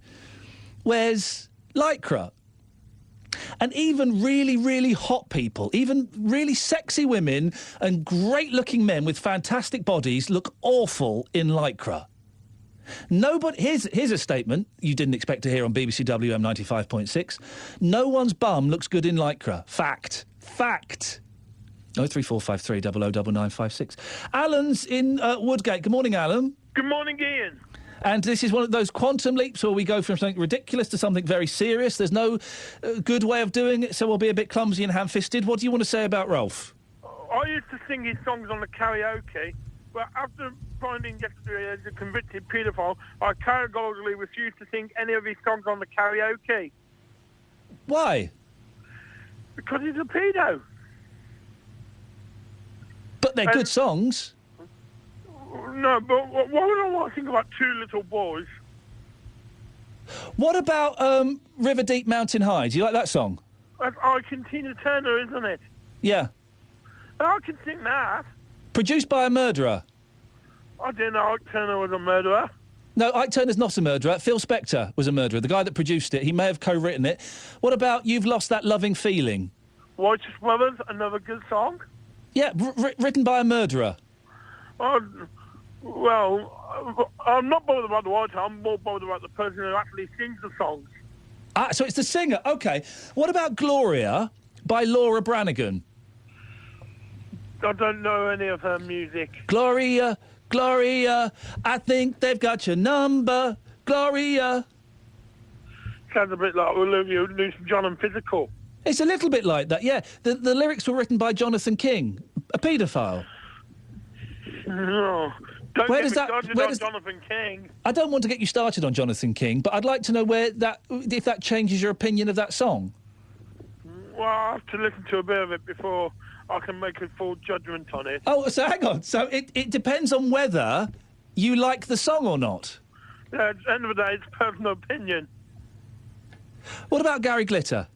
wears Lycra. And even really, really hot people, even really sexy women and great-looking men with fantastic bodies look awful in Lycra. Here's a statement you didn't expect to hear on BBC WM 95.6. No one's bum looks good in Lycra. Fact. 03453 009956. Alan's in Woodgate. Good morning, Alan. Good morning, Ian. And this is one of those quantum leaps where we go from something ridiculous to something very serious. There's no good way of doing it, so we'll be a bit clumsy and ham-fisted. What do you want to say about Rolf? I used to sing his songs on the karaoke, but after finding yesterday as a convicted paedophile, I categorically refused to sing any of his songs on the karaoke. Why? Because he's a pedo. But they're good songs. No, but why would I want to sing about two little boys? What about River Deep, Mountain High? Do you like that song? That's Tina Turner, isn't it? Yeah. I can sing that. Produced by a murderer. I didn't know Ike Turner was a murderer. No, Ike Turner's not a murderer. Phil Spector was a murderer. The guy that produced it. He may have co-written it. What about You've Lost That Loving Feeling? Righteous Brothers, another good song. Yeah, written by a murderer. Well, I'm not bothered about the writer. I'm more bothered about the person who actually sings the songs. Ah, so it's the singer. OK. What about Gloria by Laura Branigan? I don't know any of her music. Gloria, I think they've got your number. Gloria. Sounds a bit like Olivia Newton-John and Physical. It's a little bit like that, yeah. The lyrics were written by Jonathan King, a paedophile. No. Don't get me started on Jonathan King. I don't want to get you started on Jonathan King, but I'd like to know if that changes your opinion of that song. Well, I have to listen to a bit of it before I can make a full judgment on it. Oh, so hang on. So it depends on whether you like the song or not. Yeah, at the end of the day, it's personal opinion. What about Gary Glitter?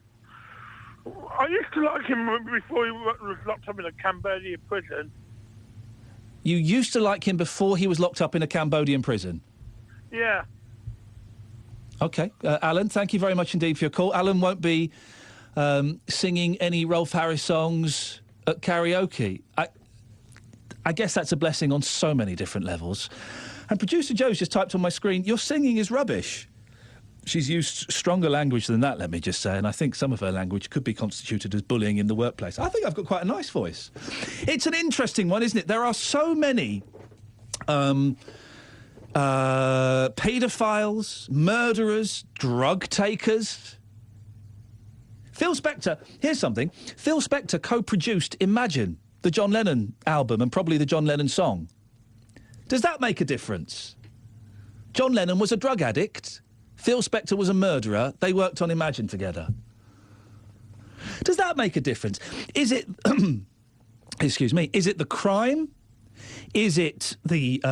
I used to like him before he was locked up in a Cambodian prison. You used to like him before he was locked up in a Cambodian prison? Yeah. OK. Alan, thank you very much indeed for your call. Alan won't be singing any Rolf Harris songs at karaoke. I guess that's a blessing on so many different levels. And producer Joe's just typed on my screen, your singing is rubbish. She's used stronger language than that, let me just say, and I think some of her language could be constituted as bullying in the workplace. I think I've got quite a nice voice. It's an interesting one, isn't it? There are so many paedophiles, murderers, drug takers. Phil Spector, here's something. Phil Spector co-produced Imagine, the John Lennon album, and probably the John Lennon song. Does that make a difference? John Lennon was a drug addict. Phil Spector was a murderer. They worked on Imagine together. Does that make a difference? Is it... excuse me. Is it the crime? Is it the...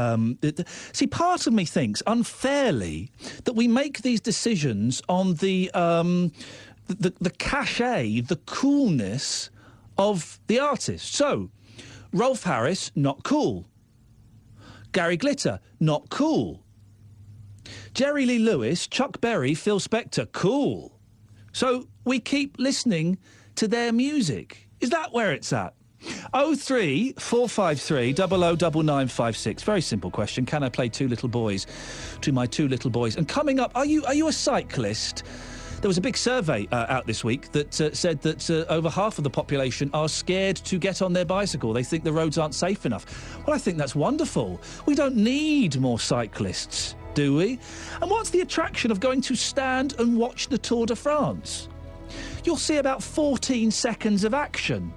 See, part of me thinks, unfairly, that we make these decisions on the cachet, the coolness of the artist. So, Rolf Harris, not cool. Gary Glitter, not cool. Jerry Lee Lewis, Chuck Berry, Phil Spector, cool. So we keep listening to their music. Is that where it's at? 03453 009956. Very simple question. Can I play Two Little Boys to my two little boys? And coming up, are you a cyclist? There was a big survey out this week that said that over half of the population are scared to get on their bicycle. They think the roads aren't safe enough. Well, I think that's wonderful. We don't need more cyclists, do we? And what's the attraction of going to stand and watch the Tour de France? you'll see about 14 seconds of action.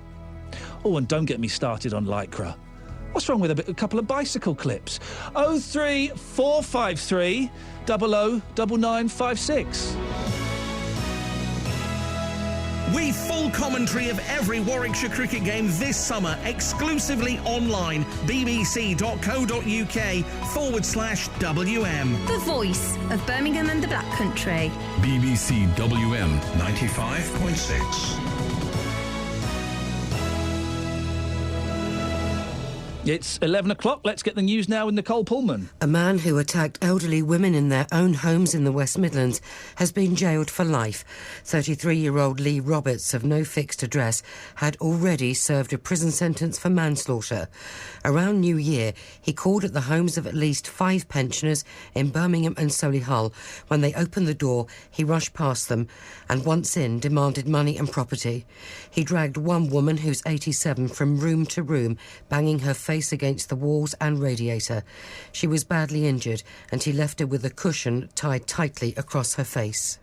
Oh, and don't get me started on Lycra. What's wrong with a couple of bicycle clips? 03453 009956. With full commentary of every Warwickshire cricket game this summer, exclusively online, bbc.co.uk/WM. The voice of Birmingham and the Black Country. BBC WM 95.6. It's 11 o'clock. Let's get the news now with Nicole Pullman. A man who attacked elderly women in their own homes in the West Midlands has been jailed for life. 33-year-old Lee Roberts, of no fixed address, had already served a prison sentence for manslaughter. Around New Year, he called at the homes of at least 5 pensioners in Birmingham and Solihull. When they opened the door, he rushed past them and, once in, demanded money and property. He dragged one woman, who's 87, from room to room, banging her face against the walls and radiator. She was badly injured, and he left her with a cushion tied tightly across her face.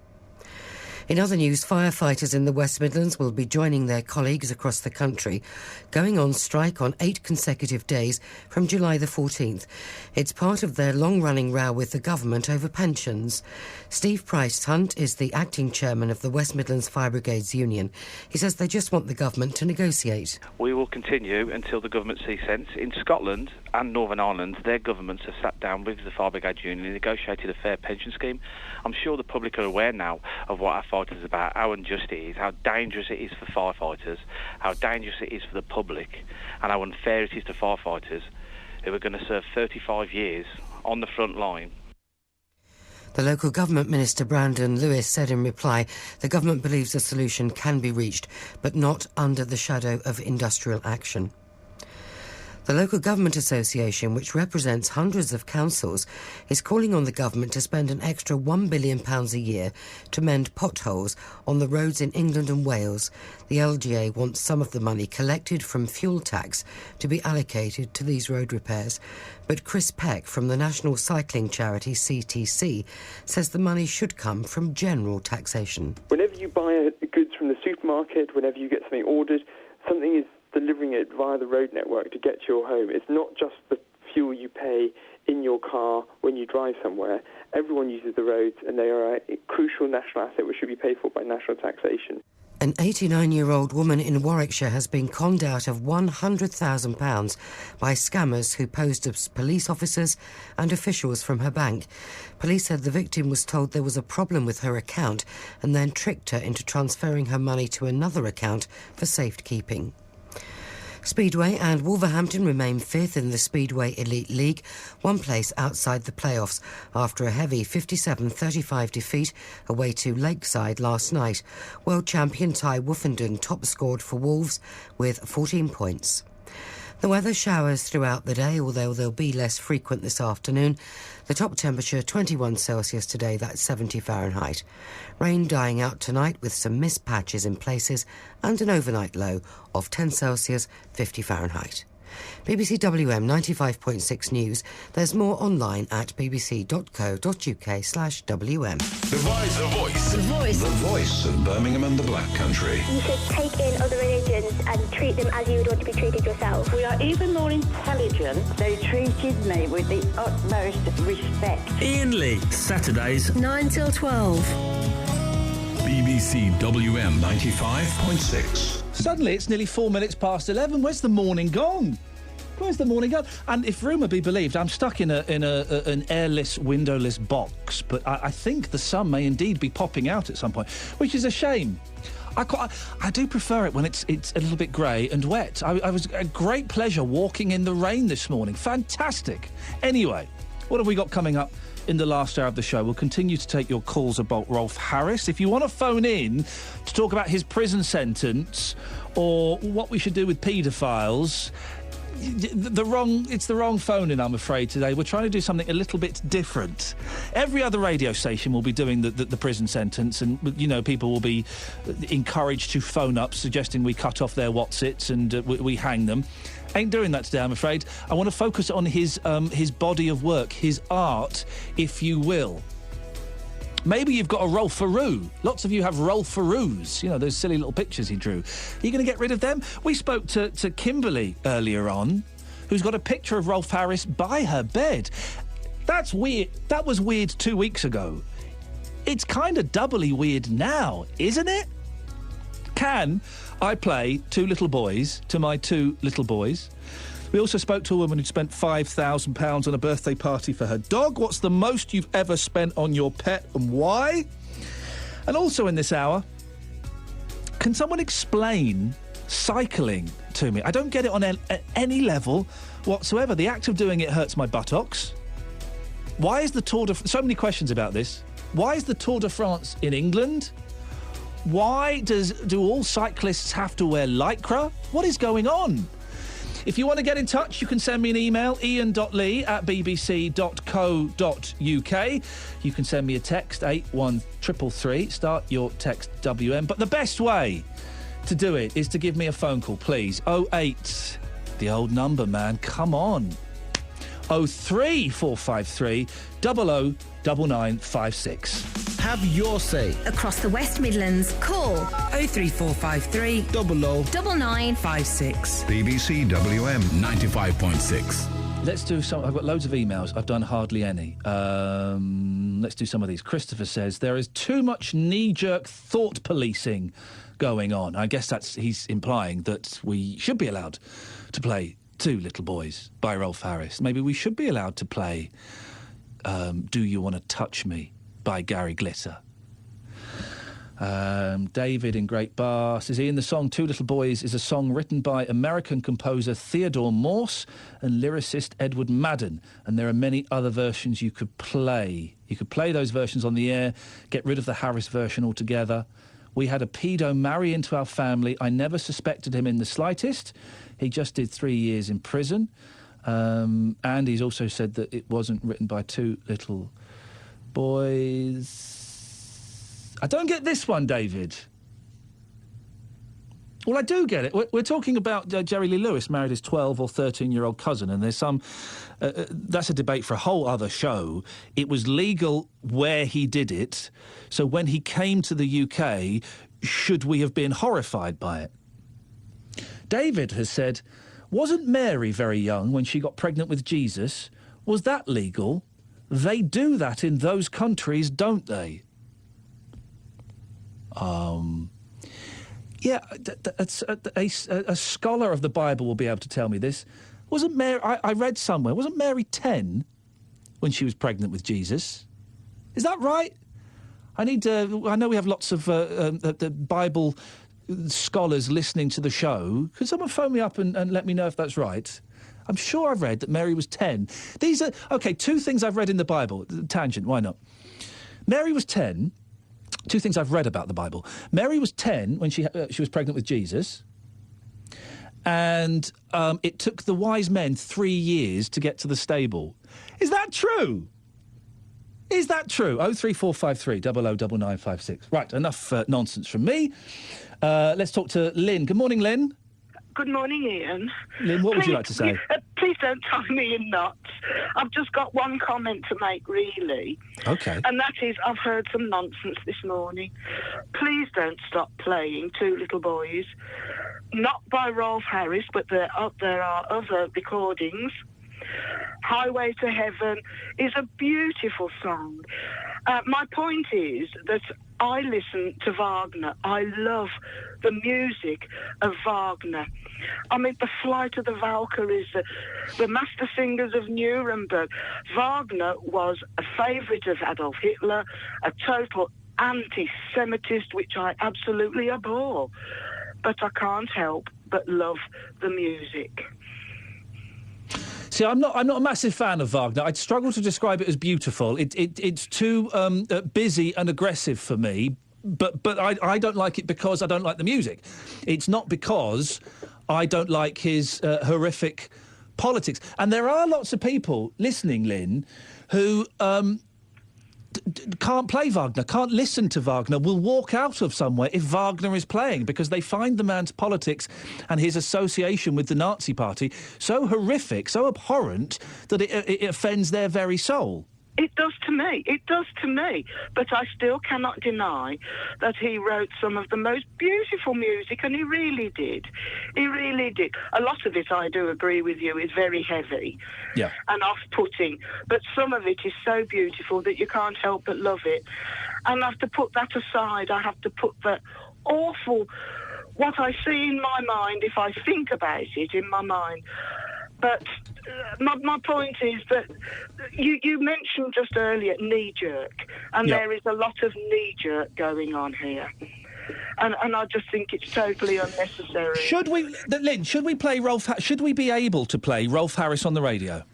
In other news, firefighters in the West Midlands will be joining their colleagues across the country, going on strike on 8 consecutive days from July the 14th. It's part of their long-running row with the government over pensions. Steve Price-Hunt is the acting chairman of the West Midlands Fire Brigades Union. He says they just want the government to negotiate. We will continue until the government sees sense. In Scotland and Northern Ireland, their governments have sat down with the Fire Brigades Union and negotiated a fair pension scheme. I'm sure the public are aware now of what our fight is about, how unjust it is, how dangerous it is for firefighters, how dangerous it is for the public, and how unfair it is to firefighters who are going to serve 35 years on the front line. The local government minister, Brandon Lewis, said in reply, the government believes a solution can be reached, but not under the shadow of industrial action. The Local Government Association, which represents hundreds of councils, is calling on the government to spend an extra £1 billion a year to mend potholes on the roads in England and Wales. The LGA wants some of the money collected from fuel tax to be allocated to these road repairs. But Chris Peck from the national cycling charity CTC says the money should come from general taxation. Whenever you buy goods from the supermarket, whenever you get something ordered, something is delivering it via the road network to get to your home. It's not just the fuel you pay in your car when you drive somewhere. Everyone uses the roads, and they are a crucial national asset which should be paid for by national taxation. An 89-year-old woman in Warwickshire has been conned out of £100,000 by scammers who posed as police officers and officials from her bank. Police said the victim was told there was a problem with her account and then tricked her into transferring her money to another account for safekeeping. Speedway and Wolverhampton remain 5th in the Speedway Elite League, one place outside the playoffs, after a heavy 57-35 defeat away to Lakeside last night. World champion Ty Woofenden top-scored for Wolves with 14 points. The weather, showers throughout the day, although they'll be less frequent this afternoon. The top temperature 21 Celsius today, that's 70 Fahrenheit. Rain dying out tonight with some mist patches in places and an overnight low of 10 Celsius, 50 Fahrenheit. BBC WM 95.6 News. There's more online at bbc.co.uk/WM. The Voice. The Voice. The voice. The voice of Birmingham and the Black Country. You should take in other religions and treat them as you would want to be treated yourself. We are even more intelligent. They treated me with the utmost respect. Iain Lee, Saturdays 9 till 12. BBC WM 95.6. Suddenly, it's nearly 4 minutes past 11. Where's the morning gone? Where's the morning gone? And if rumour be believed, I'm stuck in an airless, windowless box. But I think the sun may indeed be popping out at some point, which is a shame. I do prefer it when it's a little bit grey and wet. I was a great pleasure walking in the rain this morning. Fantastic. Anyway, what have we got coming up in the last hour of the show? We'll continue to take your calls about Rolf Harris. If you want to phone in to talk about his prison sentence or what we should do with paedophiles, it's the wrong phone-in, I'm afraid, today. We're trying to do something a little bit different. Every other radio station will be doing the prison sentence, and, you know, people will be encouraged to phone up suggesting we cut off their whatsits and we hang them. Ain't doing that today, I'm afraid. I want to focus on his body of work, his art, if you will. Maybe you've got a Rolf Faroux. Lots of you have Rolf Faroux. You know, those silly little pictures he drew. Are you going to get rid of them? We spoke to Kimberly earlier on, who's got a picture of Rolf Harris by her bed. That's weird. That was weird 2 weeks ago. It's kind of doubly weird now, isn't it? Can I play Two Little Boys to my two little boys? We also spoke to a woman who'd spent £5,000 on a birthday party for her dog. What's the most you've ever spent on your pet and why? And also in this hour, can someone explain cycling to me? I don't get it on any level whatsoever. The act of doing it hurts my buttocks. Why is the Tour de... So many questions about this. Why is the Tour de France in England? Why do all cyclists have to wear Lycra? What is going on? If you want to get in touch, you can send me an email, ian.lee@bbc.co.uk. You can send me a text, 81333. Start your text WM. But the best way to do it is to give me a phone call, please. 08, the old number, man. Come on. 03453 009956. Have your say. Across the West Midlands, call 03453 009956. BBC WM 95.6. Let's do some... I've got loads of emails. I've done hardly any. Let's do some of these. Christopher says, there is too much knee-jerk thought policing going on. I guess he's implying that we should be allowed to play Two Little Boys by Rolf Harris. Maybe we should be allowed to play Do You Want to Touch Me by Gary Glitter. David in Great Bar says, Ian, the song Two Little Boys is a song written by American composer Theodore Morse and lyricist Edward Madden, and there are many other versions you could play. You could play those versions on the air, get rid of the Harris version altogether. We had a pedo marry into our family. I never suspected him in the slightest. He just did 3 years in prison. And he's also said that it wasn't written by two little boys. I don't get this one, David. Well, I do get it. We're talking about Jerry Lee Lewis married his 12 or 13-year-old cousin, and there's some... that's a debate for a whole other show. It was legal where he did it, so when he came to the UK, should we have been horrified by it? David has said, wasn't Mary very young when she got pregnant with Jesus? Was that legal? They do that in those countries, don't they? Yeah, a scholar of the Bible will be able to tell me this. Wasn't Mary... I read somewhere, wasn't Mary 10 when she was pregnant with Jesus? Is that right? I know we have lots of the Bible scholars listening to the show. Could someone phone me up and let me know if that's right? I'm sure I've read that Mary was 10. These are... OK, two things I've read in the Bible. Tangent, why not? Mary was 10... Two things I've read about the Bible. Mary was 10 when she was pregnant with Jesus, and it took the wise men 3 years to get to the stable. Is that true? Is that true? 03453 009956. Right, enough nonsense from me. Let's talk to Lynn. Good morning, Lynn. Good morning, Ian. Lynn, what would you like to say? Please don't tie me in knots. I've just got one comment to make, really. OK. And that is, I've heard some nonsense this morning. Please don't stop playing Two Little Boys. Not by Rolf Harris, but there are other recordings. Highway to Heaven is a beautiful song. My point is that I listen to Wagner. I love the music of Wagner. I mean, the Flight of the Valkyries, the Master Singers of Nuremberg. Wagner was a favourite of Adolf Hitler, a total anti-Semitist, which I absolutely abhor. But I can't help but love the music. See, I'm not a massive fan of Wagner. I'd struggle to describe it as beautiful. It's too busy and aggressive for me, but I don't like it because I don't like the music. It's not because I don't like his horrific politics. And there are lots of people listening, Lynn, who can't play Wagner, can't listen to Wagner, will walk out of somewhere if Wagner is playing because they find the man's politics and his association with the Nazi Party so horrific, so abhorrent, that it offends their very soul. It does to me. It does to me. But I still cannot deny that he wrote some of the most beautiful music, and he really did. He really did. A lot of it, I do agree with you, is very heavy and off-putting. But some of it is so beautiful that you can't help but love it. And I have to put that aside. I have to put the awful, what I see in my mind, if I think about it in my mind. But my point is that you mentioned just earlier knee-jerk, and there is a lot of knee-jerk going on here. And I just think it's totally unnecessary. Should we, Lynn, should we play should we be able to play Rolf Harris on the radio?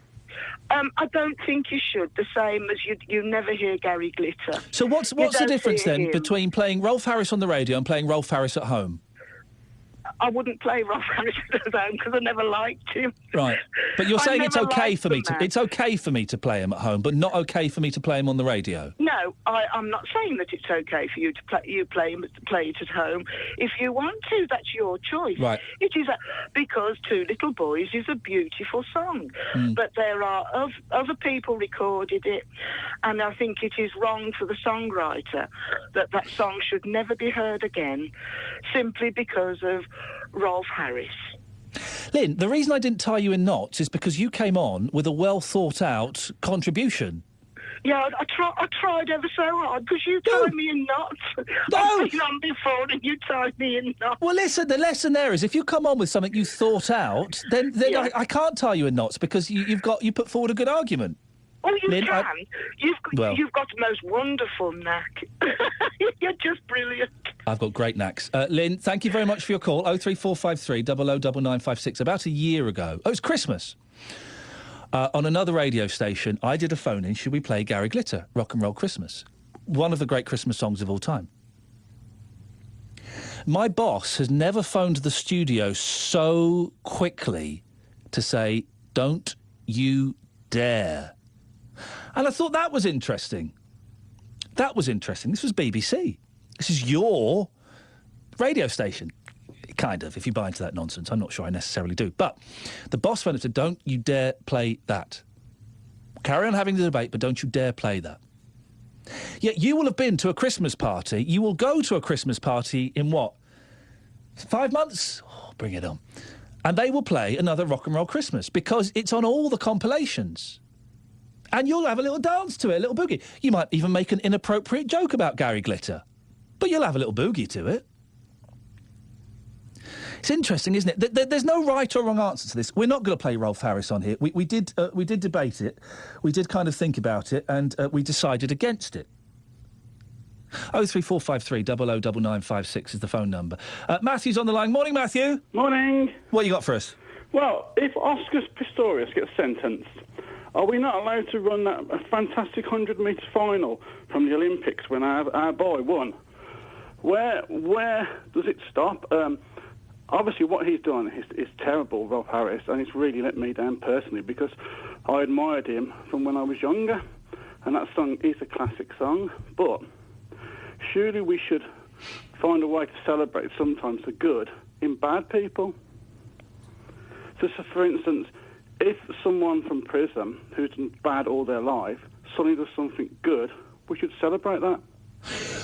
I don't think you should, the same as you never hear Gary Glitter. So what's the difference then between playing Rolf Harris on the radio and playing Rolf Harris at home? I wouldn't play Rolf Harris at home because I never liked him. Right, but you're saying it's okay for me to it's okay for me to play him at home, but not okay for me to play him on the radio. No, I'm not saying that it's okay for you to play it at home. If you want to, that's your choice. Right. It is because Two Little Boys is a beautiful song, but there are other people recorded it, and I think it is wrong for the songwriter that song should never be heard again, simply because of Rolf Harris. Lynn, the reason I didn't tie you in knots is because you came on with a well-thought-out contribution. Yeah, I tried ever so hard because you tied me in knots. I've been on before and you tied me in knots. Well, listen, the lesson there is if you come on with something you thought out, then I can't tie you in knots because you put forward a good argument. Oh, you Lynn, can. You've got the most wonderful knack. You're just brilliant. I've got great knacks. Lynn, thank you very much for your call. 03453 009956. About a year ago. Oh, it's Christmas. On another radio station, I did a phone-in. Should we play Gary Glitter, Rock and Roll Christmas? One of the great Christmas songs of all time. My boss has never phoned the studio so quickly to say, don't you dare. And I thought that was interesting. That was interesting. This was BBC. This is your radio station. Kind of, if you buy into that nonsense. I'm not sure I necessarily do. But the boss phoned up and said, don't you dare play that. Carry on having the debate, but don't you dare play that. Yet you will have been to a Christmas party. You will go to a Christmas party in what? 5 months? Oh, bring it on. And they will play another Rock and Roll Christmas because it's on all the compilations. And you'll have a little dance to it, a little boogie. You might even make an inappropriate joke about Gary Glitter. But you'll have a little boogie to it. It's interesting, isn't it? There's no right or wrong answer to this. We're not going to play Rolf Harris on here. We did debate it. We did kind of think about it, and we decided against it. 03453 009956 is the phone number. Matthew's on the line. Morning, Matthew. Morning. What you got for us? Well, if Oscar Pistorius gets sentenced, are we not allowed to run that fantastic 100-metre final from the Olympics when our boy won? Where does it stop? Obviously, what he's done is terrible, Rolf Harris, and it's really let me down personally because I admired him from when I was younger, and that song is a classic song. But surely we should find a way to celebrate sometimes the good in bad people. So for instance, if someone from prison who's done bad all their life suddenly does something good, we should celebrate that.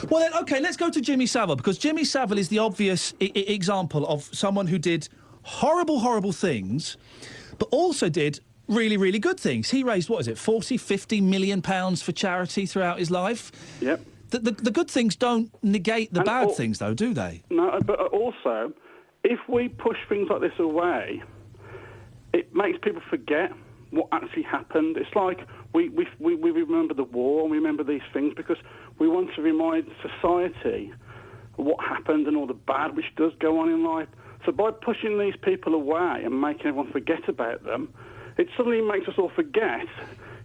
Well, then, OK, let's go to Jimmy Savile, because Jimmy Savile is the obvious example of someone who did horrible, horrible things, but also did really, really good things. He raised, 50 million pounds for charity throughout his life? Yep. The good things don't negate the bad things, though, do they? No, but also, if we push things like this away, it makes people forget what actually happened. It's like we remember the war and we remember these things because we want to remind society what happened and all the bad which does go on in life. So by pushing these people away and making everyone forget about them, it suddenly makes us all forget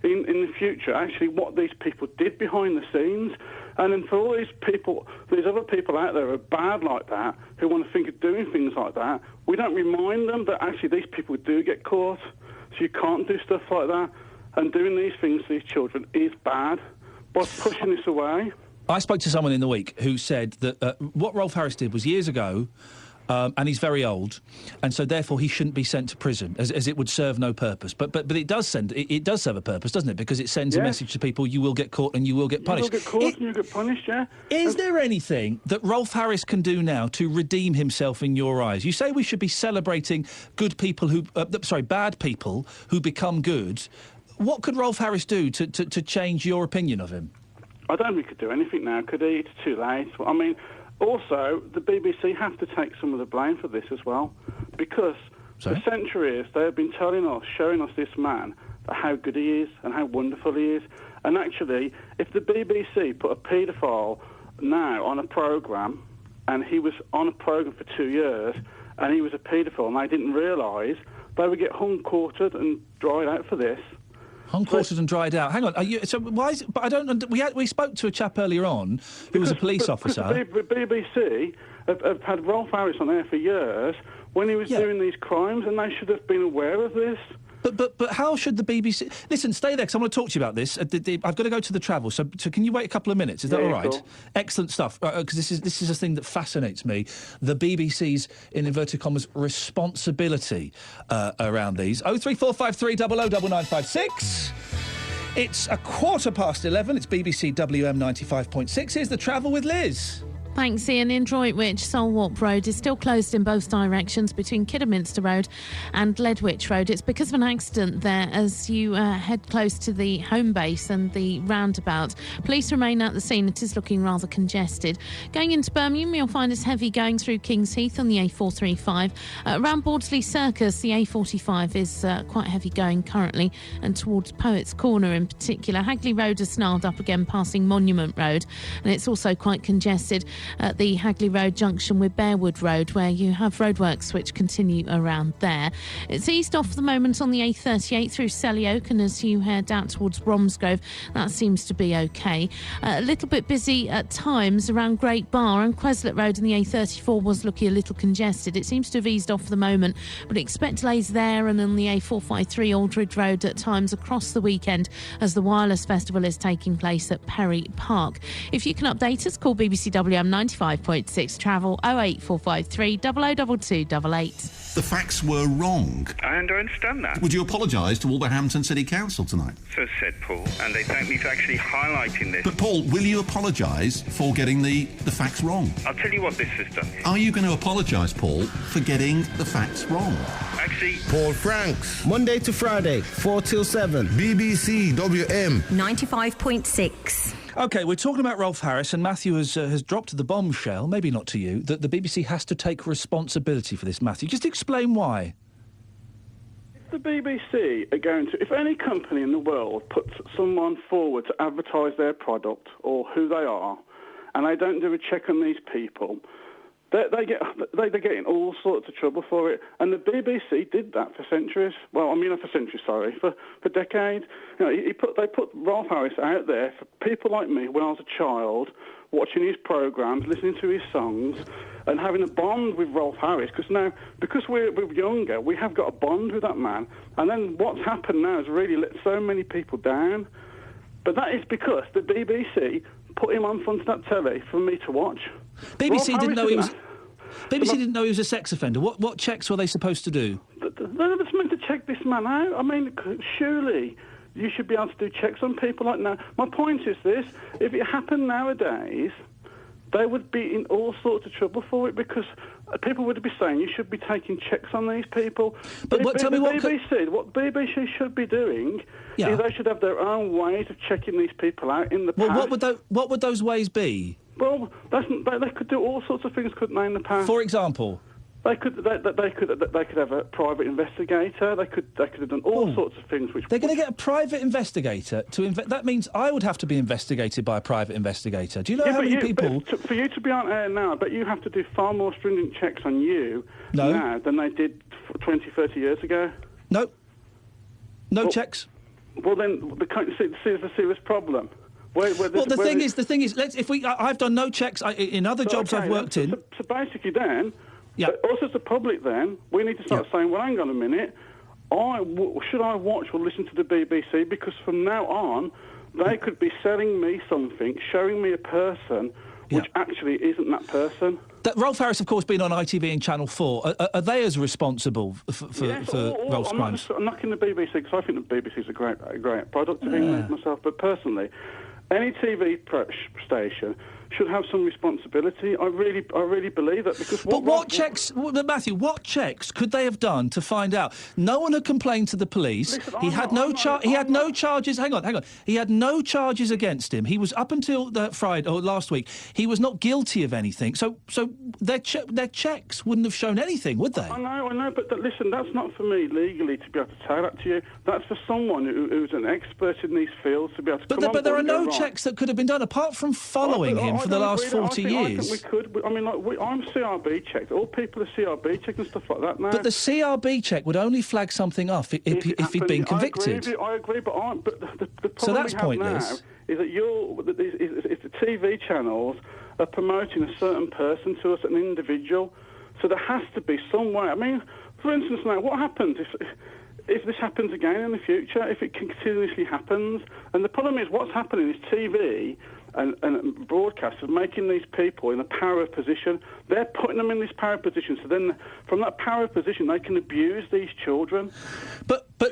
in the future actually what these people did behind the scenes. And then for all these people, these other people out there who are bad like that, who want to think of doing things like that, we don't remind them that actually these people do get caught. So you can't do stuff like that. And doing these things to these children is bad. By pushing this away. I spoke to someone in the week who said that what Rolf Harris did was years ago, and he's very old, and so therefore he shouldn't be sent to prison, as it would serve no purpose. But it does serve a purpose, doesn't it? Because it sends a message to people: you will get caught and you will get punished. You will get caught and you get punished. Yeah. Is there anything that Rolf Harris can do now to redeem himself in your eyes? You say we should be celebrating good people bad people who become good. What could Rolf Harris do to change your opinion of him? I don't think he could do anything now, could he? It's too late. I mean, also, the BBC have to take some of the blame for this as well, because for centuries they have been showing us this man, how good he is and how wonderful he is. And actually, if the BBC put a paedophile now on a programme, and he was on a programme for 2 years, and he was a paedophile, and they didn't realise, they would get hung, quartered, and dried out for this. Hung, quartered and dried out. Hang on. Why is it... But I don't... We spoke to a chap earlier on who was a police officer. The BBC have had Rolf Harris on there for years when he was doing these crimes, and they should have been aware of this. But how should the BBC... Listen, stay there, because I want to talk to you about this. I've got to go to the travel, so can you wait a couple of minutes? Is that all right? Cool. Excellent stuff, because this is a thing that fascinates me. The BBC's, in inverted commas, responsibility around these. 03453 00956. It's 11:15. It's BBC WM 95.6. Here's the travel with Liz. Thanks, Iain. In Droitwich, Solwarp Road is still closed in both directions between Kidderminster Road and Ledwich Road. It's because of an accident there as you head close to the home base and the roundabout. Police remain at the scene. It is looking rather congested. Going into Birmingham, you'll find it's heavy going through Kings Heath on the A435. Around Bordsley Circus, the A45 is quite heavy going currently, and towards Poets Corner in particular. Hagley Road is snarled up again passing Monument Road, and it's also quite congested at the Hagley Road junction with Bearwood Road, where you have roadworks which continue around there. It's eased off the moment on the A38 through Selly Oak, and as you head out towards Bromsgrove, that seems to be okay. A little bit busy at times around Great Bar, and Queslett Road in the A34 was looking a little congested. It seems to have eased off the moment, but expect delays there and on the A453 Aldridge Road at times across the weekend as the Wireless Festival is taking place at Perry Park. If you can update us, call BBC WM 95.6 travel 08453 002288. The facts were wrong. I understand that. Would you apologise to Wolverhampton City Council tonight? So said Paul, and they thank me for actually highlighting this. But Paul, will you apologise for getting the facts wrong? I'll tell you what this has done. Are you going to apologise, Paul, for getting the facts wrong? Actually... Paul Franks, Monday to Friday, 4 till 7. BBC WM 95.6. OK, we're talking about Rolf Harris, and Matthew has dropped the bombshell, maybe not to you, that the BBC has to take responsibility for this, Matthew. Just explain why. If the BBC are going to... If any company in the world puts someone forward to advertise their product or who they are, and they don't do a check on these people, they get in all sorts of trouble for it. And the BBC did that for centuries. Well, I mean, not for centuries, sorry, for decades. You know, they put Rolf Harris out there for people like me when I was a child, watching his programmes, listening to his songs, and having a bond with Rolf Harris. Because we're younger, we have got a bond with that man. And then what's happened now has really let so many people down. But that is because the BBC put him on front of that telly for me to watch. BBC didn't know he was... BBC didn't know he was a sex offender. What checks were they supposed to do? They were meant to check this man out. I mean, surely you should be able to do checks on people like that. My point is this: if it happened nowadays, they would be in all sorts of trouble for it, because people would be saying you should be taking checks on these people. But tell me what BBC should be doing is they should have their own ways of checking these people out in the past. Well, what would those ways be? Well, they could do all sorts of things, couldn't they, in the past? For example? They could have a private investigator. They could have done all sorts of things. They're going to get a private investigator to that means I would have to be investigated by a private investigator. Do you know how many people? For you to be on air now, but you have to do far more stringent checks on you now than they did 20, 30 years ago. No checks. Well, then this is a serious problem. The thing is, I've done no checks in other jobs I've worked in. So basically, then. Yeah. Also, as the public, then, we need to start saying, well, hang on a minute, should I watch or listen to the BBC? Because from now on, they could be selling me something, showing me a person which actually isn't that person. Rolf Harris, of course, been on ITV and Channel 4. Are they as responsible for Rolf's crimes? I'm knocking the BBC because I think the BBC is a great product of England myself. But personally, any TV station should have some responsibility. I really believe that because. Matthew? What checks could they have done to find out? No one had complained to the police. He had no charges. Hang on. He had no charges against him. He was up until Friday or last week. He was not guilty of anything. So their checks wouldn't have shown anything, would they? I know. But listen, that's not for me legally to be able to say that to you. That's for someone who's an expert in these fields to be able to. But there are no checks that could have been done apart from following him for the last 40 years. I think we could. I'm CRB checked. All people are CRB checked and stuff like that now. But the CRB check would only flag something up if he'd been convicted. I agree, but the problem so that's we have pointless. Now is that if the TV channels are promoting a certain person to us, an individual, so there has to be some way. I mean, for instance, now what happens if this happens again in the future? If it continuously happens, and the problem is what's happening is TV and broadcasters making these people in a power position. They're putting them in this power position, so then from that power position they can abuse these children. But they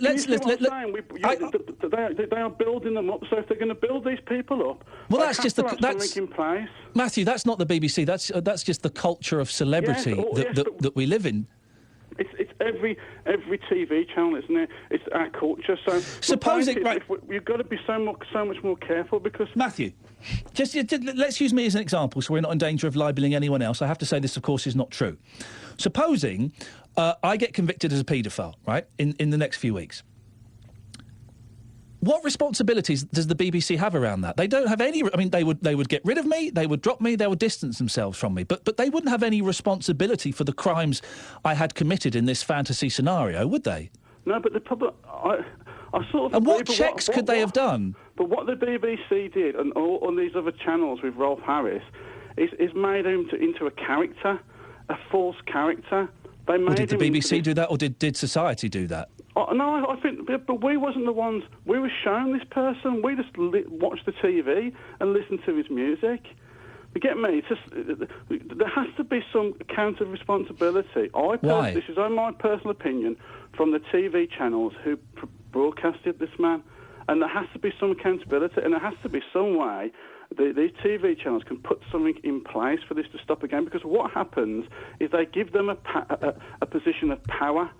are building them up. So if they're going to build these people up, well, that's just something in place. Matthew, that's not the BBC. That's just the culture of celebrity that we live in. It's every TV channel, isn't it? It's our culture. So supposing you've got to be so much more careful because Matthew, just let's use me as an example, so we're not in danger of libelling anyone else. I have to say this, of course, is not true. Supposing I get convicted as a paedophile, right? In the next few weeks. What responsibilities does the BBC have around that? They don't have any. I mean, they would get rid of me, they would drop me, they would distance themselves from me, but they wouldn't have any responsibility for the crimes I had committed in this fantasy scenario, would they? No, but the problem, I sort of. And what checks could they have done? But what the BBC did, and all on these other channels with Rolf Harris, is made him into a character, a false character. They made did the BBC do that, or did society do that? No, I think, but we wasn't the ones. We were shown this person. We just watched the TV and listened to his music. You get me? It's just, there has to be some account of responsibility. Why? This is my personal opinion from the TV channels who broadcasted this man, and there has to be some accountability, and there has to be some way these TV channels can put something in place for this to stop again. Because what happens is they give them a position of power.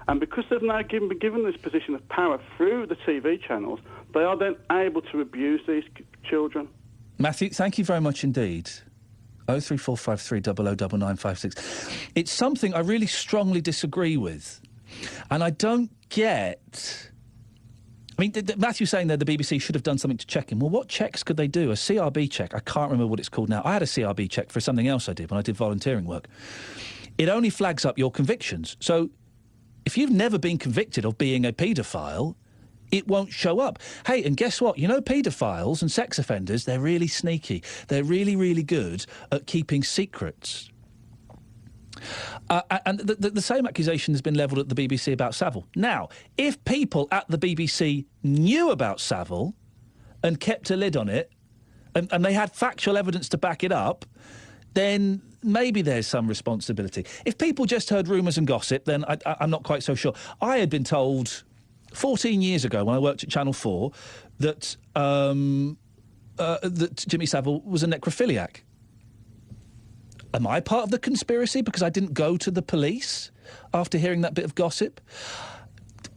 And because they've now been given this position of power through the TV channels, they are then able to abuse these children. Matthew, thank you very much indeed. 03453 009956. It's something I really strongly disagree with. And I don't get... I mean, Matthew's saying that the BBC should have done something to check him. Well, what checks could they do? A CRB check? I can't remember what it's called now. I had a CRB check for something else I did when I did volunteering work. It only flags up your convictions. So if you've never been convicted of being a paedophile, it won't show up. Hey, and guess what? You know, paedophiles and sex offenders, they're really sneaky. They're really, really good at keeping secrets. And the same accusation has been levelled at the BBC about Savile. Now, if people at the BBC knew about Savile and kept a lid on it, and they had factual evidence to back it up, then maybe there's some responsibility. If people just heard rumours and gossip, then I'm not quite so sure. I had been told 14 years ago when I worked at Channel 4 that that Jimmy Savile was a necrophiliac. Am I part of the conspiracy because I didn't go to the police after hearing that bit of gossip?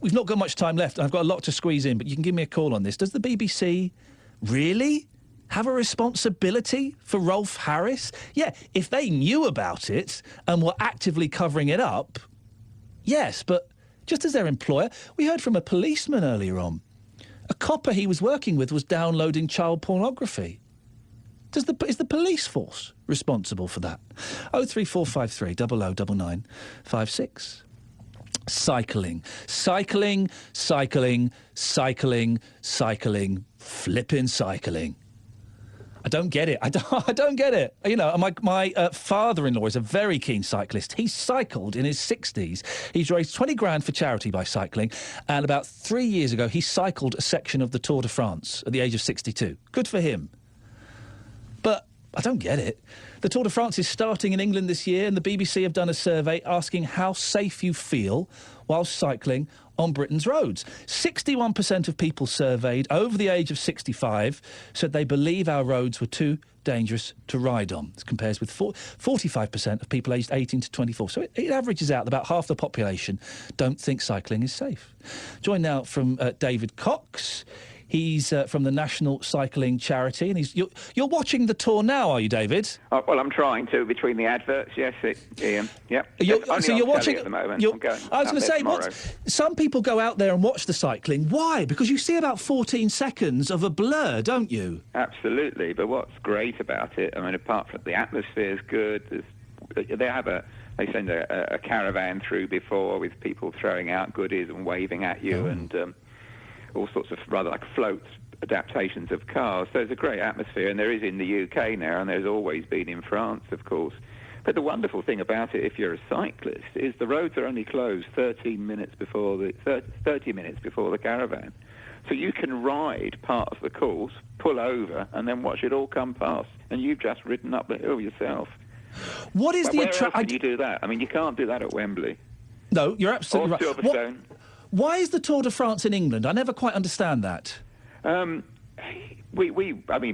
We've not got much time left. I've got a lot to squeeze in, but you can give me a call on this. Does the BBC really have a responsibility for Rolf Harris? Yeah, if they knew about it and were actively covering it up, yes, but just as their employer, we heard from a policeman earlier on. A copper he was working with was downloading child pornography. Is the police force responsible for that? 03453 009956. Cycling. Flipping cycling. I don't get it. I don't get it. You know, my father-in-law is a very keen cyclist. He cycled in his 60s. He's raised 20 grand for charity by cycling, and about 3 years ago he cycled a section of the Tour de France at the age of 62. Good for him. But I don't get it. The Tour de France is starting in England this year, and the BBC have done a survey asking how safe you feel while cycling on Britain's roads. 61% of people surveyed over the age of 65 said they believe our roads were too dangerous to ride on. This compares with 45% of people aged 18 to 24. So it averages out that about half the population don't think cycling is safe. Joined now from David Cox. He's from the National Cycling Charity, and you're watching the Tour now, are you, David? Oh, well, I'm trying to between the adverts. Yes, Ian. Yep. So you're watching at the moment. I'm going I was going to say, tomorrow. Some people go out there and watch the cycling. Why? Because you see about 14 seconds of a blur, don't you? Absolutely. But what's great about it, I mean, apart from the atmosphere's good, they send a caravan through before with people throwing out goodies and waving at you and all sorts of rather like float adaptations of cars. So it's a great atmosphere, and there is in the UK now, and there's always been in France, of course. But the wonderful thing about it, if you're a cyclist, is the roads are only closed 30 minutes before the caravan. So you can ride part of the course, pull over, and then watch it all come past, and you've just ridden up the hill yourself. What is Where else can you do that? I mean, you can't do that at Wembley. No, you're absolutely right. Silverstone. Why is the Tour de France in England? I never quite understand that. I mean,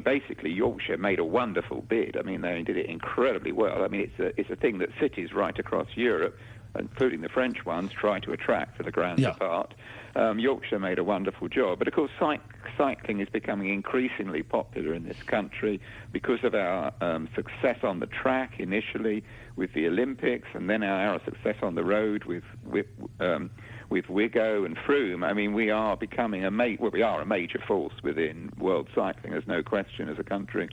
basically, Yorkshire made a wonderful bid. I mean, they did it incredibly well. I mean, it's a thing that cities right across Europe, including the French ones, try to attract for the Grand Depart. Yorkshire made a wonderful job. But, of course, cycling is becoming increasingly popular in this country because of our success on the track initially with the Olympics, and then our success on the road with Wigo and Froome. I mean, we are becoming a major force within world cycling. There's no question as a country.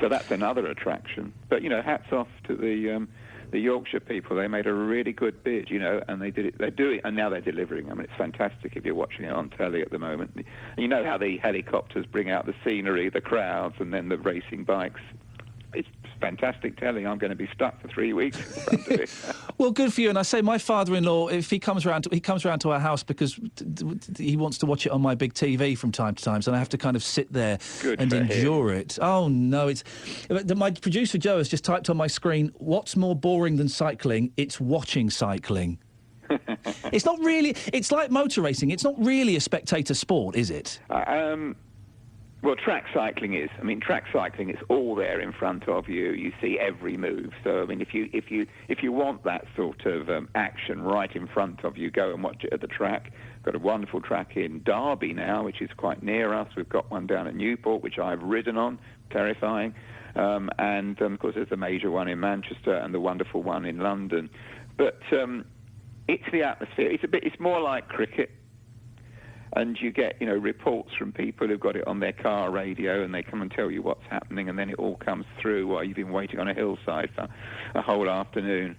So that's another attraction. But hats off to the Yorkshire people. They made a really good bid, and they did it. They do it, and now they're delivering. I mean, it's fantastic if you're watching it on telly at the moment. And you know how the helicopters bring out the scenery, the crowds, and then the racing bikes. It's fantastic telly. I'm going to be stuck for 3 weeks in front of it. Well, good for you. And I say my father-in-law, if he comes round to our house because he wants to watch it on my big TV from time to time, so I have to kind of sit there and endure it. Oh, no. My producer, Joe, has just typed on my screen, what's more boring than cycling? It's watching cycling. It's not really... It's like motor racing. It's not really a spectator sport, is it? Well, track cycling is. I mean, track cycling is all there in front of you. You see every move. So, I mean, if you want that sort of action right in front of you, go and watch it at the track. We've got a wonderful track in Derby now, which is quite near us. We've got one down at Newport, which I've ridden on, terrifying. And, of course, there's a major one in Manchester and the wonderful one in London. But it's the atmosphere. It's more like cricket. And you get, reports from people who've got it on their car radio, and they come and tell you what's happening, and then it all comes through while you've been waiting on a hillside for a whole afternoon.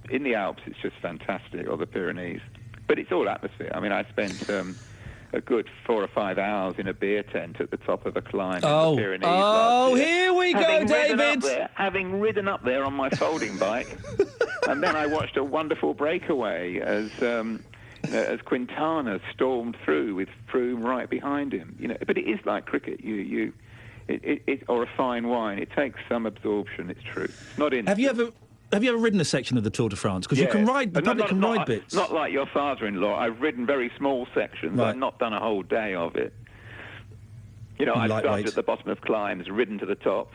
In the Alps, it's just fantastic, or the Pyrenees. But it's all atmosphere. I mean, I spent a good 4 or 5 hours in a beer tent at the top of a climb in the Pyrenees last year. Here we go, David! Having ridden up there on my folding bike, and then I watched a wonderful breakaway as Quintana stormed through with Froome right behind him. But it is like cricket. Or a fine wine. It takes some absorption. It's true. It's not instant. Have you ever ridden a section of the Tour de France? Because you can ride. The public can ride bits. Not like your father-in-law. I've ridden very small sections. Right. I've not done a whole day of it. I've started at the bottom of climbs, ridden to the top,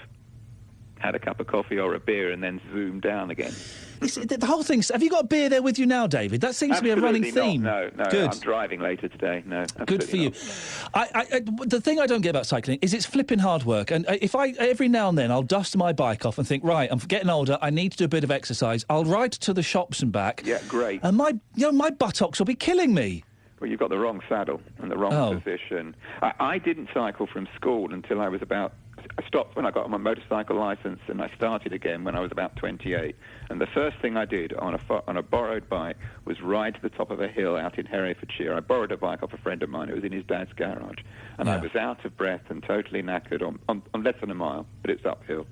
had a cup of coffee or a beer, and then zoomed down again. The whole thing... Have you got a beer there with you now, David? That seems to be a running theme. No. Good. I'm driving later today. No, good for you. The thing I don't get about cycling is it's flipping hard work. And if every now and then I'll dust my bike off and think, right, I'm getting older, I need to do a bit of exercise. I'll ride to the shops and back. Yeah, great. And my buttocks will be killing me. Well, you've got the wrong saddle and the wrong position. I didn't cycle from school until I was about... I stopped when I got my motorcycle licence, and I started again when I was about 28. And the first thing I did on a borrowed bike was ride to the top of a hill out in Herefordshire. I borrowed a bike off a friend of mine who was in his dad's garage, and I was out of breath and totally knackered on less than a mile, but it's uphill.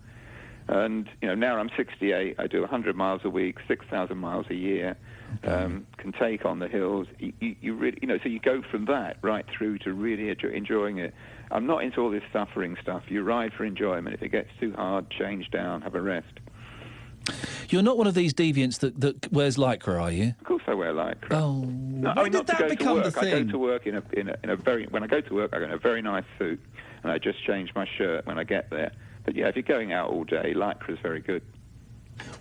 And, now I'm 68, I do 100 miles a week, 6,000 miles a year, can take on the hills. You really, so you go from that right through to really enjoying it. I'm not into all this suffering stuff. You ride for enjoyment. If it gets too hard, change down, have a rest. You're not one of these deviants that wears lycra, are you? Of course I wear lycra. Oh, no, when did that become the thing? I go to work when I go to work, I go in a very nice suit, and I just change my shirt when I get there. But yeah, if you're going out all day, lycra is very good.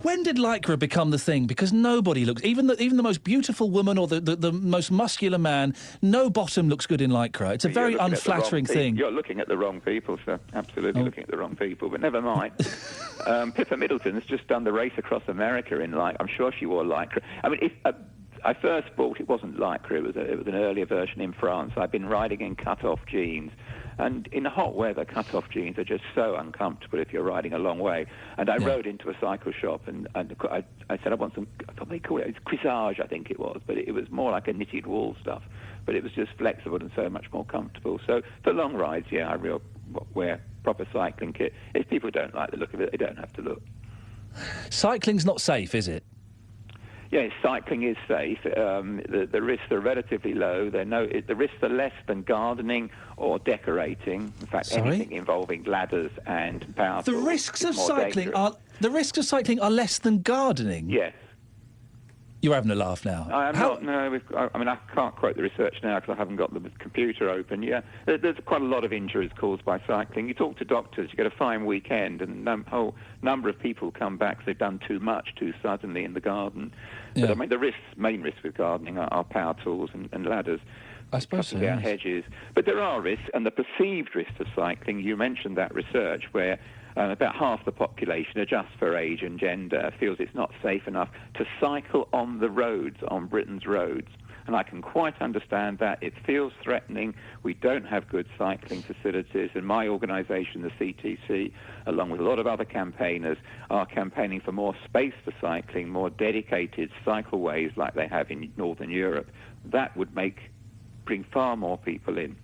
When did lycra become the thing? Because nobody looks, even the most beautiful woman or the most muscular man, no bottom looks good in lycra. It's a very unflattering thing. You're looking at the wrong people, sir. Absolutely looking at the wrong people. But never mind. Pippa Middleton's just done the race across America in lycra. I'm sure she wore lycra. I mean, if I first bought it wasn't lycra. It was an earlier version in France. I've been riding in cut-off jeans. And in hot weather, cut-off jeans are just so uncomfortable if you're riding a long way. And I rode into a cycle shop, and I said I want some, I thought they call it, it's cuissage, I think it was, but it was more like a knitted wool stuff. But it was just flexible and so much more comfortable. So for long rides, I wear proper cycling kit. If people don't like the look of it, they don't have to look. Cycling's not safe, is it? Yes, cycling is safe. The risks are relatively low. The risks are less than gardening or decorating. In fact, anything involving ladders and power. The risks of cycling are less than gardening. Yes. You're having a laugh now. I am not. No, I can't quote the research now because I haven't got the computer open. Yeah, there's quite a lot of injuries caused by cycling. You talk to doctors, you get a fine weekend, and a whole number of people come back because they've done too much too suddenly in the garden. Yeah. But I mean, the main risks with gardening are power tools and ladders. I suppose so. Down hedges. But there are risks, and the perceived risks of cycling, you mentioned that research where about half the population, adjust for age and gender, feels it's not safe enough to cycle on the roads, on Britain's roads. And I can quite understand that. It feels threatening. We don't have good cycling facilities. And my organisation, the CTC, along with a lot of other campaigners, are campaigning for more space for cycling, more dedicated cycleways like they have in Northern Europe. That would bring far more people in.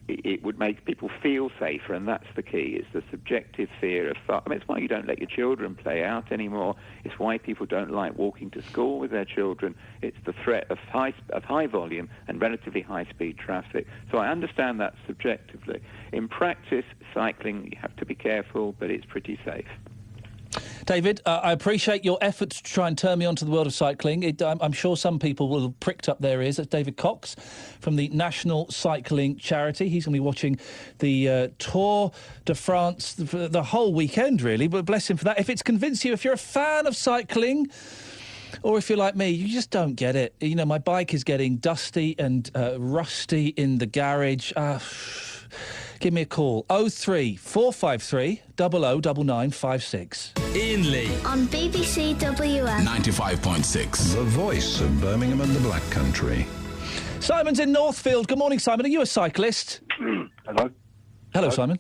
It would make people feel safer, and that's the key. It's the subjective fear of fire. I mean, it's why you don't let your children play out anymore. It's why people don't like walking to school with their children. It's the threat of high volume and relatively high-speed traffic. So I understand that subjectively. In practice, cycling, you have to be careful, but it's pretty safe. David, I appreciate your efforts to try and turn me onto the world of cycling. I'm sure some people will have pricked up their ears. That's David Cox from the National Cycling Charity. He's going to be watching the Tour de France for the whole weekend, really, but bless him for that. If it's convinced you, if you're a fan of cycling, or if you're like me, you just don't get it. You know, my bike is getting dusty and rusty in the garage. Give me a call. 03453 009956. Iain Lee. On BBC WM. 95.6. The voice of Birmingham and the Black Country. Simon's in Northfield. Good morning, Simon. Are you a cyclist? Hello. Hello, Simon.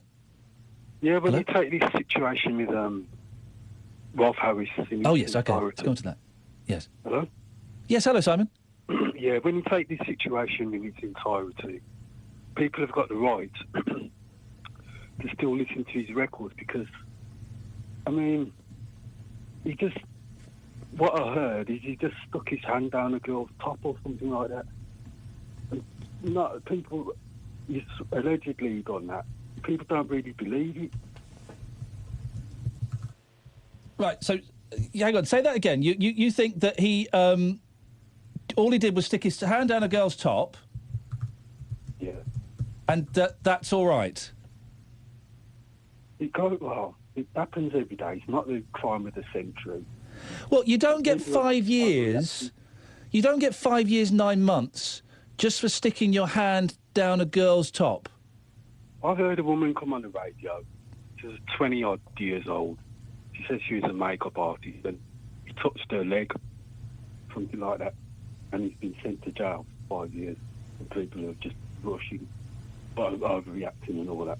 Yeah, when you take this situation with Rolf Harris... Oh, yes, OK. Let's go on to that. Yes. Hello? Yes, hello, Simon. Yeah, when you take this situation in its entirety, people have got the right to still listen to his records because, I mean, what I heard is he just stuck his hand down a girl's top or something like that. And people, he's allegedly done that. People don't really believe it. Right, so, hang on, say that again. You think that he, all he did was stick his hand down a girl's top? Yeah. And that's all right? It happens every day. It's not the crime of the century. Well, you don't get 5 years. You don't get 5 years, 9 months just for sticking your hand down a girl's top. I heard a woman come on the radio. She was 20-odd years old. She said she was a makeup artist and he touched her leg, something like that. And he's been sent to jail for 5 years. And people are just rushing, overreacting and all that.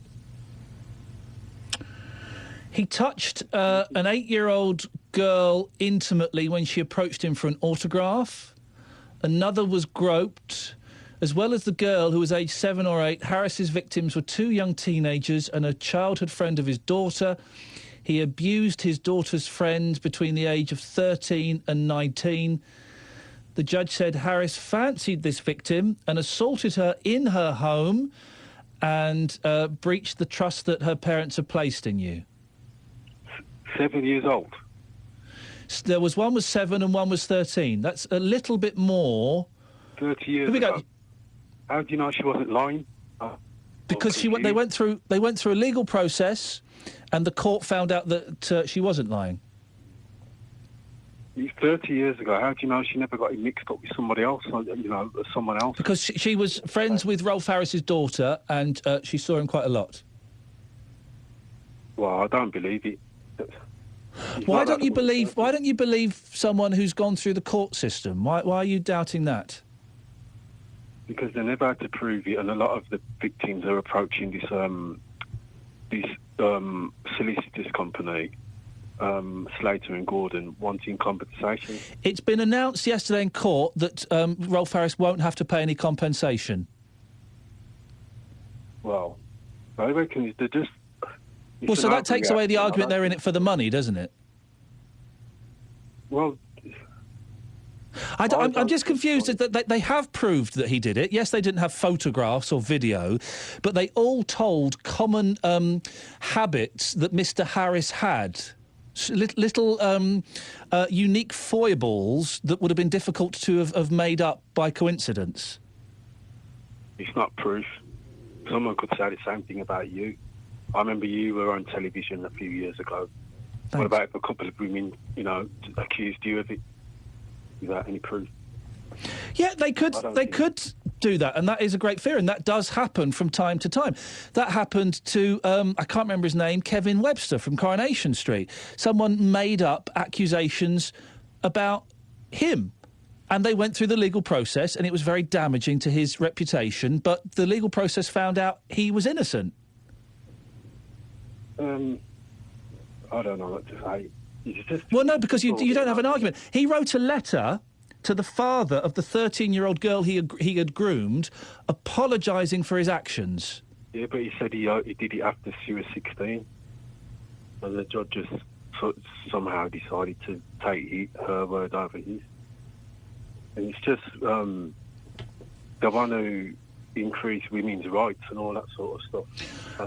He touched an 8-year-old girl intimately when she approached him for an autograph. Another was groped. As well as the girl, who was aged 7 or 8, Harris's victims were 2 young teenagers and a childhood friend of his daughter. He abused his daughter's friend between the age of 13 and 19. The judge said Harris fancied this victim and assaulted her in her home and breached the trust that her parents had placed in you. 7 years old? There was one was 7 and one was 13. That's a little bit more. 30 years ago. How do you know she wasn't lying? Because they went through a legal process, and the court found out that she wasn't lying. It's 30 years ago. How do you know she never got mixed up with somebody else? Someone else? Because she was friends with Rolf Harris's daughter, and she saw him quite a lot. Well, I don't believe it. Why don't you believe someone who's gone through the court system? Why are you doubting that? Because they never had to prove it, and a lot of the victims are approaching this solicitors company, Slater and Gordon, wanting compensation. It's been announced yesterday in court that Rolf Harris won't have to pay any compensation. Well, I reckon they're just... Well, so that takes away the argument they're in it for the money, doesn't it? Well... I'm just confused that they have proved that he did it. Yes, they didn't have photographs or video, but they all told common habits that Mr. Harris had. Little unique foibles that would have been difficult to have made up by coincidence. It's not proof. Someone could say the same thing about you. I remember you were on television a few years ago. Thanks. What about if a couple of women, accused you of it without any proof? Yeah, they could do that, and that is a great fear, and that does happen from time to time. That happened to, I can't remember his name, Kevin Webster from Coronation Street. Someone made up accusations about him, and they went through the legal process, and it was very damaging to his reputation, but the legal process found out he was innocent. I don't know what to say. Well, no, because you don't have an argument. He wrote a letter to the father of the 13-year-old girl he had groomed, apologising for his actions. Yeah, but he said he did it after she was 16. And the judge just somehow decided to take her word over his. And it's just, they want to increase women's rights and all that sort of stuff.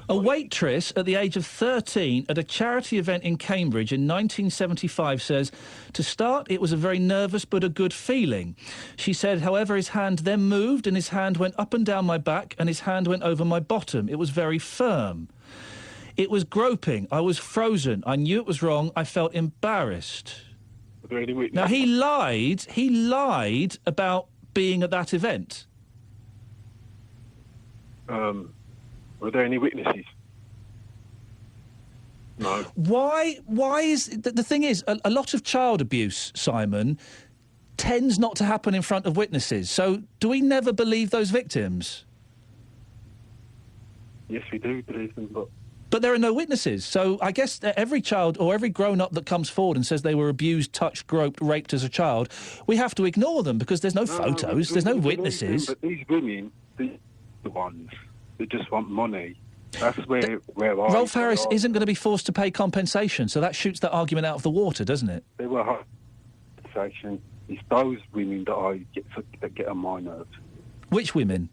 A waitress at the age of 13 at a charity event in Cambridge in 1975 says, to start, it was a very nervous but a good feeling. She said, however, his hand then moved and his hand went up and down my back and his hand went over my bottom. It was very firm. It was groping. I was frozen. I knew it was wrong. I felt embarrassed. Now, he lied about being at that event. Were there any witnesses? No. Why is... The thing is, a lot of child abuse, Simon, tends not to happen in front of witnesses. So do we never believe those victims? Yes, we do believe them, But there are no witnesses. So I guess every child or every grown-up that comes forward and says they were abused, touched, groped, raped as a child, we have to ignore them because there's no photos, there's no witnesses. But these women, the ones that just want money, that's where Rolf Harris isn't going to be forced to pay compensation, so that shoots that argument out of the water, doesn't it? They were compensation. It's those women that get on my nerves. Which women?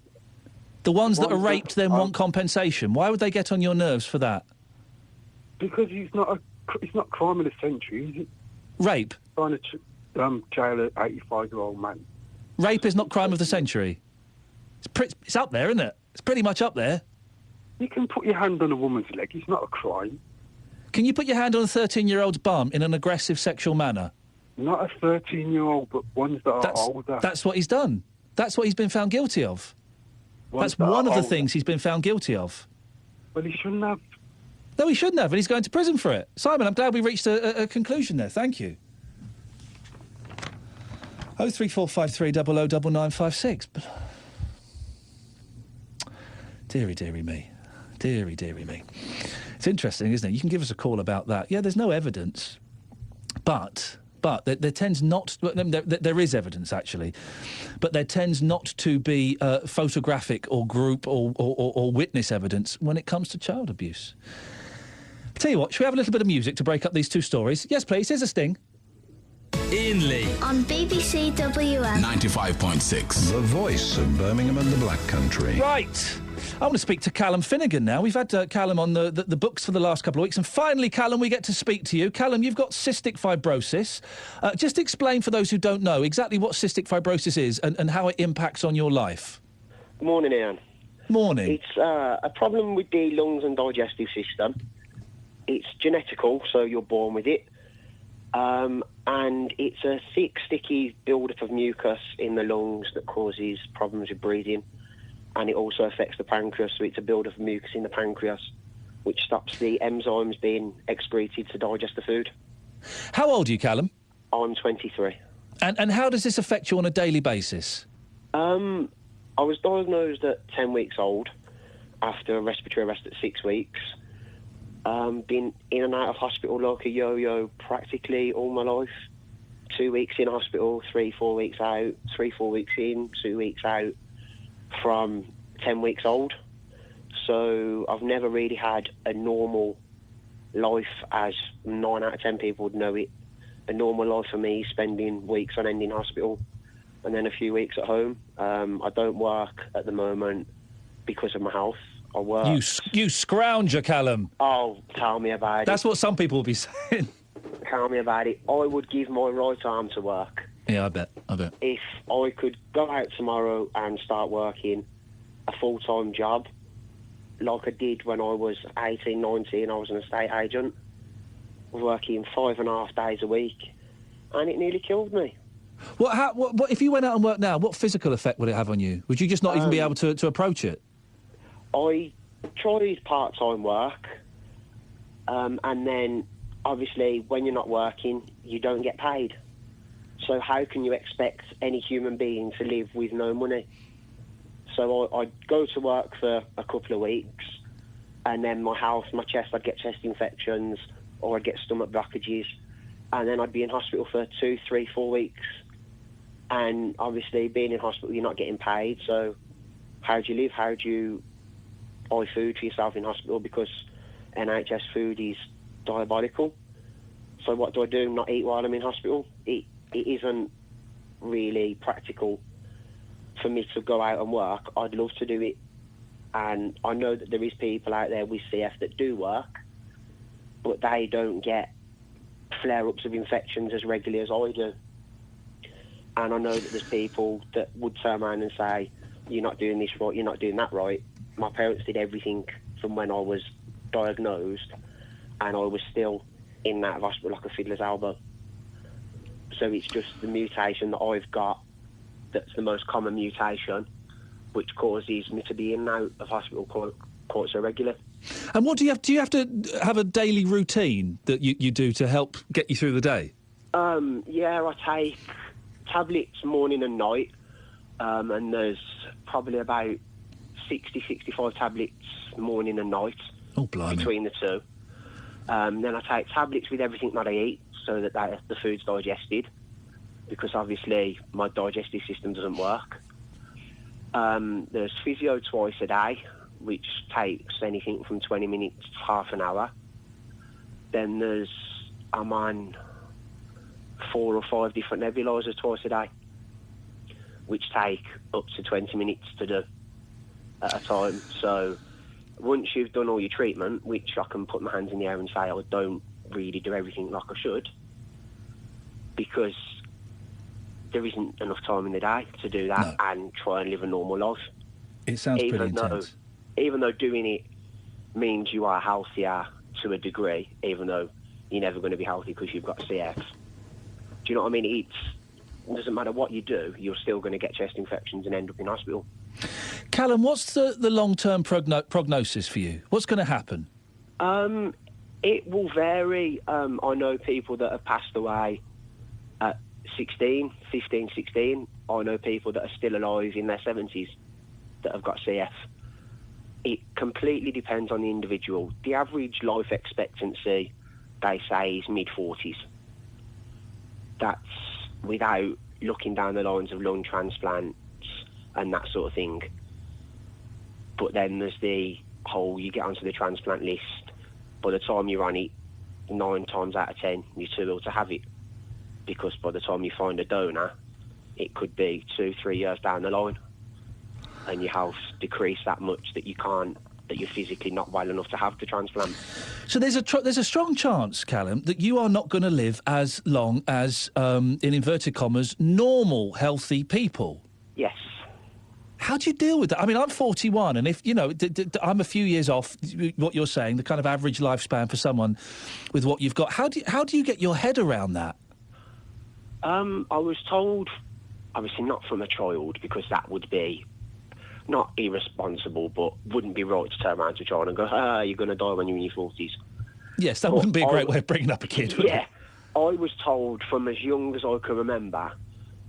The ones that are raped then want compensation. Why would they get on your nerves for that? Because it's not crime of the century, is it? Rape? Trying to jail an 85-year-old man. Rape is not crime of the century. It's up there, isn't it? It's pretty much up there. You can put your hand on a woman's leg. It's not a crime. Can you put your hand on a 13-year-old's bum in an aggressive sexual manner? Not a 13-year-old, but ones that are older. That's what he's done. That's what he's been found guilty of. That's one of the things he's been found guilty of. Well, he shouldn't have. No, he shouldn't have, and he's going to prison for it. Simon, I'm glad we reached a conclusion there. Thank you. 03453 009956. Deary, deary me. Deary, deary me. It's interesting, isn't it? You can give us a call about that. Yeah, there's no evidence, but there tends not... There is evidence, actually, but there tends not to be photographic or group or witness evidence when it comes to child abuse. Tell you what, should we have a little bit of music to break up these two stories? Yes, please. Here's a sting. Iain Lee. On BBC WM. 95.6. The voice of Birmingham and the Black Country. Right. I want to speak to Callum Finnegan now. We've had Callum on the books for the last couple of weeks, and finally, Callum, we get to speak to you. Callum, you've got cystic fibrosis. Just explain for those who don't know exactly what cystic fibrosis is and how it impacts on your life. Good morning, Iain. Morning. It's a problem with the lungs and digestive system. It's genetical, so you're born with it. And it's a thick, sticky build-up of mucus in the lungs that causes problems with breathing. And it also affects the pancreas, so it's a build-up of mucus in the pancreas, which stops the enzymes being excreted to digest the food. How old are you, Callum? I'm 23. And how does this affect you on a daily basis? I was diagnosed at 10 weeks old after a respiratory arrest at 6 weeks. Been in and out of hospital like a yo-yo practically all my life. 2 weeks in hospital, 3-4 weeks out, 3-4 weeks in, 2 weeks out from 10 weeks old. So I've never really had a normal life as 9 out of 10 people would know it. A normal life for me, spending weeks on end in hospital and then a few weeks at home. I don't work at the moment because of my health. I work. You scrounger, Callum. Oh, tell me about it. That's what some people will be saying. Tell me about it. I would give my right arm to work. Yeah, I bet. If I could go out tomorrow and start working a full-time job, like I did when I was 18, 19, I was an estate agent, working 5.5 days a week, and it nearly killed me. What if you went out and worked now, what physical effect would it have on you? Would you just not even be able to approach it? I tried part-time work, and then, obviously, when you're not working, you don't get paid. So how can you expect any human being to live with no money? So I'd go to work for a couple of weeks, and then my chest, I'd get chest infections, or I'd get stomach blockages, and then I'd be in hospital for 2, 3, 4 weeks. And obviously, being in hospital, you're not getting paid, so how do you live? How do you buy food for yourself in hospital, because NHS food is diabolical? So what do I do? Not eat while I'm in hospital? It isn't really practical for me to go out and work. I'd love to do it, and I know that there is people out there with CF that do work, but they don't get flare-ups of infections as regularly as I do. And I know that there's people that would turn around and say, you're not doing this right, you're not doing that right. My parents did everything from when I was diagnosed, and I was still in and out of hospital like a fiddler's elbow. So it's just the mutation that I've got that's the most common mutation, which causes me to be in and out of hospital quite so regularly. And what do you have to have a daily routine that you do to help get you through the day? Yeah, I take tablets morning and night, and there's probably about 60, 65 tablets morning and night. Oh, blimey. Between the two. Then I take tablets with everything that I eat so that the food's digested, because obviously my digestive system doesn't work. There's physio twice a day, which takes anything from 20 minutes to half an hour. Then I'm on 4 or 5 different nebulizers twice a day, which take up to 20 minutes to do at a time. So once you've done all your treatment, which I can put my hands in the air and say I don't really do everything like I should, because there isn't enough time in the day to do that and try and live a normal life. It sounds pretty intense. Even though doing it means you are healthier to a degree, even though you're never going to be healthy because you've got CF. Do you know what I mean? It doesn't matter what you do, you're still going to get chest infections and end up in hospital. Callum, what's the long-term prognosis for you? What's going to happen? It will vary. I know people that have passed away at 15, 16. I know people that are still alive in their 70s that have got CF. It completely depends on the individual. The average life expectancy, they say, is mid-40s. That's without looking down the lines of lung transplants and that sort of thing. But then there's the whole, you get onto the transplant list by the time you're on it, 9 times out of 10, you're too ill to have it. Because by the time you find a donor, it could be 2-3 years down the line, and your health's decreased that much that you're physically not well enough to have the transplant. So there's a strong chance, Callum, that you are not going to live as long as, in inverted commas, normal, healthy people. Yes. How do you deal with that? I mean, I'm 41, and if, I'm a few years off what you're saying, the kind of average lifespan for someone with what you've got. How do you get your head around that? I was told, obviously not from a child, because that would be not irresponsible, but wouldn't be right to turn around to a child and go, you're going to die when you're in your 40s. Yes, that wouldn't be a great way of bringing up a kid, would it? I was told from as young as I can remember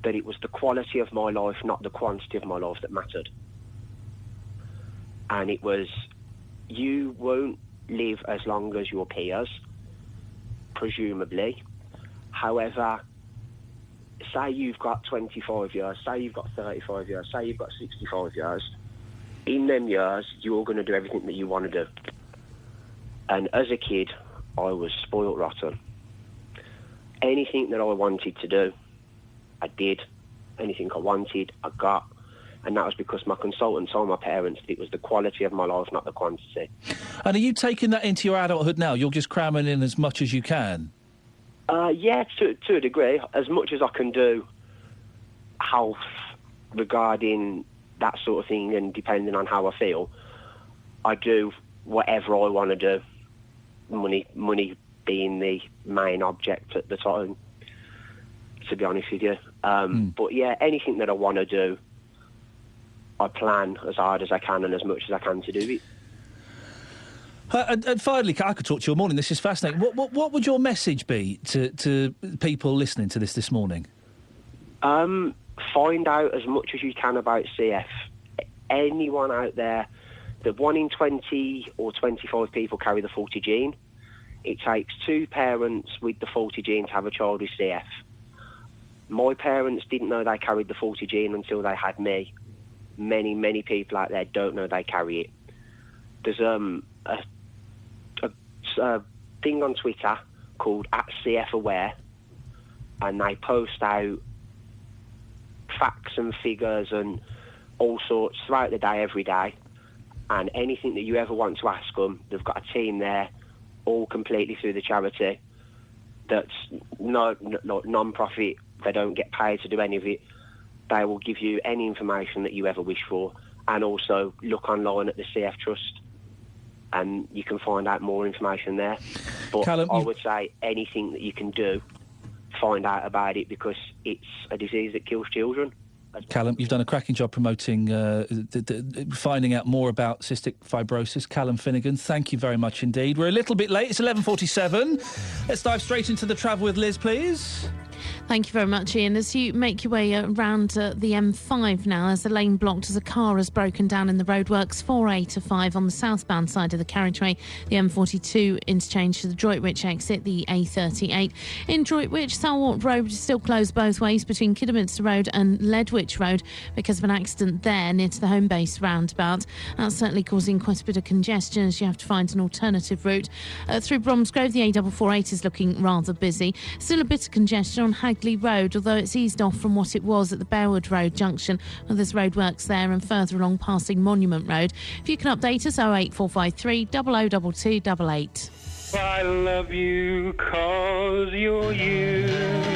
that it was the quality of my life, not the quantity of my life, that mattered. And it was, you won't live as long as your peers, presumably. However, say you've got 25 years, say you've got 35 years, say you've got 65 years. In them years, you're going to do everything that you want to do. And as a kid, I was spoilt rotten. Anything that I wanted to do, I did. Anything I wanted, I got. And that was because my consultant told my parents that it was the quality of my life, not the quantity. And are you taking that into your adulthood now? You're just cramming in as much as you can? Yeah, to a degree. As much as I can do health regarding that sort of thing, and depending on how I feel, I do whatever I want to do. Money being the main object at the time, to be honest with you. But yeah, anything that I want to do, I plan as hard as I can and as much as I can to do it. And finally, I could talk to you all morning. This is fascinating. What would your message be to people listening to this morning? Find out as much as you can about CF. Anyone out there, that 1 in 20 or 25 people carry the 40 gene. It takes 2 parents with the 40 gene to have a child with CF. My parents didn't know they carried the 40 gene until they had me. Many, many people out there don't know they carry it. There's a thing on Twitter called @CFAware, and they post out facts and figures and all sorts throughout the day, every day. And anything that you ever want to ask them, they've got a team there, all completely through the charity. That's non-profit. They don't get paid to do any of it. They will give you any information that you ever wish for. And also look online at the CF Trust, and you can find out more information there. But Callum, I would say anything that you can do, find out about it, because it's a disease that kills children. Callum, you've done a cracking job promoting, finding out more about cystic fibrosis. Callum Finnegan, thank you very much indeed. We're a little bit late. It's 11:47. Let's dive straight into the travel with Liz, please. Thank you very much, Ian. As you make your way around the M5 now, as the lane blocked as a car has broken down in the roadworks, 4A to 5 on the southbound side of the carriageway, the M42 interchange to the Droitwich exit, the A38. In Droitwich, Salwart Road is still closed both ways between Kidderminster Road and Ledwich Road because of an accident there near to the home base roundabout. That's certainly causing quite a bit of congestion as you have to find an alternative route. Through Bromsgrove, the A448 is looking rather busy. Still a bit of congestion on Hagley Road, although it's eased off from what it was at the Bearwood Road junction. Well, there's roadworks there and further along passing Monument Road. If you can update us, 08453 002288. I love you 'cause you're you.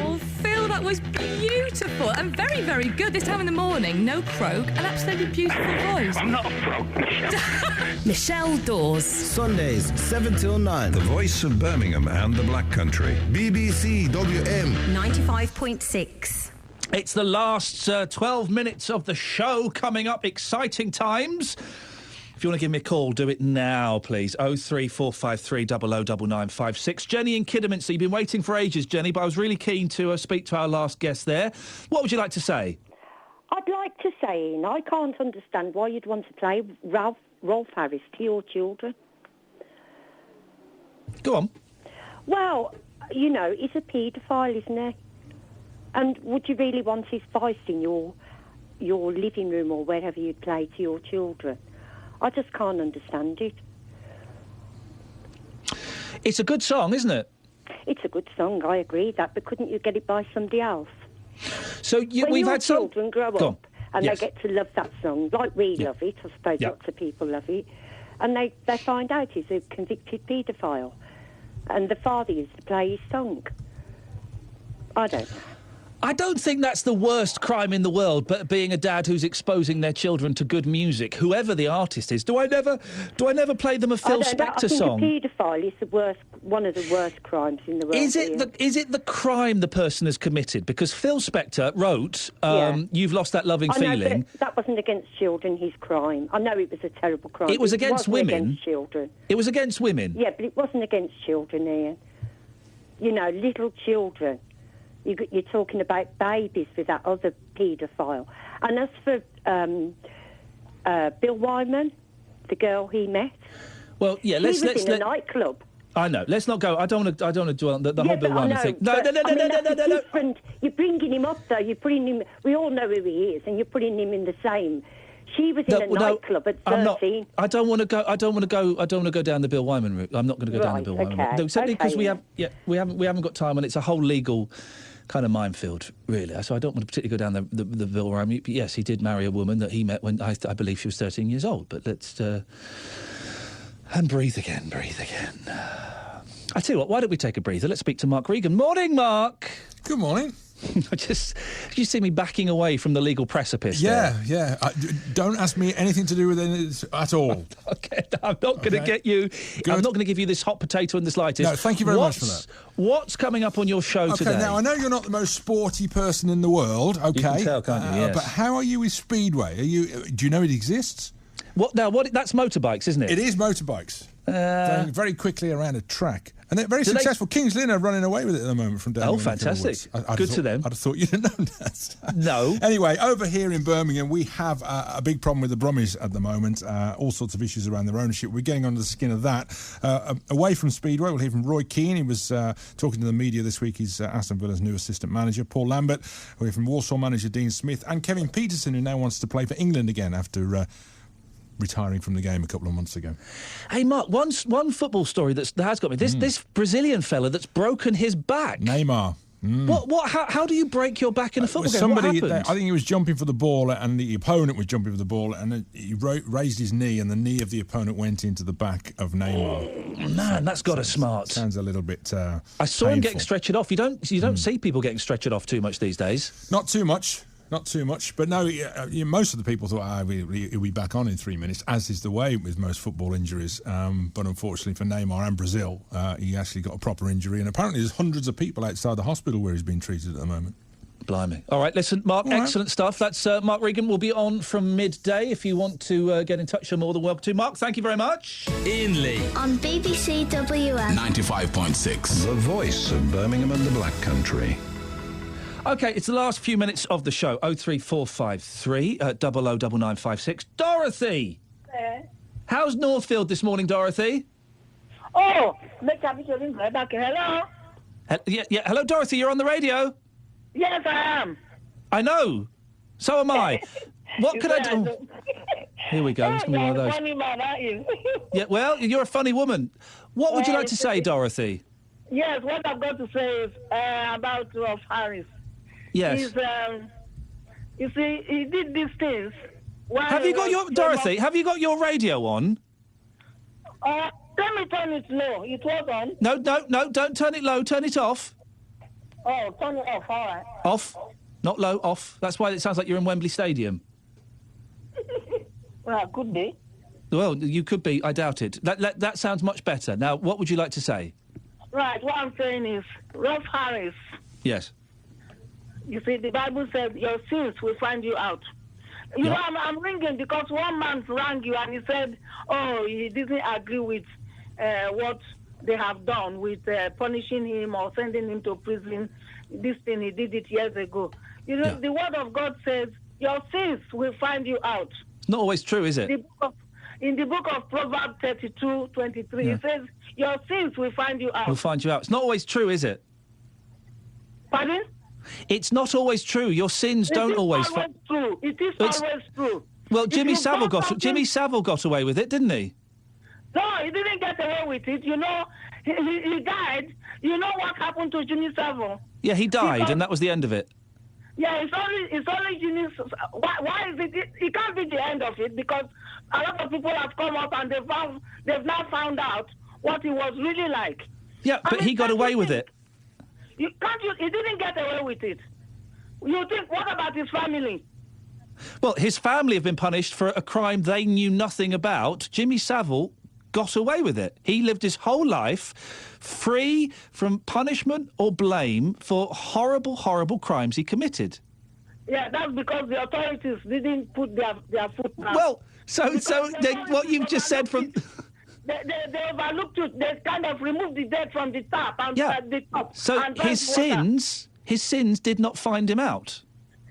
Oh, Phil, that was beautiful and very, very good. This time in the morning, no croak, an absolutely beautiful voice. I'm not a croak, Michelle. Michelle Dawes. Sundays, 7 till 9. The voice of Birmingham and the Black Country. BBC WM 95.6. It's the last 12 minutes of the show coming up. Exciting times. If you want to give me a call, do it now, please. 03453 009956. Jenny in Kidderminster, you've been waiting for ages, Jenny, but I was really keen to speak to our last guest there. What would you like to say? I'd like to say, Ian, I can't understand why you'd want to play Rolf Harris to your children. Go on. Well, you know, he's a paedophile, isn't he? And would you really want his voice in your living room or wherever you play to your children? I just can't understand it. It's a good song, isn't it? It's a good song, I agree that, but couldn't you get it by somebody else? So when we've your had some... children grow Go on. up and Yes. they get to love that song, like we love it, I suppose lots of people love it, and they find out he's a convicted paedophile, and the father used to play his song. I don't know. I don't think that's the worst crime in the world, but being a dad who's exposing their children to good music, whoever the artist is. Do I never play them a Phil Spector song? I think a paedophile is one of the worst crimes in the world. Is it the crime the person has committed? Because Phil Spector wrote, "You've lost that loving feeling." But that wasn't against children. His crime. I know it was a terrible crime. It was against wasn't women. Against children. It was against women. Yeah, but it wasn't against children, Ian. You know, little children. You're talking about babies with that other paedophile. And as for Bill Wyman, the girl he met, well, yeah, she was in a nightclub. I know. Let's not go. I don't want to dwell on the whole Bill Wyman thing. No. Different. You're bringing him up though. You're putting him. We all know who he is, and you're putting him in the same. She was in a nightclub at 13. I don't want to go down the Bill Wyman route. I'm not going to go down the Bill Wyman route. No, simply because we haven't got time, and it's a whole legal kind of minefield, really. So I don't want to particularly go down the Bill Wyman. But yes, he did marry a woman that he met when I believe she was 13 years old. But let's and breathe again. I tell you what, why don't we take a breather? Let's speak to Mark Regan. Morning, Mark. Good morning. You see me backing away from the legal precipice. Yeah. Don't ask me anything to do with it at all. Okay, I'm not going to get you. Good. I'm not going to give you this hot potato in the slightest. No, thank you very much for that. What's coming up on your show today? Okay, now I know you're not the most sporty person in the world. Okay, you can tell, can't you? Yes. But how are you with Speedway? Do you know it exists? What now? That's motorbikes, isn't it? It is motorbikes. Going very quickly around a track. And they're very successful. Kings Lynn are running away with it at the moment from down. Oh, fantastic. Good to them. I'd have thought you'd have known that. No. Anyway, over here in Birmingham, we have a big problem with the Brummies at the moment. All sorts of issues around their ownership. We're getting under the skin of that. Away from Speedway, we'll hear from Roy Keane. He was talking to the media this week. He's Aston Villa's new assistant manager. Paul Lambert. We'll hear from Walsall manager Dean Smith. And Kevin Peterson, who now wants to play for England again after retiring from the game a couple of months ago. Hey, Mark, one football story that has got me. This Brazilian fella that's broken his back. Neymar. What? How do you break your back in a football game? What happened? I think he was jumping for the ball, and the opponent was jumping for the ball, and he raised his knee, and the knee of the opponent went into the back of Neymar. Man, that's got a smart. Sounds a little bit. I saw him getting stretchered off. You don't see people getting stretchered off too much these days. Not too much. But no, most of the people thought, he'll be back on in 3 minutes, as is the way with most football injuries. But unfortunately for Neymar and Brazil, he actually got a proper injury, and apparently there's hundreds of people outside the hospital where he's being treated at the moment. Blimey. All right, listen, Mark, excellent stuff. That's Mark Regan. Will be on from midday. If you want to get in touch, you're more than welcome to. Mark, thank you very much. Iain Lee. On BBC WM. 95.6. The voice of Birmingham and the Black Country. OK, it's the last few minutes of the show. 03453 009956. Dorothy! How's Northfield this morning, Dorothy? Oh, hello? Yeah, hello, Dorothy, you're on the radio? Yes, I am. I know. So am I. What can I do? Here we go. It's going to be one of those. Funny man, aren't you? Yeah, well, you're a funny woman. What would you like to say, Dorothy? Yes, what I've got to say is about Rolf Harris. Yes. You see, he did these things. Have you got your Dorothy? Have you got your radio on? Let me turn it low. It was on. No, don't turn it low. Turn it off. Oh, turn it off. All right. Off, not low. Off. That's why it sounds like you're in Wembley Stadium. Well, could be. Well, you could be. I doubt it. That sounds much better. Now, what would you like to say? Right. What I'm saying is, Rolf Harris. Yes. You see, the Bible says your sins will find you out. You know, I'm ringing because one man rang you and he said, he didn't agree with what they have done with punishing him or sending him to prison. This thing, he did it years ago. You know, the word of God says your sins will find you out. It's not always true, is it? In the book of Proverbs 32:23, it says your sins will find you out. Will find you out. It's not always true, is it? Pardon? It's not always true. Your sins don't always. True. It is always true. Well, Jimmy Savile got away with it, didn't he? No, he didn't get away with it. You know, He died. You know what happened to Jimmy Savile? Yeah, he died, and that was the end of it. Yeah, it's only Jimmy. Why is it? It can't be the end of it because a lot of people have come up and they've now found out what he was really like. Yeah, but he got away with it. He didn't get away with it. You think? What about his family? Well, his family have been punished for a crime they knew nothing about. Jimmy Savile got away with it. He lived his whole life free from punishment or blame for horrible, horrible crimes he committed. Yeah, that's because the authorities didn't put their foot down. Well, what you've just said from... They overlooked it. They kind of removed the dead from the tap and the top. So and his sins did not find him out.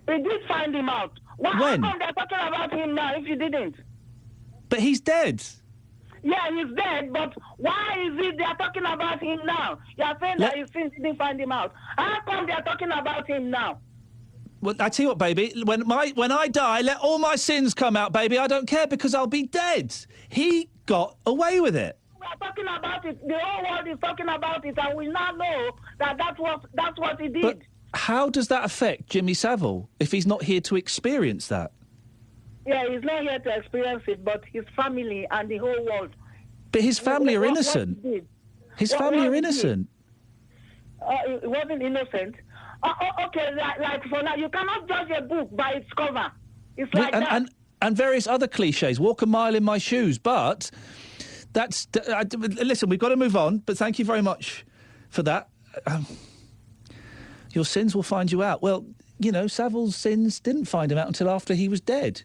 It did find him out. When? How come they're talking about him now if you didn't? But he's dead. Yeah, he's dead, but why is it they're talking about him now? You're saying that his sins didn't find him out. How come they're talking about him now? Well, I tell you what, baby, when I die, let all my sins come out, baby. I don't care because I'll be dead. He got away with it. We're talking about it. The whole world is talking about it, and we now know that that's what he did. But how does that affect Jimmy Savile if he's not here to experience that? Yeah, he's not here to experience it, but his family and the whole world. But his family are innocent. His family are innocent. It wasn't innocent. Okay, like for now, you cannot judge a book by its cover. It's like that. And various other cliches. Walk a mile in my shoes, but that's... listen, we've got to move on, but thank you very much for that. Your sins will find you out. Well, you know, Savile's sins didn't find him out until after he was dead.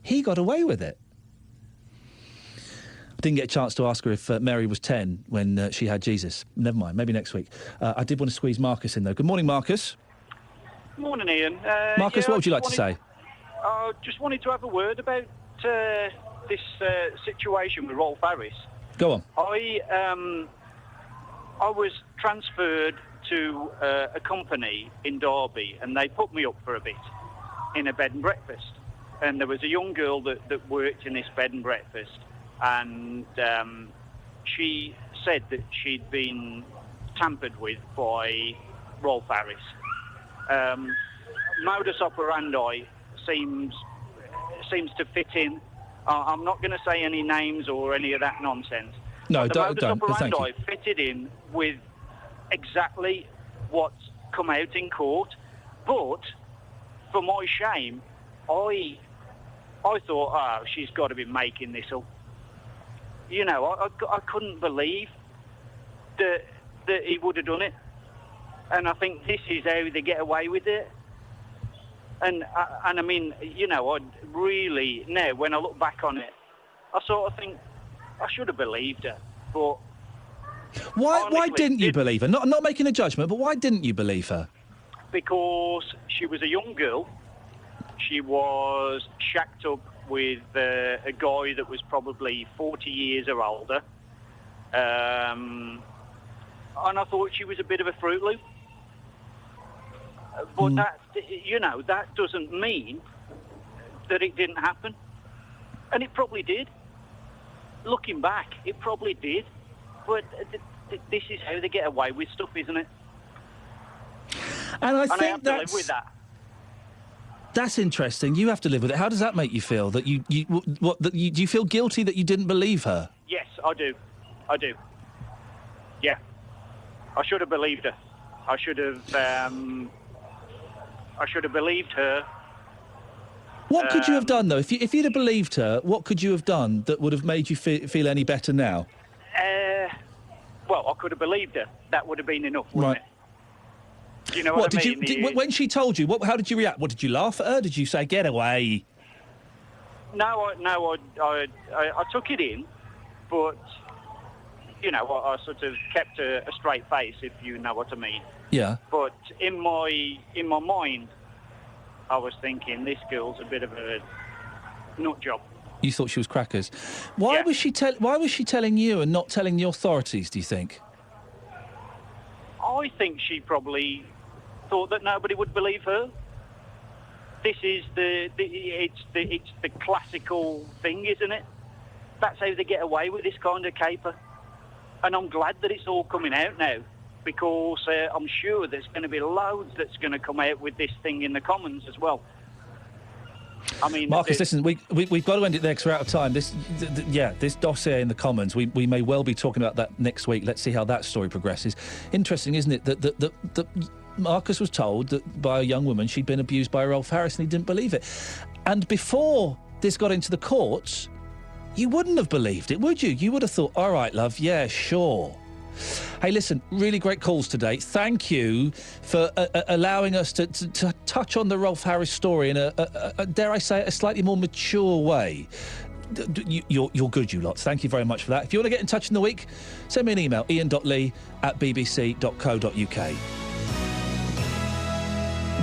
He got away with it. I didn't get a chance to ask her if Mary was 10 when she had Jesus. Never mind, maybe next week. I did want to squeeze Marcus in, though. Good morning, Marcus. Morning, Ian. Marcus, what would you like to say? I just wanted to have a word about this situation with Rolf Harris. Go on. I was transferred to a company in Derby, and they put me up for a bit in a bed and breakfast. And there was a young girl that worked in this bed and breakfast, and she said that she'd been tampered with by Rolf Harris. Modus operandi seems to fit in. I'm not going to say any names or any of that nonsense. No, the don't. Modus Thank operandi you. fitted in with exactly what's come out in court. But for my shame, I thought, oh, she's got to be making this up. You know, I couldn't believe that he would have done it. And I think this is how they get away with it. And I mean, you know, I really, now, when I look back on it, I sort of think I should have believed her. But Why didn't you believe her? Not making a judgment, but why didn't you believe her? Because she was a young girl. She was shacked up with a guy that was probably 40 years or older. And I thought she was a bit of a Fruit Loop. But that doesn't mean that it didn't happen. And it probably did. Looking back, it probably did. But this is how they get away with stuff, isn't it? And I I think have to live with that. That's interesting. You have to live with it. How does that make you feel? That do you feel guilty that you didn't believe her? Yes, I do. Yeah. I should have believed her. I should have believed her. What could you have done, though? If you'd have believed her, what could you have done that would have made you feel any better now? Well, I could have believed her. That would have been enough, wouldn't it? Do you know what I mean? When she told you, how did you react? What, did you laugh at her? Did you say, get away? No, I took it in, but, you know, I sort of kept a straight face, if you know what I mean. Yeah. But in my mind, I was thinking, this girl's a bit of a nut job. You thought she was crackers. Why was she telling you and not telling the authorities, do you think? I think she probably thought that nobody would believe her. This is it's the classical thing, isn't it? That's how they get away with this kind of caper. And I'm glad that it's all coming out now, because I'm sure there's going to be loads that's going to come out with this thing in the Commons as well. I mean, Marcus, listen, we've got to end it there because we're out of time. This dossier in the Commons, we may well be talking about that next week. Let's see how that story progresses. Interesting, isn't it, that Marcus was told that by a young woman she'd been abused by Rolf Harris, and he didn't believe it. And before this got into the courts, you wouldn't have believed it, would you? You would have thought, all right, love, yeah, sure. Hey, listen, really great calls today. Thank you for allowing us to touch on the Rolf Harris story in a dare I say it, a slightly more mature way. You're good, you lot. Thank you very much for that. If you want to get in touch in the week, send me an email, ian.lee@bbc.co.uk.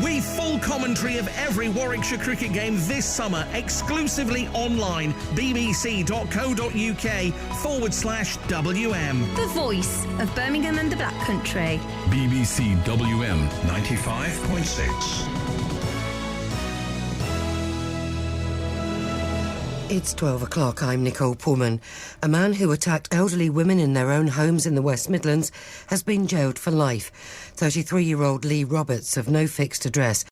We've full commentary of every Warwickshire cricket game this summer, exclusively online, bbc.co.uk/WM. The voice of Birmingham and the Black Country. BBC WM 95.6. It's 12 o'clock. I'm Nicole Pullman. A man who attacked elderly women in their own homes in the West Midlands has been jailed for life. 33-year-old Lee Roberts, of no fixed address,